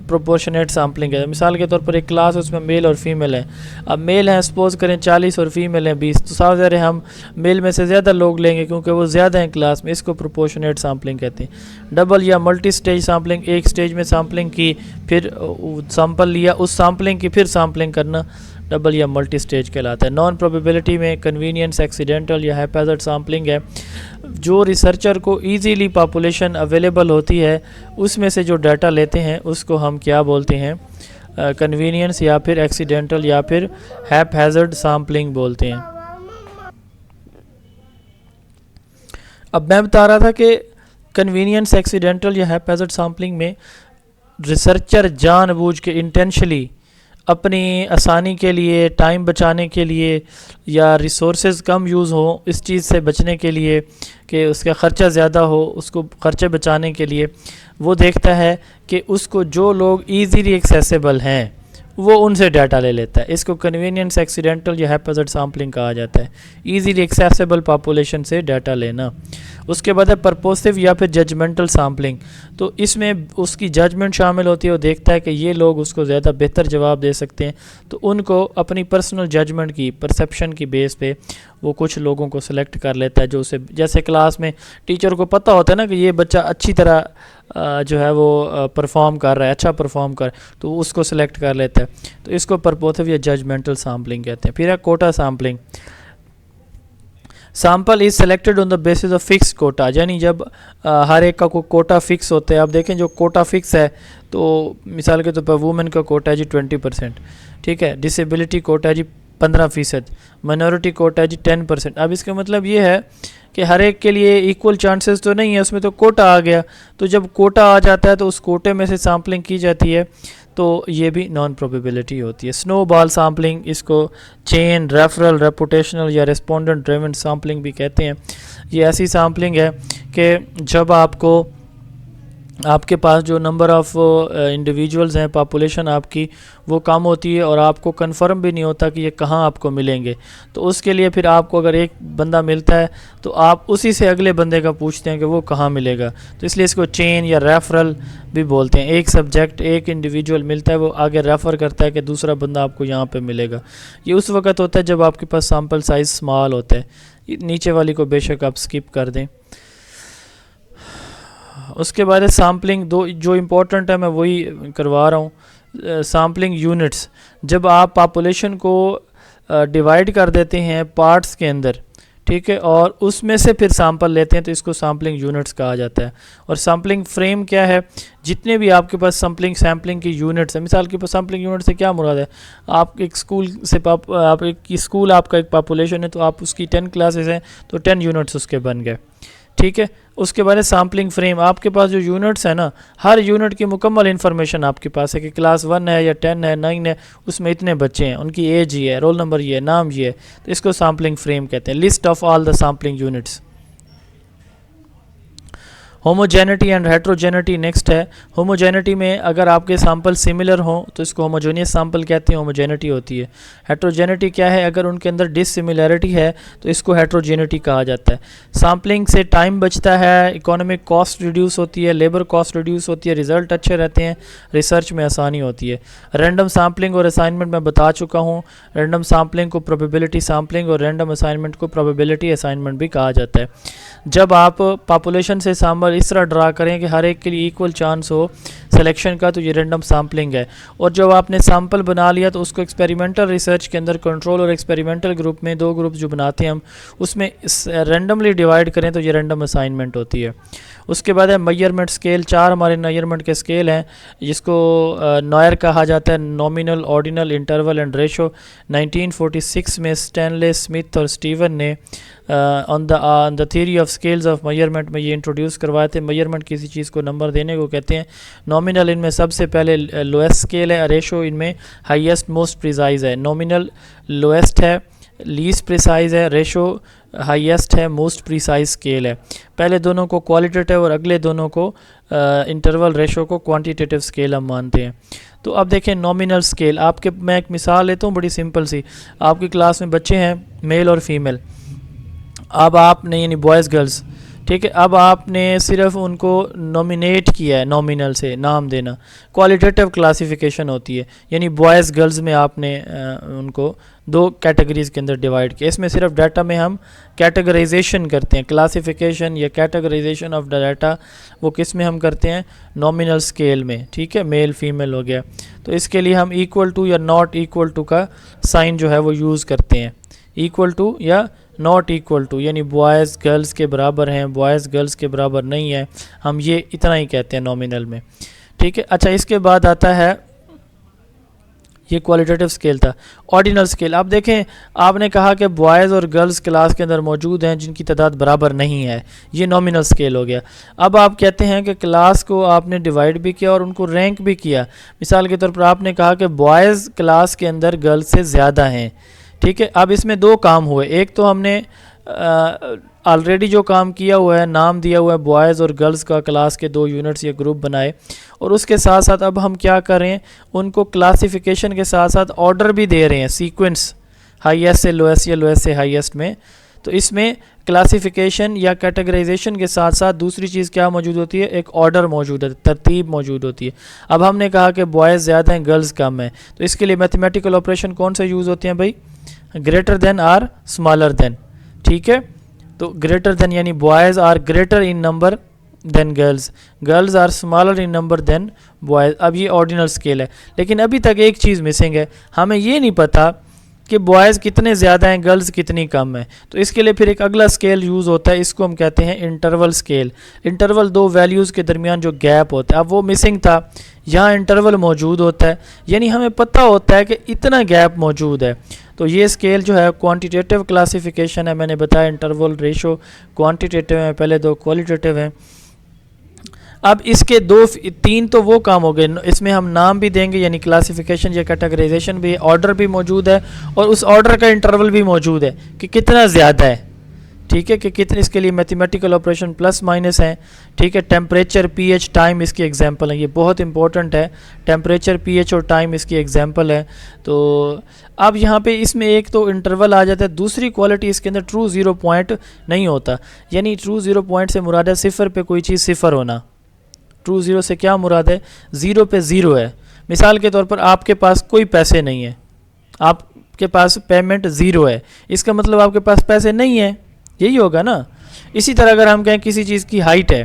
پروپورشنیٹ سیمپلنگ ہے. مثال کے طور پر ایک کلاس اس میں میل اور فیمیل ہیں. اب میل ہیں سپوز کریں 40 اور فیمیل ہیں 20، تو صاف ظاہر ہے ہم میل میں سے زیادہ لوگ لیں گے کیونکہ وہ زیادہ ہیں کلاس میں. اس کو پروپورشنیٹ سیمپلنگ کہتے ہیں. ڈبل یا ملٹی سٹیج سیمپلنگ، ایک سٹیج میں سیمپلنگ کی پھر سیمپل لیا، اس سیمپلنگ کی پھر سیمپلنگ کرنا ڈبل یا ملٹی سٹیج کہلاتا ہے. نان پروبیبلٹی میں کنوینئنس، ایکسیڈنٹل یا ہیپیزڈ سیمپلنگ ہے. جو ریسرچر کو ایزیلی پاپولیشن اویلیبل ہوتی ہے اس میں سے جو ڈیٹا لیتے ہیں اس کو ہم کیا بولتے ہیں، کنوینئنس یا پھر ایکسیڈنٹل یا پھر ہیپیزڈ سیمپلنگ بولتے ہیں. اب میں بتا رہا تھا کہ کنوینئنس، ایکسیڈنٹل یا ہیپیزڈ سیمپلنگ میں ریسرچر جان بوجھ کے انٹینشلی اپنی آسانی کے لیے، ٹائم بچانے کے لیے یا ریسورسز کم یوز ہوں اس چیز سے بچنے کے لیے کہ اس کا خرچہ زیادہ ہو، اس کو خرچے بچانے کے لیے وہ دیکھتا ہے کہ اس کو جو لوگ ایزیلی ایکسیسیبل ہیں وہ ان سے ڈیٹا لے لیتا ہے. اس کو کنوینئنس، ایکسیڈنٹل یا ہیپیزڈ سیمپلنگ کہا جاتا ہے، ایزیلی ایکسیسیبل پاپولیشن سے ڈیٹا لینا. اس کے بعد ہے پرپوسو یا پھر ججمنٹل سیمپلنگ. تو اس میں اس کی ججمنٹ شامل ہوتی ہے، وہ دیکھتا ہے کہ یہ لوگ اس کو زیادہ بہتر جواب دے سکتے ہیں تو ان کو اپنی پرسنل ججمنٹ کی، پرسیپشن کی بیس پہ وہ کچھ لوگوں کو سلیکٹ کر لیتا ہے جو اسے، جیسے کلاس میں ٹیچر کو پتہ ہوتا ہے نا کہ یہ بچہ اچھی طرح جو ہے وہ پرفارم کر رہا ہے، اچھا پرفارم کر، تو اس کو سلیکٹ کر لیتا ہے. تو اس کو پرپوسو یا ججمنٹل سیمپلنگ کہتے ہیں. پھر ہے quota sampling. Sample is selected on the basis of fix quota, یعنی جب ہر ایک کا کوئی کوٹا فکس ہوتا ہے. آپ دیکھیں جو کوٹا فکس ہے تو مثال کے طور پر وومن کا کوٹا ہے جی 20%، ٹھیک ہے. ڈسیبلٹی کوٹا ہے جی 15%، مائنورٹی کوٹا ہے جی 10%. اب اس کا مطلب یہ ہے کہ ہر ایک کے لیے ایکول چانسز تو نہیں ہے، اس میں تو کوٹا آ گیا. تو جب کوٹا آ جاتا ہے تو اس کوٹے میں سے سیمپلنگ کی جاتی ہے، تو یہ بھی نان پروبیبلٹی ہوتی ہے. سنو بال سیمپلنگ، اس کو چین، ریفرل، ریپوٹیشنل یا ریسپونڈنٹ ڈریون سیمپلنگ بھی کہتے ہیں. یہ ایسی سیمپلنگ ہے کہ جب آپ کو آپ کے پاس جو نمبر آف انڈیویجولز ہیں، پاپولیشن آپ کی وہ کم ہوتی ہے، اور آپ کو کنفرم بھی نہیں ہوتا کہ یہ کہاں آپ کو ملیں گے. تو اس کے لیے پھر آپ کو اگر ایک بندہ ملتا ہے تو آپ اسی سے اگلے بندے کا پوچھتے ہیں کہ وہ کہاں ملے گا. تو اس لیے اس کو چین یا ریفرل بھی بولتے ہیں. ایک سبجیکٹ، ایک انڈیویجول ملتا ہے، وہ آگے ریفر کرتا ہے کہ دوسرا بندہ آپ کو یہاں پہ ملے گا. یہ اس وقت ہوتا ہے جب آپ کے پاس سیمپل سائز اسمال ہوتا ہے. نیچے والی کو بے شک آپ سکپ کر دیں. اس کے بعد سامپلنگ، دو جو امپورٹنٹ ہے میں وہی کروا رہا ہوں. سامپلنگ یونٹس، جب آپ پاپولیشن کو ڈیوائڈ کر دیتے ہیں پارٹس کے اندر، ٹھیک ہے، اور اس میں سے پھر سیمپل لیتے ہیں تو اس کو سیمپلنگ یونٹس کہا جاتا ہے. اور سیمپلنگ فریم کیا ہے؟ جتنے بھی آپ کے پاس سیمپلنگ کی یونٹس ہیں، مثال کے پاس سیمپلنگ یونٹ سے کیا مراد ہے؟ آپ ایک اسکول سے آپ ایک اسکول آپ کا ایک پاپولیشن ہے تو آپ اس کی 10 کلاسز ہیں تو 10 یونٹس اس کے بن گئے، ٹھیک ہے. اس کے بعد سیمپلنگ فریم، آپ کے پاس جو یونٹس ہیں نا، ہر یونٹ کی مکمل انفارمیشن آپ کے پاس ہے کہ کلاس 1 ہے یا 10 ہے 9 ہے، اس میں اتنے بچے ہیں، ان کی ایج یہ ہے، رول نمبر یہ ہے، نام یہ ہے. تو اس کو سیمپلنگ فریم کہتے ہیں. List of all the sampling units. Homogeneity and ہیٹروجینٹی next ہے. ہوموجینٹی میں اگر آپ کے سیمپل سملر ہوں تو اس کو ہوموجینیس سیمپل کہتے ہیں، ہوموجینٹی ہوتی ہے. ہیٹروجینٹی کیا ہے؟ اگر ان کے اندر ڈس سملیرٹی ہے تو اس کو ہیٹروجینٹی کہا جاتا ہے. سیمپلنگ سے ٹائم بچتا ہے، اکانومک کاسٹ ریڈیوس ہوتی ہے، لیبر کاسٹ ریڈیوس ہوتی ہے، ریزلٹ اچھے رہتے ہیں، ریسرچ میں آسانی ہوتی ہے. رینڈم سیمپلنگ اور اسائنمنٹ میں بتا چکا ہوں. رینڈم سیمپلنگ کو پروبیبلٹی سیمپلنگ اور رینڈم اسائنمنٹ کو پروبیبلٹی اسائنمنٹ بھی کہا جاتا ہے. جب آپ پاپولیشن سے سیمپل اس طرح ڈرا کریں کہ ہر ایک کے لیے ایکول چانس ہو سلیکشن کا تو یہ رینڈم سیمپلنگ ہے. اور جب آپ نے سیمپل بنا لیا تو اس کو ایکسپیریمنٹل ریسرچ کے اندر کنٹرول اور ایکسپیریمنٹل گروپ میں، دو گروپ جو بناتے ہیں ہم، اس میں رینڈملی ڈیوائڈ کریں تو یہ رینڈم اسائنمنٹ ہوتی ہے. اس کے بعد ہے میئرمنٹ اسکیل. 4 ہمارے میئرمنٹ کے اسکیل ہیں جس کو نوئر کہا جاتا ہے، nominal, ordinal, interval and ratio. 1946 میں اسٹینلے اسمتھ اور اسٹیون نے on the theory of scales of measurement میں یہ انٹروڈیوس کروایا تھے. میئرمنٹ کسی چیز کو نمبر دینے کو کہتے ہیں. نومینل ان میں سب سے پہلے لویسٹ اسکیل ہے، ریشو ان میں ہائیسٹ موسٹ پریسائز ہے. نومینل لویسٹ ہے، لیسٹ پریسائز ہے، ریشو ہائیسٹ ہے، موسٹ پریسائز اسکیل ہے. پہلے دونوں کو کوالٹیٹیو اور اگلے دونوں کو انٹرول ریشو کو کوانٹیٹیو اسکیل ہم مانتے ہیں. تو اب دیکھیں نومینل اسکیل، آپ کے میں ایک مثال لیتا ہوں بڑی سمپل سی. آپ کی کلاس میں بچے ہیں میل اور فیمیل. اب آپ نے یعنی بوائز گرلز، ٹھیک ہے، اب آپ نے صرف ان کو نومینیٹ کیا ہے، نومینل سے نام دینا. کوالٹیٹیو کلاسیفیکیشن ہوتی ہے، یعنی بوائز گرلز میں آپ نے ان کو 2 کیٹیگریز کے اندر ڈیوائڈ کیا. اس میں صرف ڈیٹا میں ہم کیٹیگرائزیشن کرتے ہیں. کلاسیفیکیشن یا کیٹیگرائزیشن آف ڈیٹا وہ کس میں ہم کرتے ہیں؟ نومینل اسکیل میں، ٹھیک ہے، میل فیمیل ہو گیا. تو اس کے لیے ہم ایکول ٹو یا ناٹ ایکول ٹو کا سائن جو ہے وہ یوز کرتے ہیں. ایکول ٹو یا ناٹ ایکول ٹو، یعنی بوائز گرلز کے برابر ہیں، بوائز گرلز کے برابر نہیں ہے، ہم یہ اتنا ہی کہتے ہیں نومینل میں، ٹھیک ہے. اچھا، اس کے بعد آتا ہے، یہ کوالٹیٹیو اسکیل تھا. آرڈینل اسکیل، آپ دیکھیں آپ نے کہا کہ بوائز اور گرلز کلاس کے اندر موجود ہیں جن کی تعداد برابر نہیں ہے، یہ نومینل اسکیل ہو گیا. اب آپ کہتے ہیں کہ کلاس کو آپ نے ڈیوائڈ بھی کیا اور ان کو رینک بھی کیا. مثال کے طور پر آپ نے کہا کہ بوائز کلاس کے اندر گرلز سے زیادہ ہیں، ٹھیک ہے. اب اس میں 2 کام ہوئے. ایک تو ہم نے آلریڈی جو کام کیا ہوا ہے، نام دیا ہوا ہے بوائز اور گرلز کا، کلاس کے 2 یونٹس یا گروپ بنائے، اور اس کے ساتھ ساتھ اب ہم کیا کر رہے ہیں، ان کو کلاسیفیکیشن کے ساتھ ساتھ آرڈر بھی دے رہے ہیں، سیکوینس ہائیسٹ سے لویسٹ یا لویسٹ سے ہائیسٹ میں. تو اس میں کلاسیفیکیشن یا کیٹیگرائزیشن کے ساتھ ساتھ دوسری چیز کیا موجود ہوتی ہے؟ ایک آرڈر موجود ہے، ترتیب موجود ہوتی ہے. اب ہم نے کہا کہ بوائز زیادہ ہیں، گرلز کم ہیں، تو اس کے لیے میتھمیٹیکل آپریشن کون سے یوز ہوتے ہیں بھائی؟ Greater than or smaller than, ٹھیک ہے. تو گریٹر دین یعنی boys are greater in number than girls, girls are smaller in number than boys. اب یہ آرڈینل اسکیل ہے. لیکن ابھی تک ایک چیز مسنگ ہے، ہمیں یہ نہیں پتہ کہ بوائز کتنے زیادہ ہیں، گرلز کتنی کم ہیں. تو اس کے لیے پھر ایک اگلا اسکیل یوز ہوتا ہے، اس کو ہم کہتے ہیں انٹرول اسکیل. انٹرول 2 ویلیوز کے درمیان جو گیپ ہوتا ہے، اب وہ مسنگ تھا، یہاں انٹرول موجود ہوتا ہے، یعنی ہمیں پتہ ہوتا ہے کہ اتنا گیپ موجود ہے. تو یہ اسکیل جو ہے کوانٹیٹیو کلاسیفیکیشن ہے، میں نے بتایا انٹرول ریشو کوانٹیٹیو ہیں، پہلے 2 کوالٹیٹیو ہیں. اب اس کے 3 تو وہ کام ہو گئے، اس میں ہم نام بھی دیں گے یعنی کلاسیفیکیشن یا کیٹیگرائزیشن بھی، آرڈر بھی موجود ہے، اور اس آرڈر کا انٹرول بھی موجود ہے کہ کتنا زیادہ ہے، ٹھیک ہے کہ کتنے اس کے لیے میتھمیٹیکل آپریشن پلس مائنس ہیں. ٹھیک ہے, ٹیمپریچر, پی ایچ, ٹائم اس کی ایگزامپل ہیں. یہ بہت امپورٹنٹ ہے, ٹیمپریچر, پی ایچ اور ٹائم اس کی ایگزامپل ہے. تو اب یہاں پہ اس میں ایک تو انٹرول آ جاتا ہے, دوسری کوالٹی اس کے اندر ٹرو زیرو پوائنٹ نہیں ہوتا. یعنی ٹرو زیرو پوائنٹ سے مراد ہے صفر پہ کوئی چیز صفر ہونا. ٹرو زیرو سے کیا مراد ہے؟ زیرو پہ زیرو ہے. مثال کے طور پر آپ کے پاس کوئی پیسے نہیں ہے, آپ کے پاس پیمنٹ زیرو ہے, اس کا مطلب آپ کے پاس پیسے نہیں ہیں, یہی ہوگا نا. اسی طرح اگر ہم کہیں کسی چیز کی ہائٹ ہے,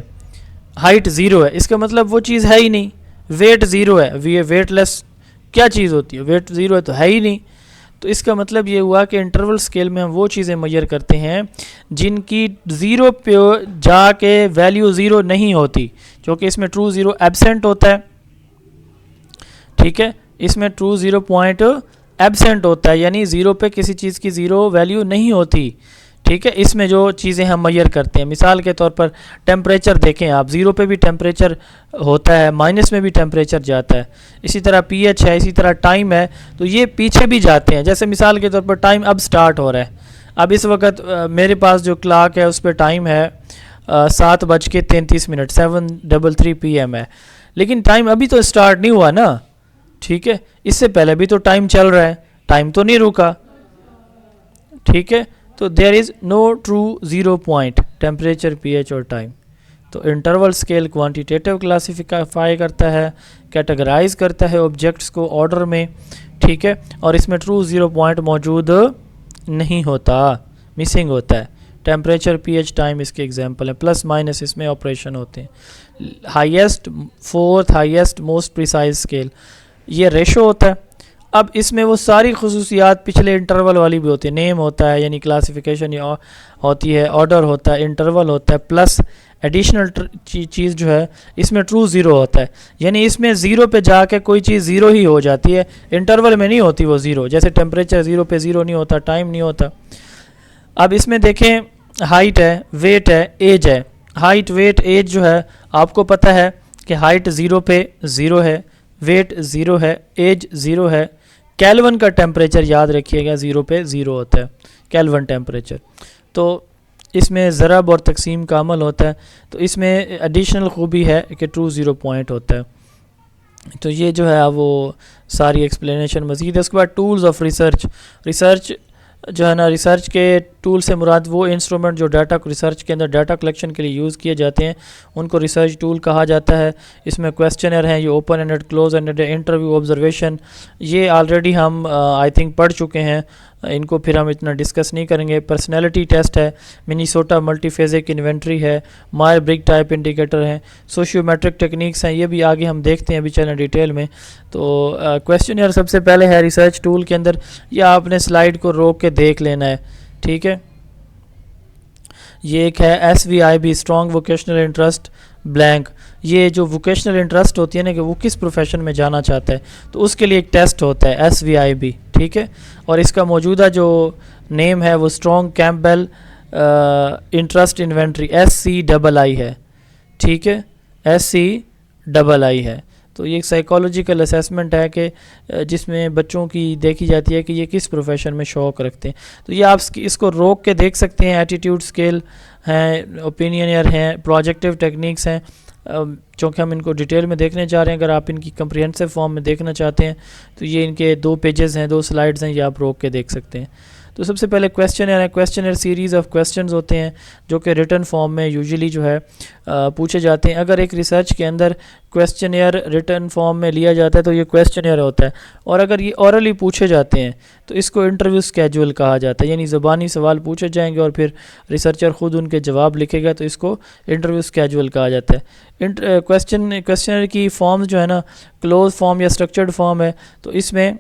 ہائٹ زیرو ہے, اس کا مطلب وہ چیز ہے ہی نہیں. ویٹ زیرو ہے, ویٹ لیس کیا چیز ہوتی ہے؟ ویٹ زیرو ہے تو ہے ہی نہیں. تو اس کا مطلب یہ ہوا کہ انٹرول سکیل میں ہم وہ چیزیں میئر کرتے ہیں جن کی زیرو پہ جا کے ویلیو زیرو نہیں ہوتی, کیونکہ اس میں ٹرو زیرو ایبسینٹ ہوتا ہے. ٹھیک ہے, اس میں ٹرو زیرو پوائنٹ ایبسینٹ ہوتا ہے, یعنی زیرو پہ کسی چیز کی زیرو ویلیو نہیں ہوتی. ٹھیک ہے, اس میں جو چیزیں ہم میئر کرتے ہیں, مثال کے طور پر ٹیمپریچر دیکھیں آپ, زیرو پہ بھی ٹیمپریچر ہوتا ہے, مائنس میں بھی ٹیمپریچر جاتا ہے. اسی طرح پی ایچ ہے, اسی طرح ٹائم ہے, تو یہ پیچھے بھی جاتے ہیں. جیسے مثال کے طور پر ٹائم اب سٹارٹ ہو رہا ہے, اب اس وقت میرے پاس جو کلاک ہے اس پہ ٹائم ہے 7:33, 7:33 PM ہے, لیکن ٹائم ابھی تو سٹارٹ نہیں ہوا نا. ٹھیک ہے, اس سے پہلے بھی تو ٹائم چل رہا ہے, ٹائم تو نہیں رکا. ٹھیک ہے, تو there is no true zero point, temperature, P H اور ٹائم. تو انٹرول اسکیل کوانٹیٹیو کلاسیفائی کرتا ہے, کیٹیگرائز کرتا ہے آبجیکٹس کو آرڈر میں. ٹھیک ہے, اور اس میں ٹرو زیرو پوائنٹ موجود نہیں ہوتا, مسنگ ہوتا ہے. ٹیمپریچر, پی ایچ, ٹائم اس کے ایگزامپل ہیں. پلس مائنس اس میں آپریشن ہوتے ہیں. Highest, fourth highest most precise scale, یہ ریشو ہوتا ہے. اب اس میں وہ ساری خصوصیات پچھلے انٹرول والی بھی ہوتی ہے. نیم ہوتا ہے یعنی کلاسیفیکیشن ہوتی ہے, آرڈر ہوتا ہے, انٹرول ہوتا ہے, پلس ایڈیشنل چیز جو ہے اس میں ٹرو زیرو ہوتا ہے. یعنی اس میں زیرو پہ جا کے کوئی چیز زیرو ہی ہو جاتی ہے, انٹرول میں نہیں ہوتی وہ زیرو. جیسے ٹیمپریچر زیرو پہ زیرو نہیں ہوتا, ٹائم نہیں ہوتا. اب اس میں دیکھیں ہائٹ ہے, ویٹ ہے, ایج ہے. ہائٹ, ویٹ, ایج جو ہے آپ کو پتہ ہے کہ ہائٹ زیرو پہ زیرو ہے, ویٹ زیرو ہے, ایج زیرو ہے. کیلون کا ٹیمپریچر یاد رکھیے گا, زیرو پہ زیرو ہوتا ہے کیلون ٹیمپریچر. تو اس میں ضرب اور تقسیم کا عمل ہوتا ہے. تو اس میں ایڈیشنل خوبی ہے کہ ٹرو زیرو پوائنٹ ہوتا ہے. تو یہ جو ہے وہ ساری ایکسپلینیشن مزید ہے. اس کے بعد ٹولز آف ریسرچ. ریسرچ جو ہے نا, ریسرچ کے ٹول سے مراد وہ انسٹرومنٹ جو ڈیٹا ریسرچ کے اندر ڈیٹا کلیکشن کے لیے یوز کیے جاتے ہیں ان کو ریسرچ ٹول کہا جاتا ہے. اس میں کویسچنر ہیں, یہ open ended, close ended, interview, observation, یہ آلریڈی ہم آئی تھنک پڑھ چکے ہیں, ان کو پھر ہم اتنا ڈسکس نہیں کریں گے. پرسنالٹی ٹیسٹ ہے, منیسوٹا ملٹی فیزک انوینٹری ہے, مائر برگ ٹائپ انڈیکیٹر ہیں, سوشیو میٹرک ٹیکنیکس ہیں, یہ بھی آگے ہم دیکھتے ہیں, ابھی چلیں ڈیٹیل میں. تو کویسچنر سب سے پہلے ہے ریسرچ ٹول کے اندر, یا آپ نے سلائیڈ کو روک کے دیکھ لینا ہے. ٹھیک ہے, یہ ایک ہے S V I B, strong vocational interest blank. یہ جو ووکیشنل انٹرسٹ ہوتی ہے نا کہ وہ کس پروفیشن میں جانا چاہتا ہے, تو اس کے لیے ایک ٹیسٹ ہوتا ہے ایس وی آئی بی. ٹھیک ہے, اور اس کا موجودہ جو نیم ہے وہ strong Campbell interest inventory, SCII ہے. ٹھیک ہے, SCII ہے. تو یہ ایک سائیکالوجیکل اسیسمنٹ ہے کہ جس میں بچوں کی دیکھی جاتی ہے کہ یہ کس پروفیشن میں شوق رکھتے ہیں. تو یہ آپ اس کو روک کے دیکھ سکتے ہیں. ایٹیٹیوڈ اسکیل ہیں, اوپینینئر ہیں, پروجیکٹیو ٹیکنیکس ہیں, چونکہ ہم ان کو ڈیٹیل میں دیکھنے جا رہے ہیں. اگر آپ ان کی کمپریہنسو فارم میں دیکھنا چاہتے ہیں تو یہ ان کے 2 پیجز ہیں, 2 سلائیڈز ہیں, یہ آپ روک کے دیکھ سکتے ہیں. تو سب سے پہلے کویسچنر ہے. کویسچنر سیریز آف کویسچنز ہوتے ہیں جو کہ ریٹن فارم میں یوزلی جو ہے پوچھے جاتے ہیں. اگر ایک ریسرچ کے اندر کویسچنر ریٹن فارم میں لیا جاتا ہے تو یہ کویسچنر ہوتا ہے, اور اگر یہ اورلی پوچھے جاتے ہیں تو اس کو انٹرویو اسکیجول کہا جاتا ہے. یعنی زبانی سوال پوچھے جائیں گے اور پھر ریسرچر خود ان کے جواب لکھے گا, تو اس کو انٹرویو اسکیجول کہا جاتا ہے. کویسچنر کی فارم جو ہے نا, کلوز فارم یا اسٹرکچرڈ فارم ہے. تو اس میں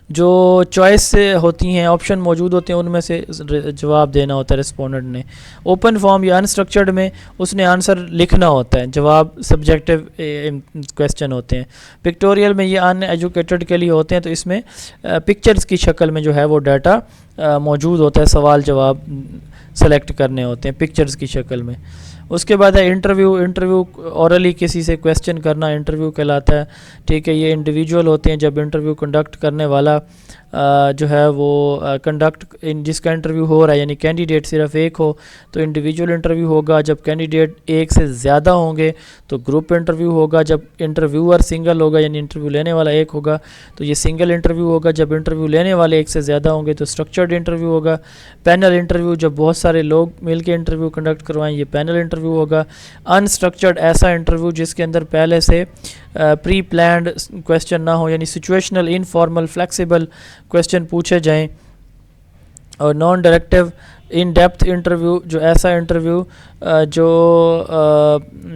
جو چوائس ہوتی ہیں, آپشن موجود ہوتے ہیں, ان میں سے جواب دینا ہوتا ہے رسپونڈنٹ نے. اوپن فارم یا انسٹرکچرڈ میں اس نے آنسر لکھنا ہوتا ہے, جواب سبجیکٹیو کویسچن ہوتے ہیں. پکٹوریل میں یہ ان ایجوکیٹڈ کے لیے ہوتے ہیں, تو اس میں پکچرز کی شکل میں جو ہے وہ ڈیٹا موجود ہوتا ہے, سوال جواب سلیکٹ کرنے ہوتے ہیں پکچرز کی شکل میں. اس کے بعد ہے انٹرویو اورلی کسی سے کویسچن کرنا انٹرویو کہلاتا ہے. ٹھیک ہے, یہ انڈیویجول ہوتے ہیں. جب انٹرویو کنڈکٹ کرنے والا جو ہے وہ کنڈکٹ جس کا انٹرویو ہو رہا ہے، یعنی کینڈیڈیٹ صرف ایک ہو تو انڈیویجول انٹرویو ہوگا، جب کینڈیڈیٹ ایک سے زیادہ ہوں گے تو گروپ انٹرویو ہوگا، جب انٹرویور سنگل ہوگا یعنی انٹرویو لینے والا ایک ہوگا تو یہ سنگل انٹرویو ہوگا، جب انٹرویو لینے والے ایک سے زیادہ ہوں گے تو اسٹرکچرڈ انٹرویو ہوگا، پینل انٹرویو جب بہت سارے لوگ مل کے انٹرویو کنڈکٹ کروائیں یہ پینل انٹرویو ہوگا، انسٹرکچرڈ ایسا انٹرویو جس کے اندر پہلے سے پری پلانڈ کویسچن نہ ہو، یعنی سچویشنل انفارمل فلیکسیبل کویسچن پوچھے جائیں، اور naan directive in depth interview جو ایسا انٹرویو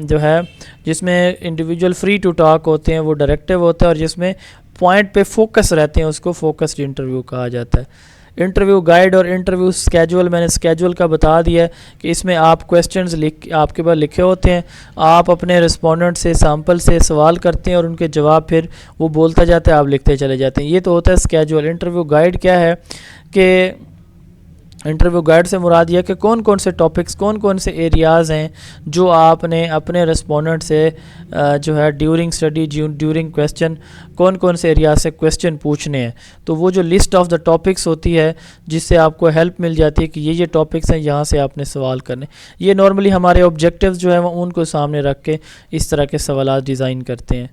جو ہے جس میں انڈیویجول فری ٹو ٹاک ہوتے ہیں وہ ڈائریکٹیو ہوتا ہے، اور جس میں پوائنٹ پہ فوکس رہتے ہیں اس کو فوکسڈ انٹرویو کہا جاتا ہے۔ انٹرویو گائیڈ اور انٹرویو سکیجول، میں نے سکیجول کا بتا دیا ہے کہ اس میں آپ کویسچنز آپ کے پاس لکھے ہوتے ہیں، آپ اپنے رسپونڈنٹ سے سیمپل سے سوال کرتے ہیں اور ان کے جواب پھر وہ بولتا جاتا ہے، آپ لکھتے چلے جاتے ہیں، یہ تو ہوتا ہے سکیجول۔ انٹرویو گائیڈ کیا ہے کہ انٹرویو گائیڈ سے مراد یہ کہ کون کون سے ٹاپکس، کون کون سے ایریاز ہیں جو آپ نے اپنے رسپونڈنٹ سے جو ہے ڈیورنگ اسٹڈی ڈیورنگ کویسچن کون کون سے ایریاز سے کویسچن پوچھنے ہیں، تو وہ جو لسٹ آف دا ٹاپکس ہوتی ہے جس سے آپ کو ہیلپ مل جاتی ہے کہ یہ ٹاپکس ہیں، یہاں سے آپ نے سوال کرنے، یہ نارملی ہمارے آبجیکٹیوز جو ہیں وہ ان کو سامنے رکھ کے اس طرح کے سوالات ڈیزائن کرتے ہیں۔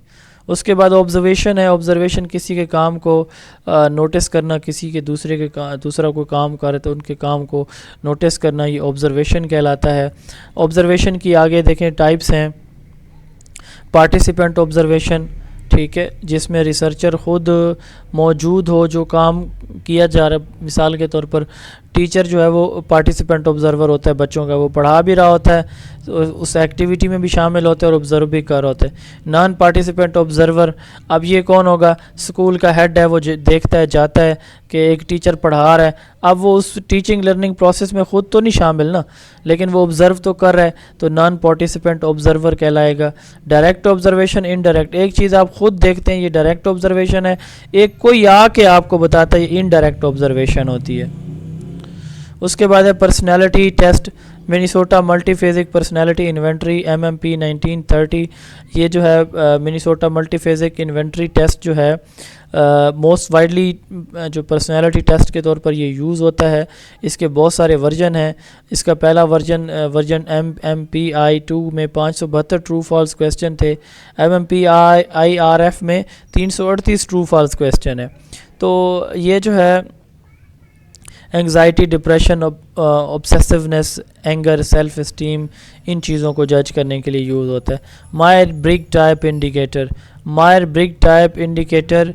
اس کے بعد آبزرویشن ہے، آبزرویشن کسی کے کام کو نوٹس کرنا، کسی کے دوسرا کوئی کام کر رہے تو ان کے کام کو نوٹس کرنا، یہ آبزرویشن کہلاتا ہے۔ آبزرویشن کی آگے دیکھیں ٹائپس ہیں، پارٹیسپینٹ آبزرویشن، ٹھیک ہے، جس میں ریسرچر خود موجود ہو جو کام کیا جا رہا ہے، مثال کے طور پر ٹیچر جو ہے وہ پارٹیسپینٹ آبزرور ہوتا ہے بچوں کا، وہ پڑھا بھی رہا ہوتا ہے اس ایکٹیویٹی میں بھی شامل ہوتا ہے اور آبزرو بھی کر رہا ہوتا ہے۔ نان پارٹیسپینٹ آبزرور، اب یہ کون ہوگا؟ اسکول کا ہیڈ ہے، وہ دیکھتا ہے جاتا ہے کہ ایک ٹیچر پڑھا رہا ہے، اب وہ اس ٹیچنگ لرننگ پروسیس میں خود تو نہیں شامل نا، لیکن وہ آبزرو تو کر رہا ہے، تو نان پارٹیسپینٹ آبزرور کہلائے گا۔ ڈائریکٹ آبزرویشن، انڈائریکٹ، ایک چیز آپ خود دیکھتے ہیں یہ ڈائریکٹ آبزرویشن ہے، ایک کوئی آ کے آپ کو بتاتا ہے یہ انڈائریکٹ آبزرویشن ہوتی ہے۔ اس کے بعد ہے personality test, Minnesota multi phasic personality inventory MMP 1930، یہ جو ہے Minnesota multi phasic inventory test جو ہے موسٹ وائڈلی جو پرسنالٹی ٹیسٹ کے طور پر یہ یوز ہوتا ہے، اس کے بہت سارے ورژن ہیں۔ اس کا پہلا ورژن MMPI 2 میں 572 ٹرو فالس کویسچن تھے، MMPI-IRF میں 338 ٹرو فالس کویسچن ہے۔ تو یہ جو ہے anxiety, depression, obsessiveness، anger, self esteem, ان چیزوں کو جج کرنے کے لیے یوز ہوتا ہے۔ مائر برگ ٹائپ انڈیکیٹر، مائر برگ ٹائپ انڈیکیٹر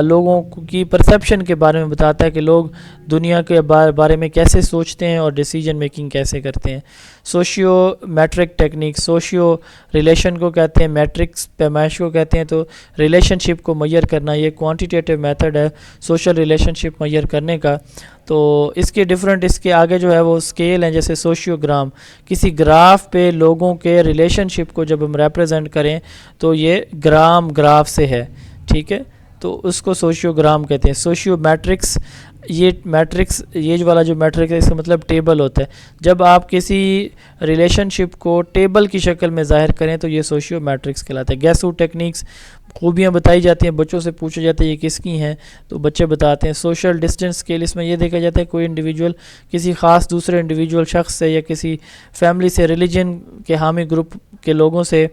لوگوں کی پرسیپشن کے بارے میں بتاتا ہے کہ لوگ دنیا کے بارے میں کیسے سوچتے ہیں اور ڈیسیجن میکنگ کیسے کرتے ہیں۔ Sociometric technique, socio relation کو کہتے ہیں، میٹرکس پیمائش کو کہتے ہیں، تو ریلیشن شپ کو میئر کرنا یہ کوانٹیٹیو میتھڈ ہے سوشل ریلیشن شپ میئر کرنے کا۔ تو اس کے ڈفرینٹ، اس کے آگے جو ہے وہ اسکیل ہیں، جیسے سوشیو گرام، کسی گراف پہ لوگوں کے ریلیشن شپ کو جب ہم ریپرزینٹ کریں تو یہ گراف سے ہے، ٹھیک ہے، تو اس کو سوشیو گرام کہتے ہیں۔ سوشیو میٹرکس، یہ میٹرکس، یہ جو والا جو میٹرک ہے اس کا مطلب ٹیبل ہوتا ہے، جب آپ کسی ریلیشن شپ کو ٹیبل کی شکل میں ظاہر کریں تو یہ سوشیو میٹرکس کہلاتا ہے۔ گیسو ٹیکنیکس، خوبیاں بتائی جاتی ہیں، بچوں سے پوچھا جاتا ہے یہ کس کی ہیں تو بچے بتاتے ہیں۔ سوشل ڈسٹینس اسکیل، اس میں یہ دیکھا جاتا ہے کوئی انڈیویجول کسی خاص دوسرے انڈیویجول شخص سے یا کسی فیملی سے، ریلیجن کے حامی گروپ کے لوگوں سے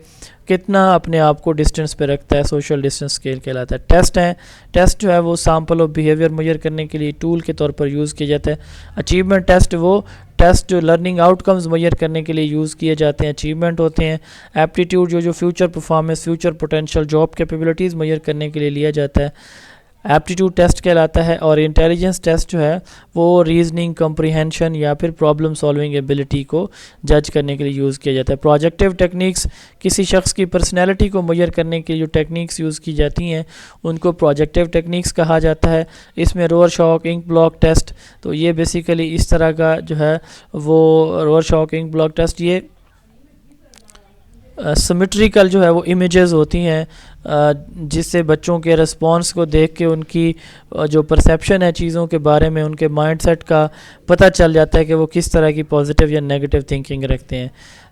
کتنا اپنے آپ کو ڈسٹینس پہ رکھتا ہے، سوشل ڈسٹینس اسکیل کہلاتا ہے۔ ٹیسٹ ہیں، ٹیسٹ جو ہے وہ سیمپل آف بیہیویئر میئر کرنے کے لیے ٹول کے طور پر یوز کیا جاتا ہے۔ اچیومنٹ ٹیسٹ، وہ ٹیسٹ جو لرننگ آؤٹ کمز میئر کرنے کے لیے یوز کیے جاتے ہیں، اچیومنٹ ہوتے ہیں۔ ایپٹیٹیوڈ جو future performance, future potential, job capabilities measure کرنے کے لیے لیا جاتا ہے، ایپٹیٹیوڈ ٹیسٹ کہلاتا ہے۔ اور انٹیلیجنس ٹیسٹ جو ہے وہ ریزننگ، کمپریہنشن یا پھر پرابلم سالونگ ایبلٹی کو جج کرنے کے لیے یوز کیا جاتا ہے۔ پروجیکٹیو ٹیکنیکس، کسی شخص کی پرسنالٹی کو میئر کرنے کے جو ٹیکنیکس یوز کی جاتی ہیں ان کو پروجیکٹیو ٹیکنیکس کہا جاتا ہے۔ اس میں رورشاک انک بلاک ٹیسٹ، تو یہ بیسیکلی اس طرح کا جو ہے وہ رورشاک انک بلاک ٹیسٹ، یہ سمیٹریکل جو ہے وہ امیجز ہوتی ہیں جس سے بچوں کے رسپانس کو دیکھ کے ان کی جو پرسیپشن ہے چیزوں کے بارے میں، ان کے مائنڈ سیٹ کا پتہ چل جاتا ہے کہ وہ کس طرح کی پازیٹیو یا نیگیٹو تھنکنگ رکھتے ہیں.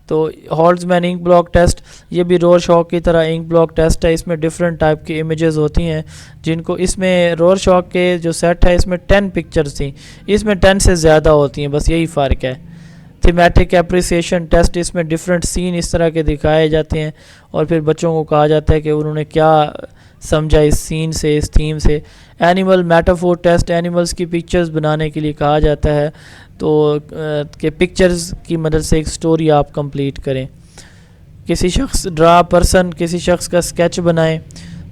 تو ہالزمین انک بلاک ٹیسٹ یہ بھی رور شاک کی طرح انک بلاک ٹیسٹ ہے. اس میں ڈفرینٹ ٹائپ کی امیجز ہوتی ہیں جن کو، اس میں رور شاک کے جو سیٹ ہے اس میں 10 پکچرز تھیں، اس میں 10 سے زیادہ ہوتی ہیں، بس یہی فرق ہے. تھیمیٹک اپریسیشن ٹیسٹ، اس میں ڈفرینٹ سین اس طرح کے دکھائے جاتے ہیں اور پھر بچوں کو کہا جاتا ہے کہ انہوں نے کیا سمجھا اس سین سے، اس تھیم سے. اینیمل میٹافور ٹیسٹ، اینیملز کی پکچرز بنانے کے لیے کہا جاتا ہے تو کہ پکچرز کی مدد سے ایک سٹوری آپ کمپلیٹ کریں. کسی شخص ڈرا پرسن، کسی شخص کا اسکیچ بنائیں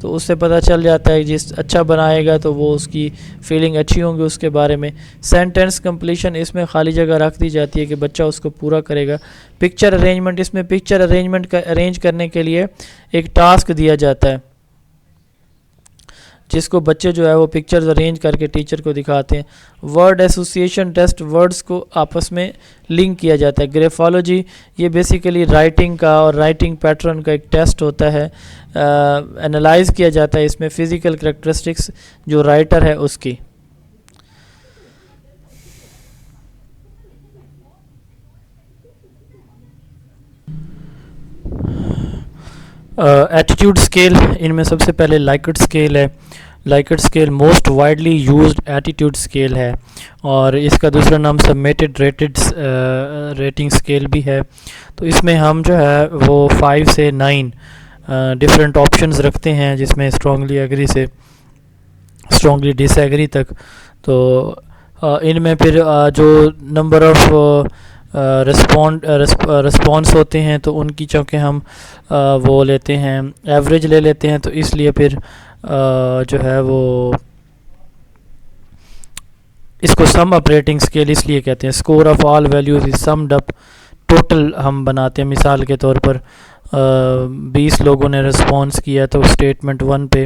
تو اس سے پتہ چل جاتا ہے جس اچھا بنائے گا تو وہ اس کی فیلنگ اچھی ہوں گی اس کے بارے میں. سینٹینس کمپلیشن، اس میں خالی جگہ رکھ دی جاتی ہے کہ بچہ اس کو پورا کرے گا. پکچر ارینجمنٹ، اس میں پکچر ارینجمنٹ کا ارینج کرنے کے لیے ایک ٹاسک دیا جاتا ہے جس کو بچے جو ہے وہ پکچرز ارینج کر کے ٹیچر کو دکھاتے ہیں. ورڈ ایسوسیشن ٹیسٹ، ورڈز کو آپس میں لنک کیا جاتا ہے. گریفالوجی، یہ بیسیکلی رائٹنگ کا اور رائٹنگ پیٹرن کا ایک ٹیسٹ ہوتا ہے. انالائز کیا جاتا ہے اس میں فزیکل کریکٹرسٹکس جو رائٹر ہے اس کی. ایٹیٹیوڈ اسکیل، ان میں سب سے پہلے لائکٹ اسکیل ہے. Likert scale most widely used attitude scale ہے اور اس کا دوسرا نام سبمیٹڈ ریٹنگ اسکیل بھی ہے. تو اس میں ہم جو ہے وہ 5 سے 9 ڈفرینٹ آپشنز رکھتے ہیں جس میں اسٹرانگلی ایگری سے اسٹرانگلی ڈس ایگری تک. تو ان میں پھر جو نمبر آف رسپانس ہوتے ہیں تو ان کی چونکہ ہم وہ لیتے ہیں ایوریج لے لیتے ہیں، تو اس لیے پھر جو ہے وہ اس کو سم اپ ریٹنگ اسکیل اس لیے کہتے ہیں. Score of all values is summed up, total ہم بناتے ہیں. مثال کے طور پر 20 لوگوں نے رسپانس کیا تو اسٹیٹمنٹ 1 پہ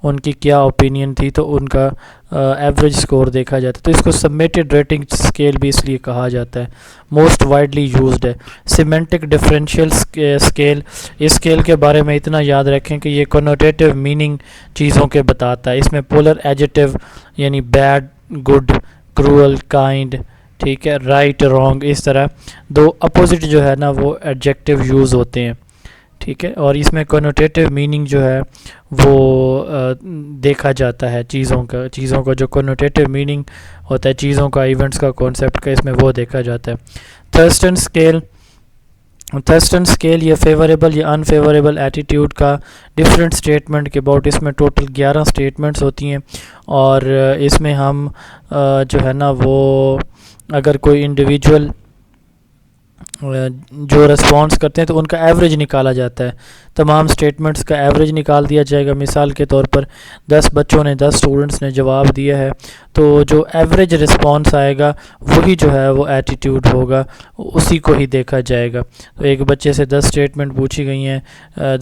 ان کی کیا اوپینین تھی تو ان کا ایوریج سکور دیکھا جاتا ہے. تو اس کو سبمیٹڈ ریٹنگ اسکیل بھی اس لیے کہا جاتا ہے، موسٹ وائڈلی یوزڈ ہے. سیمینٹک ڈفرینشیل اسکیل، اس اسکیل کے بارے میں اتنا یاد رکھیں کہ یہ کنوٹیٹیو میننگ چیزوں کے بتاتا ہے. اس میں پولر ایڈجیکٹو یعنی بیڈ، گڈ، کروئل، کائنڈ، ٹھیک ہے، رائٹ، رانگ، اس طرح 2 اپوزٹ جو ہے نا وہ ایڈجیکٹو یوز ہوتے ہیں، ٹھیک ہے. اور اس میں کنوٹیٹیو میننگ جو ہے وہ دیکھا جاتا ہے چیزوں کا جو کنوٹیٹیو میننگ ہوتا ہے چیزوں کا، ایونٹس کا، کانسیپٹ کا، اس میں وہ دیکھا جاتا ہے. تھرسٹن اسکیل یہ فیوریبل یا انفیوریبل ایٹیٹیوڈ کا ڈفرینٹ اسٹیٹمنٹ کے اباؤٹ، اس میں ٹوٹل 11 اسٹیٹمنٹس ہوتی ہیں اور اس میں ہم جو ہے نا وہ اگر کوئی انڈیویجول جو رسپانس کرتے ہیں تو ان کا ایوریج نکالا جاتا ہے. تمام اسٹیٹمنٹس کا ایوریج نکال دیا جائے گا. مثال کے طور پر 10 بچوں نے 10 اسٹوڈنٹس نے جواب دیا ہے تو جو ایوریج رسپانس آئے گا وہی جو ہے وہ ایٹیٹیوڈ ہوگا، اسی کو ہی دیکھا جائے گا. تو ایک بچے سے 10 اسٹیٹمنٹ پوچھی گئی ہیں،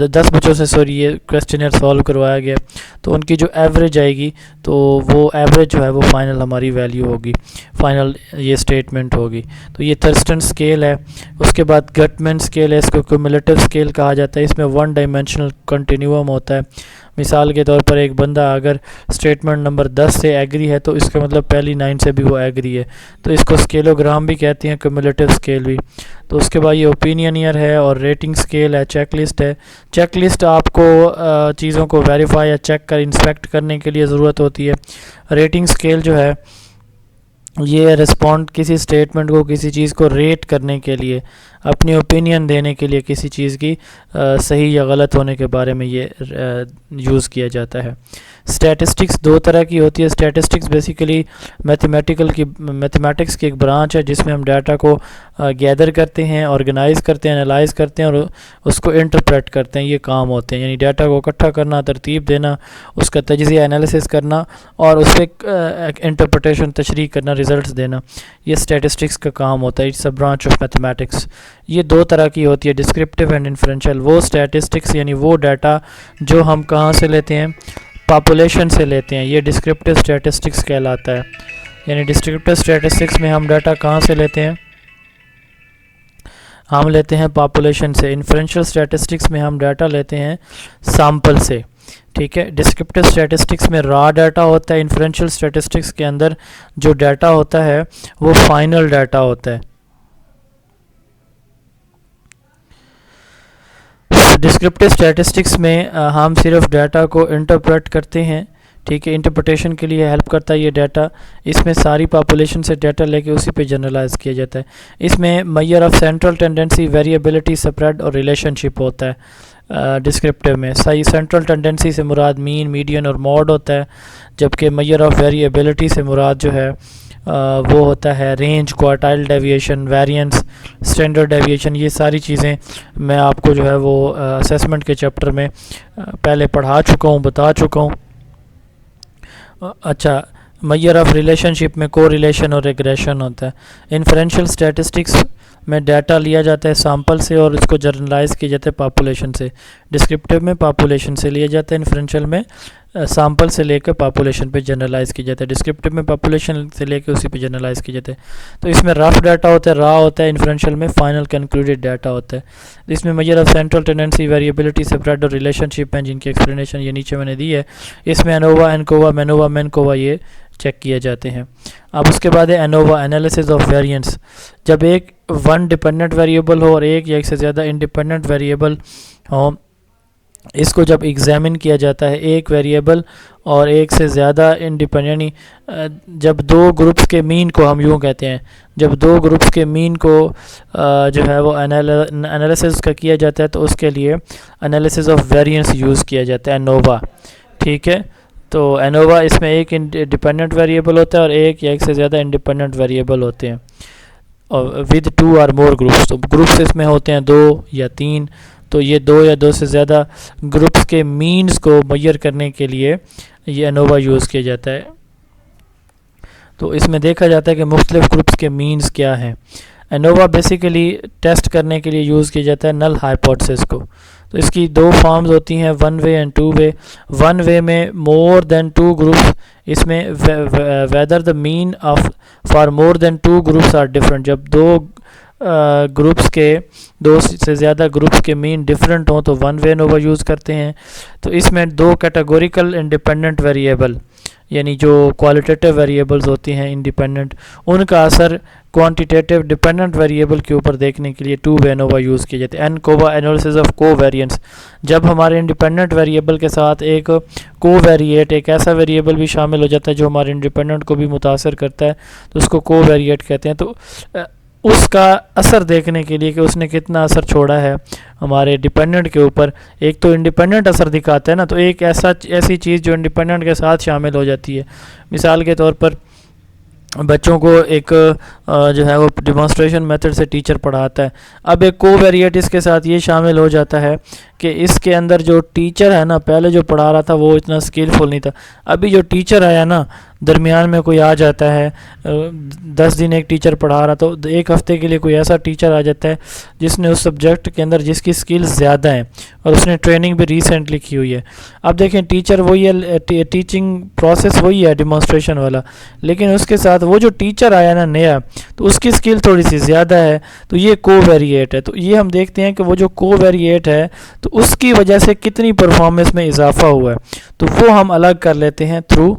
10 بچوں سے یہ کویسچنر سالو کروایا گیا تو ان کی جو ایوریج آئے گی تو وہ ایوریج جو ہے وہ فائنل ہماری ویلیو ہوگی، فائنل یہ اسٹیٹمنٹ ہوگی. تو یہ تھرسٹن اسکیل ہے. اس کے بعد گٹمن اسکیل ہے، اس کو کیومولیٹو اسکیل کہا جاتا ہے. اس میں 1 ڈائمینشنل کنٹینیوم ہوتا ہے. مثال کے طور پر ایک بندہ اگر اسٹیٹمنٹ نمبر 10 سے ایگری ہے تو اس کا مطلب پہلی 9 سے بھی وہ ایگری ہے، تو اس کو اسکیلوگرام بھی کہتے ہیں، کیومولیٹو اسکیل بھی. تو اس کے بعد یہ اوپینینئر ہے اور ریٹنگ اسکیل ہے. چیک لسٹ ہے. چیک لسٹ آپ کو چیزوں کو ویریفائی یا چیک کر انسپیکٹ کرنے کے لیے ضرورت ہوتی ہے. ریٹنگ اسکیل جو ہے یہ رسپونڈ کسی اسٹیٹمنٹ کو، کسی چیز کو ریٹ کرنے کے لیے، اپنی اوپینین دینے کے لیے کسی چیز کی صحیح یا غلط ہونے کے بارے میں یہ یوز کیا جاتا ہے. اسٹیٹسٹکس 2 طرح کی ہوتی ہے. اسٹیٹسٹکس بیسیکلی میتھمیٹکس کی ایک برانچ ہے جس میں ہم ڈیٹا کو گیدر کرتے ہیں، آرگنائز کرتے ہیں، انالائز کرتے ہیں اور اس کو انٹرپریٹ کرتے ہیں. یہ کام ہوتے ہیں، یعنی ڈیٹا کو اکٹھا کرنا، ترتیب دینا، اس کا تجزیہ انالیسس کرنا اور اس پہ انٹرپریٹیشن تشریح کرنا، ریزلٹس دینا. یہ اسٹیٹسٹکس کا کام ہوتا ہے. It's a branch of mathematics. یہ 2 طرح کی ہوتی ہے، ڈسکرپٹیو اینڈ انفرینشیل. وہ اسٹیٹسٹکس یعنی وہ ڈیٹا جو ہم کہاں سے لیتے ہیں، پاپولیشن سے لیتے ہیں، یہ ڈسکرپٹیو اسٹیٹسٹکس کہلاتا ہے. یعنی ڈسکرپٹیو اسٹیٹسٹکس میں ہم ڈیٹا کہاں سے لیتے ہیں، ہم لیتے ہیں پاپولیشن سے. انفرینشیل اسٹیٹسٹکس میں ہم ڈیٹا لیتے ہیں سیمپل سے. ٹھیک ہے. ڈسکرپٹیو اسٹیٹسٹکس میں را ڈیٹا ہوتا ہے. انفرینشیل اسٹیٹسٹکس کے اندر جو ڈیٹا ہوتا ہے وہ فائنل ڈیٹا ہوتا ہے. ڈسکرپٹیو اسٹیٹسٹکس میں ہم صرف ڈیٹا کو انٹرپریٹ کرتے ہیں. ٹھیک ہے. انٹرپریٹیشن کے لیے ہیلپ کرتا ہے یہ ڈیٹا. اس میں ساری پاپولیشن سے ڈیٹا لے کے اسی پہ جنرلائز کیا جاتا ہے. اس میں measure of central tendency, variability, spread اور ریلیشن شپ ہوتا ہے. ڈسکرپٹیو میں صحیح سینٹرل ٹینڈنسی سے مراد مین, میڈین اور موڈ ہوتا ہے, جبکہ میئر آف ویریبلٹی سے مراد جو ہے وہ ہوتا ہے range, quartile deviation, variance, standard deviation. یہ ساری چیزیں میں آپ کو جو ہے وہ اسیسمنٹ کے چیپٹر میں پہلے پڑھا چکا ہوں, بتا چکا ہوں. اچھا, میئر آف ریلیشن شپ میں کو ریلیشن اور ریگریشن ہوتا ہے. انفرینشیل اسٹیٹسٹکس میں ڈیٹا لیا جاتا ہے سیمپل سے اور اس کو جنرلائز کیا جاتا ہے پاپولیشن سے. ڈسکرپٹیو میں پاپولیشن سے لیا جاتا ہے, انفرینشیل میں سیمپل سے لے کے پاپولیشن پہ جنرلائز کیا جاتا ہے. ڈسکرپٹیو میں پاپولیشن سے لے کے اسی پہ جنرلائز کیا جاتا ہے. تو اس میں رف ڈیٹا ہوتا ہے, را ہوتا ہے. انفرینشیل میں فائنل کنکلوڈیڈ ڈیٹا ہوتا ہے. اس میں measure of central tendency, variability, spread اور ریلیشن شپ ہیں جن کی ایکسپلینیشن یہ نیچے میں نے دی ہے. اس میں انووا, انکووا, مینووا, مینکووا یہ چیک کیے جاتے ہیں. اب اس کے بعد ہے انووا, انالیسز آف ویریئنس. جب ایک ون ڈپینڈنٹ ویریبل ہو اور ایک یا ایک سے زیادہ انڈیپینڈنٹ ویریبل ہو, اس کو جب ایگزامن کیا جاتا ہے ایک ویریبل اور ایک سے زیادہ انڈیپینڈنٹ, جب دو گروپس کے مین کو ہم یوں کہتے ہیں, جب دو گروپس کے مین کو جو ہے وہ انالیسز کا کیا جاتا ہے تو اس کے لیے انالیسز آف ویریئنس یوز کیا جاتا ہے, انووا. ٹھیک ہے. تو انووا اس میں ایک ڈیپینڈنٹ ویریبل ہوتا ہے اور ایک یا ایک سے زیادہ انڈیپینڈنٹ ویریبل ہوتے ہیں ود ٹو اور مور گروپس. تو گروپس اس میں ہوتے ہیں 2 یا 3. تو یہ 2 یا 2 سے زیادہ گروپس کے مینز کو میئر کرنے کے لیے یہ انووا یوز کیا جاتا ہے. تو اس میں دیکھا جاتا ہے کہ مختلف گروپس کے مینز کیا ہیں. انووا بیسیکلی ٹیسٹ کرنے کے لیے یوز کیا جاتا ہے نل ہائپوتھیسس کو. تو اس کی 2 فارمز ہوتی ہیں, 1 وے اینڈ 2 وے. 1 وے میں مور دین 2 گروپس, اس میں whether the mean of four more than 2 groups are different. جب 2 گروپس کے 2 سے زیادہ گروپس کے مین ڈفرینٹ ہوں تو 1 وے انووا یوز کرتے ہیں. تو اس میں 2 کیٹیگوریکل انڈیپینڈنٹ ویریبل, یعنی جو کوالٹیٹیو ویریبلز ہوتی ہیں انڈیپینڈنٹ, ان کا اثر کوانٹیٹیو ڈیپینڈنٹ ویریبل کے اوپر دیکھنے کے لیے 2 وے انووا یوز کیے جاتے ہیں. انکووا, انالیسز آف کو ویریئنس. جب ہمارے انڈیپینڈنٹ ویریبل کے ساتھ ایک کو ویریٹ, ایک ایسا ویریبل بھی شامل ہو جاتا ہے جو ہمارے انڈیپینڈنٹ کو بھی متاثر کرتا ہے, تو اس کو کو ویریٹ کہتے ہیں. تو اس کا اثر دیکھنے کے لیے کہ اس نے کتنا اثر چھوڑا ہے ہمارے ڈیپینڈنٹ کے اوپر. ایک تو انڈیپینڈنٹ اثر دکھاتا ہے نا, تو ایک ایسی چیز جو انڈیپینڈنٹ کے ساتھ شامل ہو جاتی ہے. مثال کے طور پر بچوں کو ایک جو ہے وہ ڈیمانسٹریشن میتھڈ سے ٹیچر پڑھاتا ہے. اب ایک کو ویریٹ اس کے ساتھ یہ شامل ہو جاتا ہے کہ اس کے اندر جو ٹیچر ہے نا, پہلے جو پڑھا رہا تھا وہ اتنا اسکلفل نہیں تھا. ابھی جو ٹیچر آیا نا, درمیان میں کوئی آ جاتا ہے, 10 دن ایک ٹیچر پڑھا رہا, تو ایک ہفتے کے لیے کوئی ایسا ٹیچر آ جاتا ہے جس نے اس سبجیکٹ کے اندر جس کی سکلز زیادہ ہیں اور اس نے ٹریننگ بھی ریسنٹلی کی ہوئی ہے. اب دیکھیں ٹیچر وہی ہے, ٹیچنگ پروسیس وہی ہے ڈیمانسٹریشن والا, لیکن اس کے ساتھ وہ جو ٹیچر آیا نا نیا, تو اس کی سکل تھوڑی سی زیادہ ہے, تو یہ کو ویریٹ ہے. تو یہ ہم دیکھتے ہیں کہ وہ جو کو ویریٹ ہے تو اس کی وجہ سے کتنی پرفارمنس میں اضافہ ہوا ہے, تو وہ ہم الگ کر لیتے ہیں through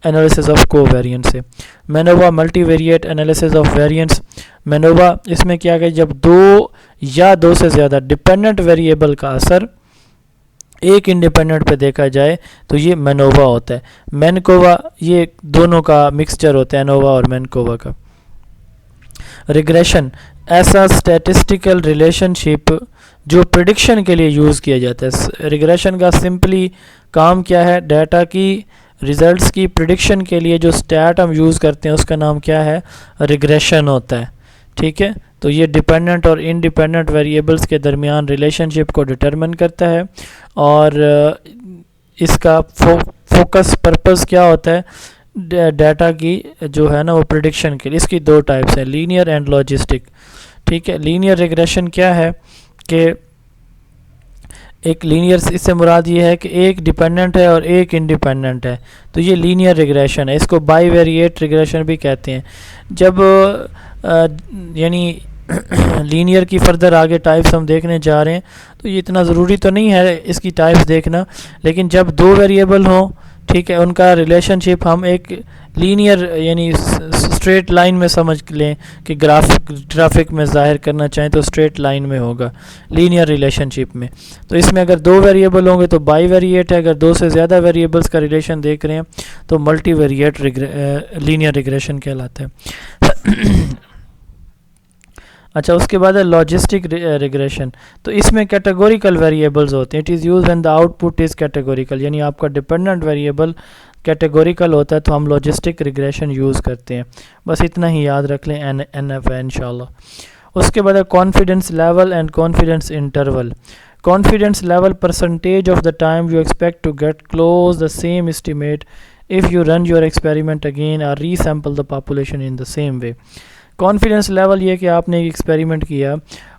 analysis of covariance سے. MANOVA, multivariate analysis of variance. MANOVA اس میں کیا کہ جب 2 یا 2 سے زیادہ ڈیپینڈنٹ ویریبل کا اثر ایک انڈیپینڈنٹ پہ دیکھا جائے تو یہ مینووا ہوتا ہے. مینکووا یہ دونوں کا مکسچر ہوتا ہے, انووا اور مینکووا کا. ریگریشن, ایسا اسٹیٹسٹیکل ریلیشن شپ جو پریڈکشن کے لیے یوز کیا جاتا ہے. ریگریشن کا سمپلی کام کیا ہے, ڈیٹا کی ریزلٹس کی پریڈکشن کے لیے جو اسٹیٹ ہم یوز کرتے ہیں اس کا نام کیا ہے, ریگریشن ہوتا ہے. ٹھیک ہے. تو یہ ڈیپینڈنٹ اور انڈیپینڈنٹ ویریبلس کے درمیان ریلیشن شپ کو ڈٹرمن کرتا ہے, اور اس کا فوکس پرپز کیا ہوتا ہے, ڈیٹا کی جو ہے نا وہ پریڈکشن کے لیے. اس کی 2 ٹائپس ہیں, لینئر اینڈ لاجسٹک. ٹھیک ہے. لینئر ریگریشن کیا ہے کہ ایک لینئر, اس سے مراد یہ ہے کہ ایک ڈیپینڈنٹ ہے اور ایک انڈیپینڈنٹ ہے, تو یہ لینئر ریگریشن ہے. اس کو بائی ویریٹ ریگریشن بھی کہتے ہیں. جب یعنی لینئر کی فردر آگے ٹائپس ہم دیکھنے جا رہے ہیں، تو یہ اتنا ضروری تو نہیں ہے اس کی ٹائپس دیکھنا، لیکن جب دو ویریبل ہوں، ٹھیک ہے، ان کا ریلیشن شپ ہم ایک لینئر یعنی اسٹریٹ لائن میں سمجھ لیں کہ گرافک میں ظاہر کرنا چاہیں تو اسٹریٹ لائن میں ہوگا لینئر ریلیشن شپ میں. تو اس میں اگر دو ویریبل ہوں گے تو بائی ویریٹ ہے، اگر دو سے زیادہ ویریبلس کا ریلیشن دیکھ رہے ہیں تو ملٹی ویریٹ لینئر ریگریشن کہلاتا ہے. اچھا، اس کے بعد ہے لاجسٹک ریگریشن. تو اس میں کیٹیگوریکل ویریبلز ہوتے ہیں. It is use when the out put is categorical, یعنی آپ کا ڈپینڈنٹ ویریبل کیٹیگوریکل ہوتا ہے تو ہم لاجسٹک ریگریشن یوز کرتے ہیں. بس اتنا ہی یاد رکھ لیں، این ایف ہے انشاءاللہ. اس کے بعد ہے confidence level and confidence interval. Confidence level percentage of the time you expect to get close the same estimate if you run your experiment again or resample the population in the same way. Confidence level یہ کہ آپ نے ایک ایکسپیریمنٹ کیا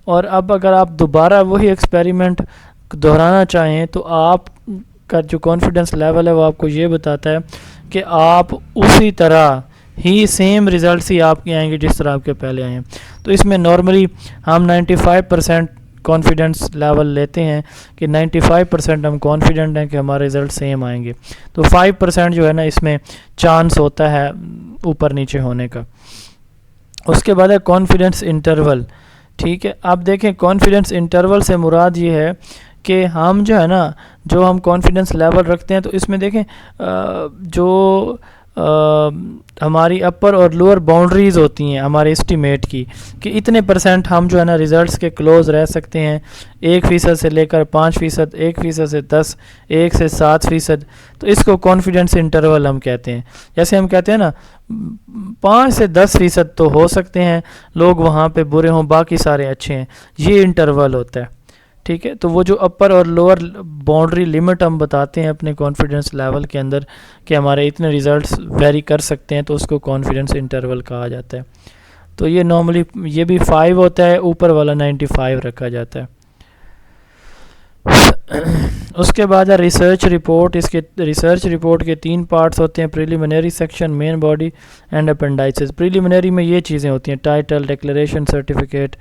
اور اب اگر آپ دوبارہ وہی ایکسپیریمنٹ دہرانا چاہیں تو آپ کا جو کانفیڈنس لیول ہے وہ آپ کو یہ بتاتا ہے کہ آپ اسی طرح ہی سیم ریزلٹس ہی آپ کے آئیں گے جس طرح آپ کے پہلے آئے ہیں. تو اس میں نارملی ہم 95% کانفیڈنس لیول لیتے ہیں کہ 95% ہم کانفیڈنٹ ہیں کہ ہمارے رزلٹ سیم آئیں گے. تو 5% جو ہے نا اس میں چانس ہوتا ہے اوپر نیچے ہونے کا. اس کے بعد ہے کانفیڈنس انٹرول. ٹھیک ہے، اب دیکھیں کانفیڈنس انٹرول سے مراد یہ ہے کہ ہم جو ہے نا جو ہم کانفیڈنس لیول رکھتے ہیں تو اس میں دیکھیں جو ہماری اپر اور لوور باؤنڈریز ہوتی ہیں ہمارے اسٹیمیٹ کی کہ اتنے پرسنٹ ہم جو ہے نا ریزلٹس کے کلوز رہ سکتے ہیں، 1% سے لے کر 5%، 1% سے 10، 1 سے 7%. تو اس کو کانفیڈنس انٹرول ہم کہتے ہیں. جیسے ہم کہتے ہیں نا 5 سے 10% تو ہو سکتے ہیں لوگ وہاں پہ برے ہوں، باقی سارے اچھے ہیں، یہ انٹرول ہوتا ہے. ٹھیک ہے، تو وہ جو اپر اور لوور باؤنڈری لمٹ ہم بتاتے ہیں اپنے کانفیڈنس لیول کے اندر کہ ہمارے اتنے ریزلٹس ویری کر سکتے ہیں تو اس کو کانفیڈنس انٹرول کہا جاتا ہے. تو یہ نارملی یہ بھی 5 ہوتا ہے، اوپر والا 95 رکھا جاتا ہے. اس کے بعد ہے ریسرچ رپورٹ. اس کے ریسرچ رپورٹ کے 3 پارٹس ہوتے ہیں: preliminary section, main body and appendices. Preliminary میں یہ چیزیں ہوتی ہیں: title, declaration, certificate,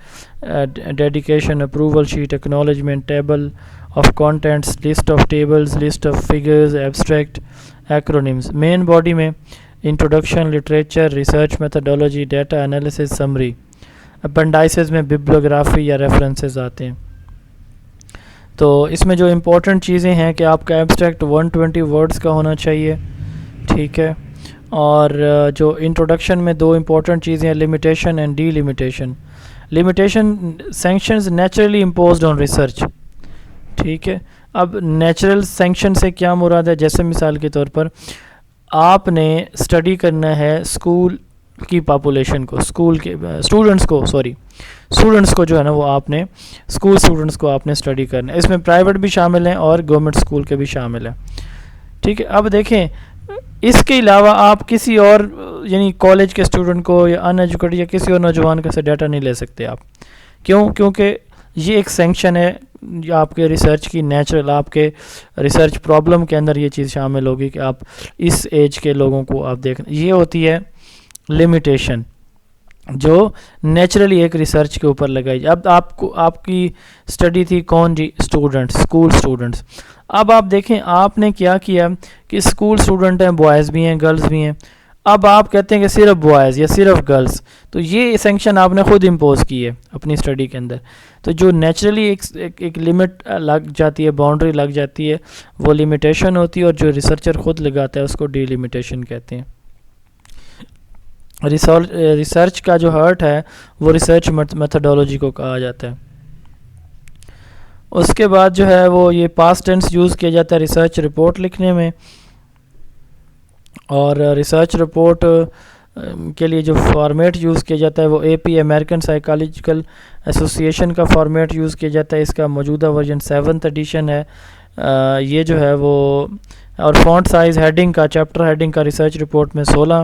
dedication, approval sheet, acknowledgement, table of contents, list of tables, list of figures, abstract, acronyms. Main body میں introduction, literature, research methodology, data analysis, summary. Appendices میں ببلیوگرافی یا ریفرنسز آتے ہیں. تو اس میں جو امپورٹنٹ چیزیں ہیں کہ آپ کا ایبسٹریکٹ 120 ورڈز کا ہونا چاہیے. ٹھیک ہے، اور جو انٹروڈکشن میں 2 امپورٹنٹ چیزیں ہیں: limitation and D limitation. Limitation sanctions naturally imposed on research. ٹھیک ہے، اب نیچرل سینکشن سے کیا مراد ہے؟ جیسے مثال کے طور پر آپ نے اسٹڈی کرنا ہے اسکول کی پاپولیشن کو، اسکول کے اسٹوڈنٹس کو جو ہے نا وہ آپ نے اسکول اسٹوڈنٹس کو آپ نے اسٹڈی کرنا ہے. اس میں پرائیویٹ بھی شامل ہیں اور گورنمنٹ اسکول کے بھی شامل ہیں. ٹھیک ہے، اب دیکھیں اس کے علاوہ آپ کسی اور یعنی کالج کے اسٹوڈنٹ کو یا ان ایجوکیٹڈ یا کسی اور نوجوان کا سے ڈیٹا نہیں لے سکتے آپ. کیونکہ یہ ایک سینکشن ہے آپ کے ریسرچ کی. نیچرل آپ کے ریسرچ پرابلم کے اندر یہ چیز شامل ہوگی کہ آپ اس ایج کے لوگوں کو آپ دیکھیں. یہ ہوتی ہے لمیٹیشن جو نیچرلی ایک ریسرچ کے اوپر لگائی جائے. اب آپ کی اسٹڈی تھی کون جی؟ Students, school students. اب آپ دیکھیں آپ نے کیا کیا کہ اسکول اسٹوڈنٹ ہیں، بوائز بھی ہیں گرلز بھی ہیں. اب آپ کہتے ہیں کہ صرف بوائز یا صرف گرلز، تو یہ سینکشن آپ نے خود امپوز کی ہے اپنی اسٹڈی کے اندر. تو جو نیچرلی ایک لمٹ لگ جاتی ہے، باؤنڈری لگ جاتی ہے، وہ لمیٹیشن ہوتی ہے، اور جو ریسرچر خود لگاتا ہے اس کو ڈی لمیٹیشن کہتے ہیں. ریسرچ کا جو ہارٹ ہے وہ ریسرچ میتھڈولوجی کو کہا جاتا ہے. اس کے بعد جو ہے وہ یہ پاسٹ ٹینس یوز کیا جاتا ہے ریسرچ رپورٹ لکھنے میں. اور ریسرچ رپورٹ کے لیے جو فارمیٹ یوز کیا جاتا ہے وہ AP امریکن سائیکالوجیکل ایسوسی ایشن کا فارمیٹ یوز کیا جاتا ہے. اس کا موجودہ ورژن 7th ایڈیشن ہے. یہ جو ہے وہ اور فونٹ سائز ہیڈنگ کا، چیپٹر ہیڈنگ کا ریسرچ رپورٹ میں 16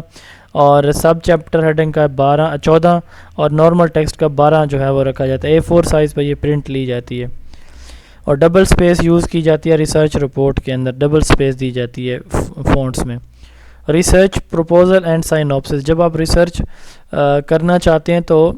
اور سب چیپٹر ہیڈنگ کا 14 اور نارمل ٹیکسٹ کا 12 جو ہے وہ رکھا جاتا ہے. A4 سائز پہ یہ پرنٹ لی جاتی ہے. اور ڈبل سپیس یوز کی جاتی ہے ریسرچ رپورٹ کے اندر، ڈبل سپیس دی جاتی ہے فونٹس میں. Research proposal and synopsis. جب آپ ریسرچ کرنا چاہتے ہیں تو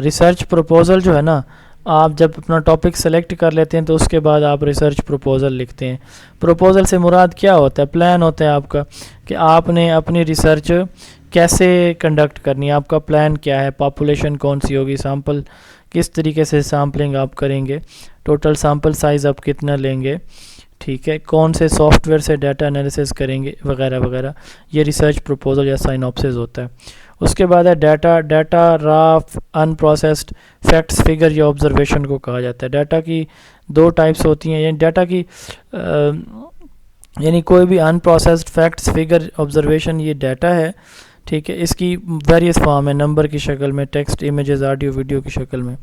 ریسرچ پروپوزل جو ہے نا، آپ جب اپنا ٹاپک سلیکٹ کر لیتے ہیں تو اس کے بعد آپ ریسرچ پروپوزل لکھتے ہیں. پروپوزل سے مراد کیا ہوتا ہے؟ پلان ہوتا ہے آپ کا کہ آپ نے اپنی ریسرچ کیسے کنڈکٹ کرنی ہے، آپ کا پلان کیا ہے، پاپولیشن کون سی ہوگی، سیمپل کس طریقے سے سیمپلنگ آپ کریں گے، ٹوٹل سیمپل سائز آپ کتنا لیں گے، ٹھیک ہے، کون سے سافٹ ویئر سے ڈیٹا انالیسس کریں گے، وغیرہ وغیرہ. یہ ریسرچ پروپوزل یا سائنوپسس ہوتا ہے. اس کے بعد ہے ڈیٹا را ان پروسیسڈ فیکٹس فگر یا آبزرویشن کو کہا جاتا ہے. ڈیٹا کی دو ٹائپس ہوتی ہیں، یعنی ڈیٹا کی یعنی کوئی بھی ان پروسیسڈ فیکٹس فگر آبزرویشن یہ ڈیٹا ہے، ٹھیک ہے. اس کی ویریس فارم ہے، نمبر کی شکل میں، ٹیکسٹ، امیجز، آڈیو، ویڈیو کی شکل میں.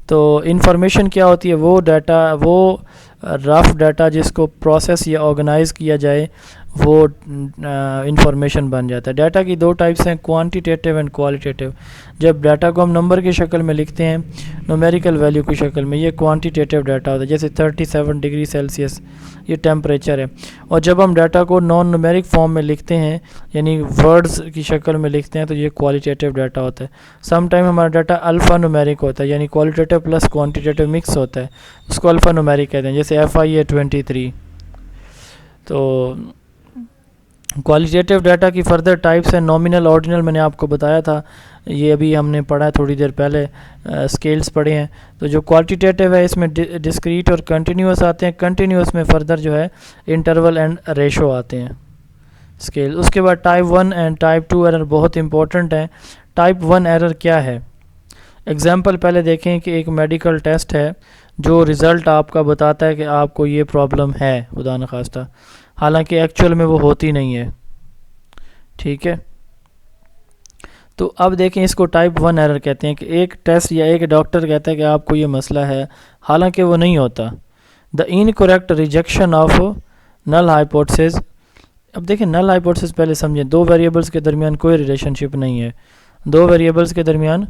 تو انفارمیشن کیا ہوتی ہے؟ وہ ڈیٹا، وہ رف ڈیٹا جس کو پروسیس یا آرگنائز کیا جائے وہ انفارمیشن بن جاتا ہے. ڈیٹا کی دو ٹائپس ہیں، کوانٹیٹیو اینڈ کوالیٹیٹیو. جب ڈیٹا کو ہم نمبر کی شکل میں لکھتے ہیں، نومیریکل ویلیو کی شکل میں، یہ کوانٹیٹیو ڈیٹا ہوتا ہے. جیسے 37 ڈگری سیلسیس یہ ٹیمپریچر ہے. اور جب ہم ڈیٹا کو نان نومیرک فارم میں لکھتے ہیں، یعنی ورڈز کی شکل میں لکھتے ہیں، تو یہ کوالیٹیٹیو ڈیٹا ہوتا ہے. سم ٹائم ہمارا ڈیٹا الفا نومیرک ہوتا ہے، یعنی کوالیٹیٹیو پلس کوانٹیٹیو مکس ہوتا ہے، اس کو الفا نومیرک کہتے ہیں، جیسے FIA 23. تو کوالٹیٹیو ڈیٹا کی فردر ٹائپس ہیں، نومینل، آرڈینل، میں نے آپ کو بتایا تھا، یہ ابھی ہم نے پڑھا ہے تھوڑی دیر پہلے، اسکیلز پڑھے ہیں. تو جو کوالٹیٹیو ہے اس میں ڈسکریٹ اور کنٹینیوس آتے ہیں. کنٹینیوس میں فردر جو ہے انٹرول اینڈ ریشو آتے ہیں اسکیل. اس کے بعد ٹائپ 1 اینڈ ٹائپ 2 ایرر بہت امپورٹنٹ ہیں. ٹائپ 1 ایرر کیا ہے؟ ایگزامپل پہلے دیکھیں کہ ایک میڈیکل ٹیسٹ ہے جو رزلٹ آپ کا بتاتا ہے کہ آپ کو یہ پرابلم ہے، خدا نخواستہ، حالانکہ ایکچوئل میں وہ ہوتی نہیں ہے، ٹھیک ہے. تو اب دیکھیں اس کو ٹائپ 1 ایرر کہتے ہیں کہ ایک ٹیسٹ یا ایک ڈاکٹر کہتا ہے کہ آپ کو یہ مسئلہ ہے، حالانکہ وہ نہیں ہوتا. The incorrect rejection of null hypothesis. اب دیکھیں نل ہائپوتھیسس پہلے سمجھیں، دو ویریبلس کے درمیان کوئی ریلیشن شپ نہیں ہے، دو ویریبلس کے درمیان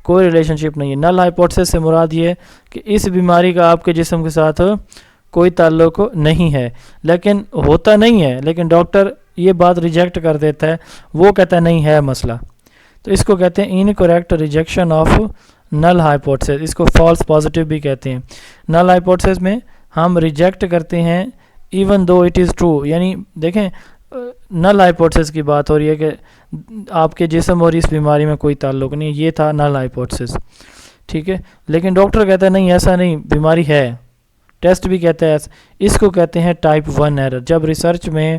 کوئی ریلیشن شپ نہیں ہے. نل ہائپوتھیسس سے مراد یہ ہے کہ اس بیماری کا آپ کے جسم کے ساتھ کوئی تعلق نہیں ہے، لیکن ہوتا نہیں ہے، لیکن ڈاکٹر یہ بات ریجیکٹ کر دیتا ہے، وہ کہتا ہے نہیں ہے مسئلہ. تو اس کو کہتے ہیں incorrect rejection of null hypothesis. اس کو فالس پازیٹیو بھی کہتے ہیں. نل ہائپوتھیسس میں ہم ریجیکٹ کرتے ہیں even though it is true. یعنی دیکھیں نل ہائپوتھیسس کی بات ہو رہی ہے کہ آپ کے جسم اور اس بیماری میں کوئی تعلق نہیں، یہ تھا نل ہائپوتھیسس، ٹھیک ہے. لیکن ڈاکٹر کہتا ہے نہیں ایسا نہیں، بیماری ہے، ٹیسٹ بھی کہتا ہے ایسا. اس کو کہتے ہیں ٹائپ 1 ایرر. جب ریسرچ میں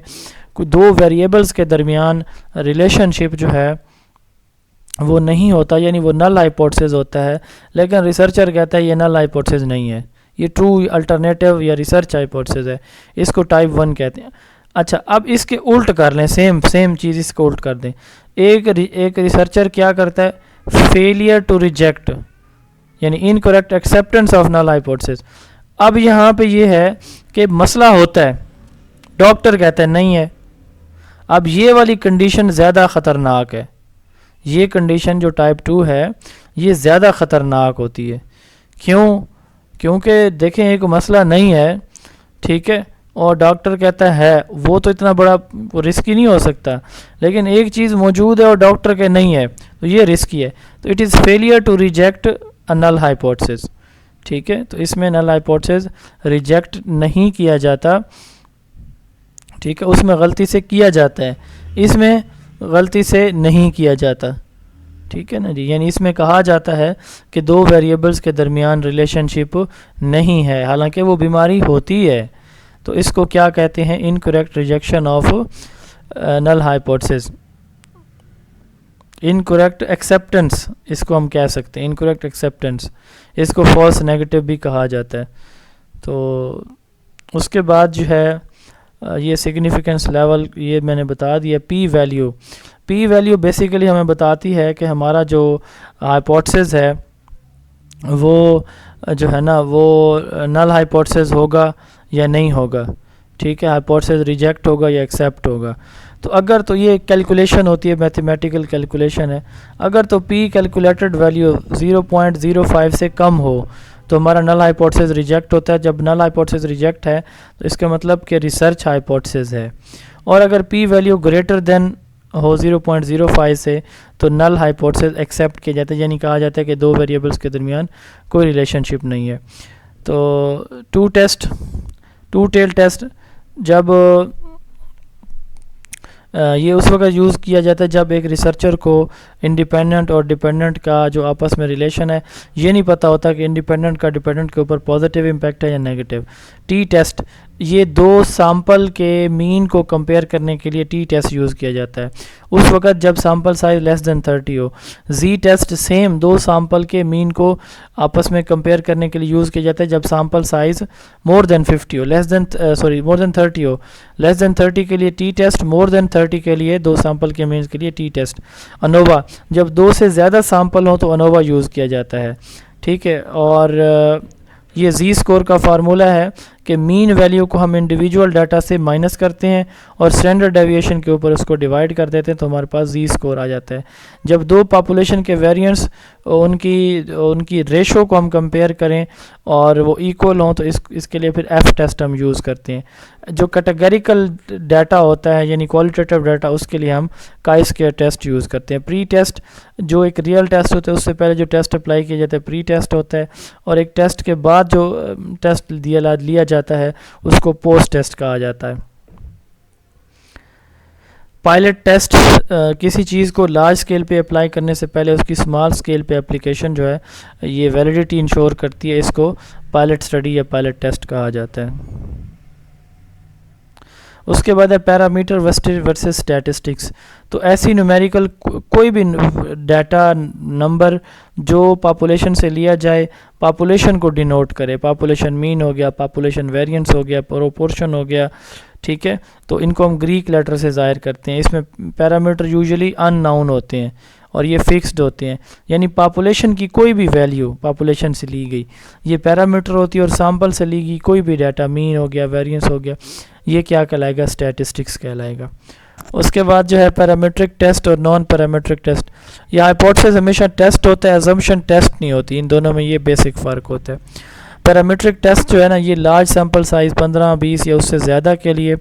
کوئی دو ویریبلس کے درمیان ریلیشن شپ جو ہے وہ نہیں ہوتا، یعنی وہ نل ہائپوتھیسس ہوتا ہے، لیکن ریسرچر کہتا ہے یہ نل ہائپوتھیسس نہیں ہے، یہ ٹرو الٹرنیٹیو یا ریسرچ ہائپوتھیسس ہے، اس کو ٹائپ 1 کہتے ہیں. اچھا اب اس کے الٹ کر لیں، سیم چیز اس کو الٹ کر دیں. ایک ریسرچر کیا کرتا ہے؟ فیلئر ٹو ریجیکٹ، یعنی incorrect acceptance of null hypothesis. اب یہاں پہ یہ ہے کہ مسئلہ ہوتا ہے، ڈاکٹر کہتا ہے نہیں ہے. اب یہ والی کنڈیشن زیادہ خطرناک ہے، یہ کنڈیشن جو ٹائپ 2 ہے یہ زیادہ خطرناک ہوتی ہے. کیوں؟ کیونکہ دیکھیں ایک مسئلہ نہیں ہے، ٹھیک ہے، اور ڈاکٹر کہتا ہے وہ تو اتنا بڑا رسکی نہیں ہو سکتا، لیکن ایک چیز موجود ہے اور ڈاکٹر کے نہیں ہے تو یہ رسکی ہے. تو it is failure to reject a null hypothesis, ٹھیک ہے. تو اس میں نل ہائپوتھیسس ریجیکٹ نہیں کیا جاتا، ٹھیک ہے، اس میں غلطی سے کیا جاتا ہے، اس میں غلطی سے نہیں کیا جاتا، ٹھیک ہے نا جی. یعنی اس میں کہا جاتا ہے کہ دو ویریبلس کے درمیان ریلیشن شپ نہیں ہے، حالانکہ وہ بیماری ہوتی ہے. تو اس کو کیا کہتے ہیں؟ Incorrect rejection of null hypothesis. Incorrect acceptance اس کو ہم کہہ سکتے ہیں، انکریکٹ ایکسیپٹنس، اس کو فالس نیگیٹو بھی کہا جاتا ہے. تو اس کے بعد جو ہے یہ سگنیفیکنس لیول یہ میں نے بتا دیا. پی ویلیو، پی ویلیو بیسیکلی ہمیں بتاتی ہے کہ ہمارا جو ہائپوتھیسس ہے وہ جو ہے نا وہ نل ہائپوتھیسس ہوگا یا نہیں ہوگا، ٹھیک ہے، ہائپوتھیسس ریجیکٹ ہوگا یا ایکسیپٹ ہوگا. تو اگر تو یہ کیلکولیشن ہوتی ہے، میتھمیٹیکل کیلکولیشن ہے، اگر تو پی کیلکولیٹڈ ویلیو 0.05 سے کم ہو تو ہمارا نل ہائپوتھیسس ریجیکٹ ہوتا ہے. جب نل ہائپوتھیسس ریجیکٹ ہے تو اس کا مطلب کہ ریسرچ ہائپوتھیسس ہے. اور اگر پی ویلیو گریٹر دین ہو 0.05 سے تو نل ہائپوتھیسس ایکسیپٹ کیا جاتا ہے، یعنی کہا جاتا ہے کہ دو ویریبلس کے درمیان کوئی ریلیشن شپ نہیں ہے۔ تو ٹو ٹیل ٹیسٹ جب یہ اس وقت یوز کیا جاتا ہے جب ایک ریسرچر کو انڈیپینڈنٹ اور ڈیپینڈنٹ کا جو آپس میں ریلیشن ہے یہ نہیں پتہ ہوتا کہ انڈیپینڈنٹ کا ڈیپینڈنٹ کے اوپر پازیٹیو امپیکٹ ہے یا نیگیٹو۔ ٹی ٹیسٹ یہ دو سیمپل کے مین کو کمپیئر کرنے کے لیے ٹی ٹیسٹ یوز کیا جاتا ہے اس وقت جب سیمپل سائز لیس دین 30 ہو۔ زی ٹیسٹ سیم دو سیمپل کے مین کو آپس میں کمپیئر کرنے کے لیے یوز کیا جاتا ہے جب سیمپل سائز مور دین 50 ہو، مور دین 30 ہو۔ لیس دین 30 کے لیے ٹی ٹیسٹ، مور دین 30 کے لیے دو سیمپل کے مینز کے لیے ٹی ٹیسٹ۔ انووا جب دو سے زیادہ سیمپل ہوں تو انووا یوز کیا جاتا ہے، ٹھیک ہے۔ اور یہ زی اسکور کا فارمولہ ہے کہ مین ویلیو کو ہم انڈیویجول ڈیٹا سے مائنس کرتے ہیں اور اسٹینڈرڈ ڈیویشن کے اوپر اس کو ڈیوائڈ کر دیتے ہیں تو ہمارے پاس زی اسکور آ جاتا ہے۔ جب دو پاپولیشن کے ویریئنس ان کی ریشو کو ہم کمپیئر کریں اور وہ ایکول ہوں تو اس کے لیے پھر ایف ٹیسٹ ہم یوز کرتے ہیں۔ جو کیٹیگریکل ڈیٹا ہوتا ہے یعنی کوالٹیٹیو ڈیٹا اس کے لیے ہم کائی اسکوئر ٹیسٹ یوز کرتے ہیں۔ پری ٹیسٹ جو ایک ریئل ٹیسٹ ہوتا ہے اس سے پہلے جو ٹیسٹ اپلائی کیا جاتا ہے پری ٹیسٹ ہوتا ہے، اور ایک ٹیسٹ کے بعد جو ٹیسٹ لیا جاتا ہے اس کو پوسٹ ٹیسٹ کہا جاتا ہے۔ پائلٹ ٹیسٹ کسی چیز کو لارج اسکیل پہ اپلائی کرنے سے پہلے اس کی اسمال اسکیل پہ اپلیکیشن جو ہے یہ ویلیڈیٹی انشور کرتی ہے، اس کو پائلٹ اسٹڈی یا پائلٹ ٹیسٹ کہا جاتا ہے۔ اس کے بعد ہے پیرامیٹر ورسز اسٹیٹسٹکس۔ تو ایسی نومیریکل کوئی بھی ڈیٹا نمبر جو پاپولیشن سے لیا جائے، پاپولیشن کو ڈینوٹ کرے، پاپولیشن مین ہو گیا، پاپولیشن ویریئنس ہو گیا، پروپورشن ہو گیا، ٹھیک ہے، تو ان کو ہم گریک لیٹر سے ظاہر کرتے ہیں۔ اس میں پیرامیٹر یوزلی ان ناؤن ہوتے ہیں اور یہ فکسڈ ہوتے ہیں، یعنی پاپولیشن کی کوئی بھی ویلیو پاپولیشن سے لی گئی یہ پیرامیٹر ہوتی ہے، اور سیمپل سے لی گئی کوئی بھی ڈیٹا مین ہو گیا، ویریئنس ہو گیا، یہ کیا کہلائے گا؟ اسٹیٹسٹکس کہلائے گا۔ اس کے بعد جو ہے پیرامیٹرک ٹیسٹ اور نان پیرامیٹرک ٹیسٹ۔ یہ ہائپوتھیسس ہمیشہ ٹیسٹ ہوتا ہے، ازمپشن ٹیسٹ نہیں ہوتی، ان دونوں میں یہ بیسک فرق ہوتا ہے۔ پیرامیٹرک ٹیسٹ جو ہے نا یہ لارج سیمپل سائز 15 20 یا اس سے زیادہ کے لیے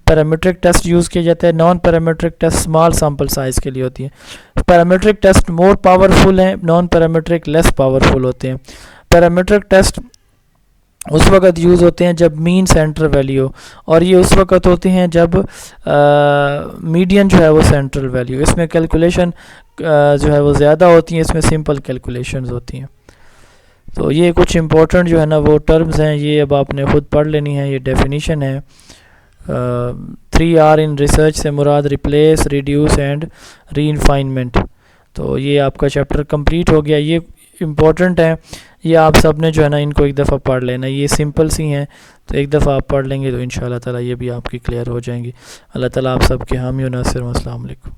پیرامیٹرک ٹیسٹ یوز کیا جاتا ہے۔ Naan parametric test small sample size کے لیے ہوتی ہیں۔ پیرامیٹرک ٹیسٹ مور پاورفل ہیں، نان پیرامیٹرک لیس پاورفل ہوتے ہیں۔ پیرامیٹرک ٹیسٹ اس وقت یوز ہوتے ہیں جب مین سینٹر ویلیو، اور یہ اس وقت ہوتے ہیں جب میڈین جو ہے وہ سینٹرل ویلیو، اس میں کیلکولیشن جو ہے وہ زیادہ ہوتی ہیں، اس میں سمپل کیلکولیشنز ہوتی ہیں۔ تو یہ کچھ امپورٹنٹ جو ہے نا وہ ٹرمز ہیں، یہ اب آپ نے خود پڑھ لینی ہے، یہ ڈیفینیشن ہے۔ 3R ان ریسرچ سے مراد ریپلیس، ریڈیوس اینڈ ری انفائنمنٹ۔ تو یہ آپ کا چیپٹر کمپلیٹ ہو گیا، یہ امپورٹنٹ ہے، یہ آپ سب نے جو ہے نا ان کو ایک دفعہ پڑھ لینا، یہ سمپل سی ہیں تو ایک دفعہ آپ پڑھ لیں گے تو انشاءاللہ تعالیٰ یہ بھی آپ کی کلیئر ہو جائیں گی۔ اللہ تعالیٰ آپ سب کے حامی و ناصر۔ السلام علیکم۔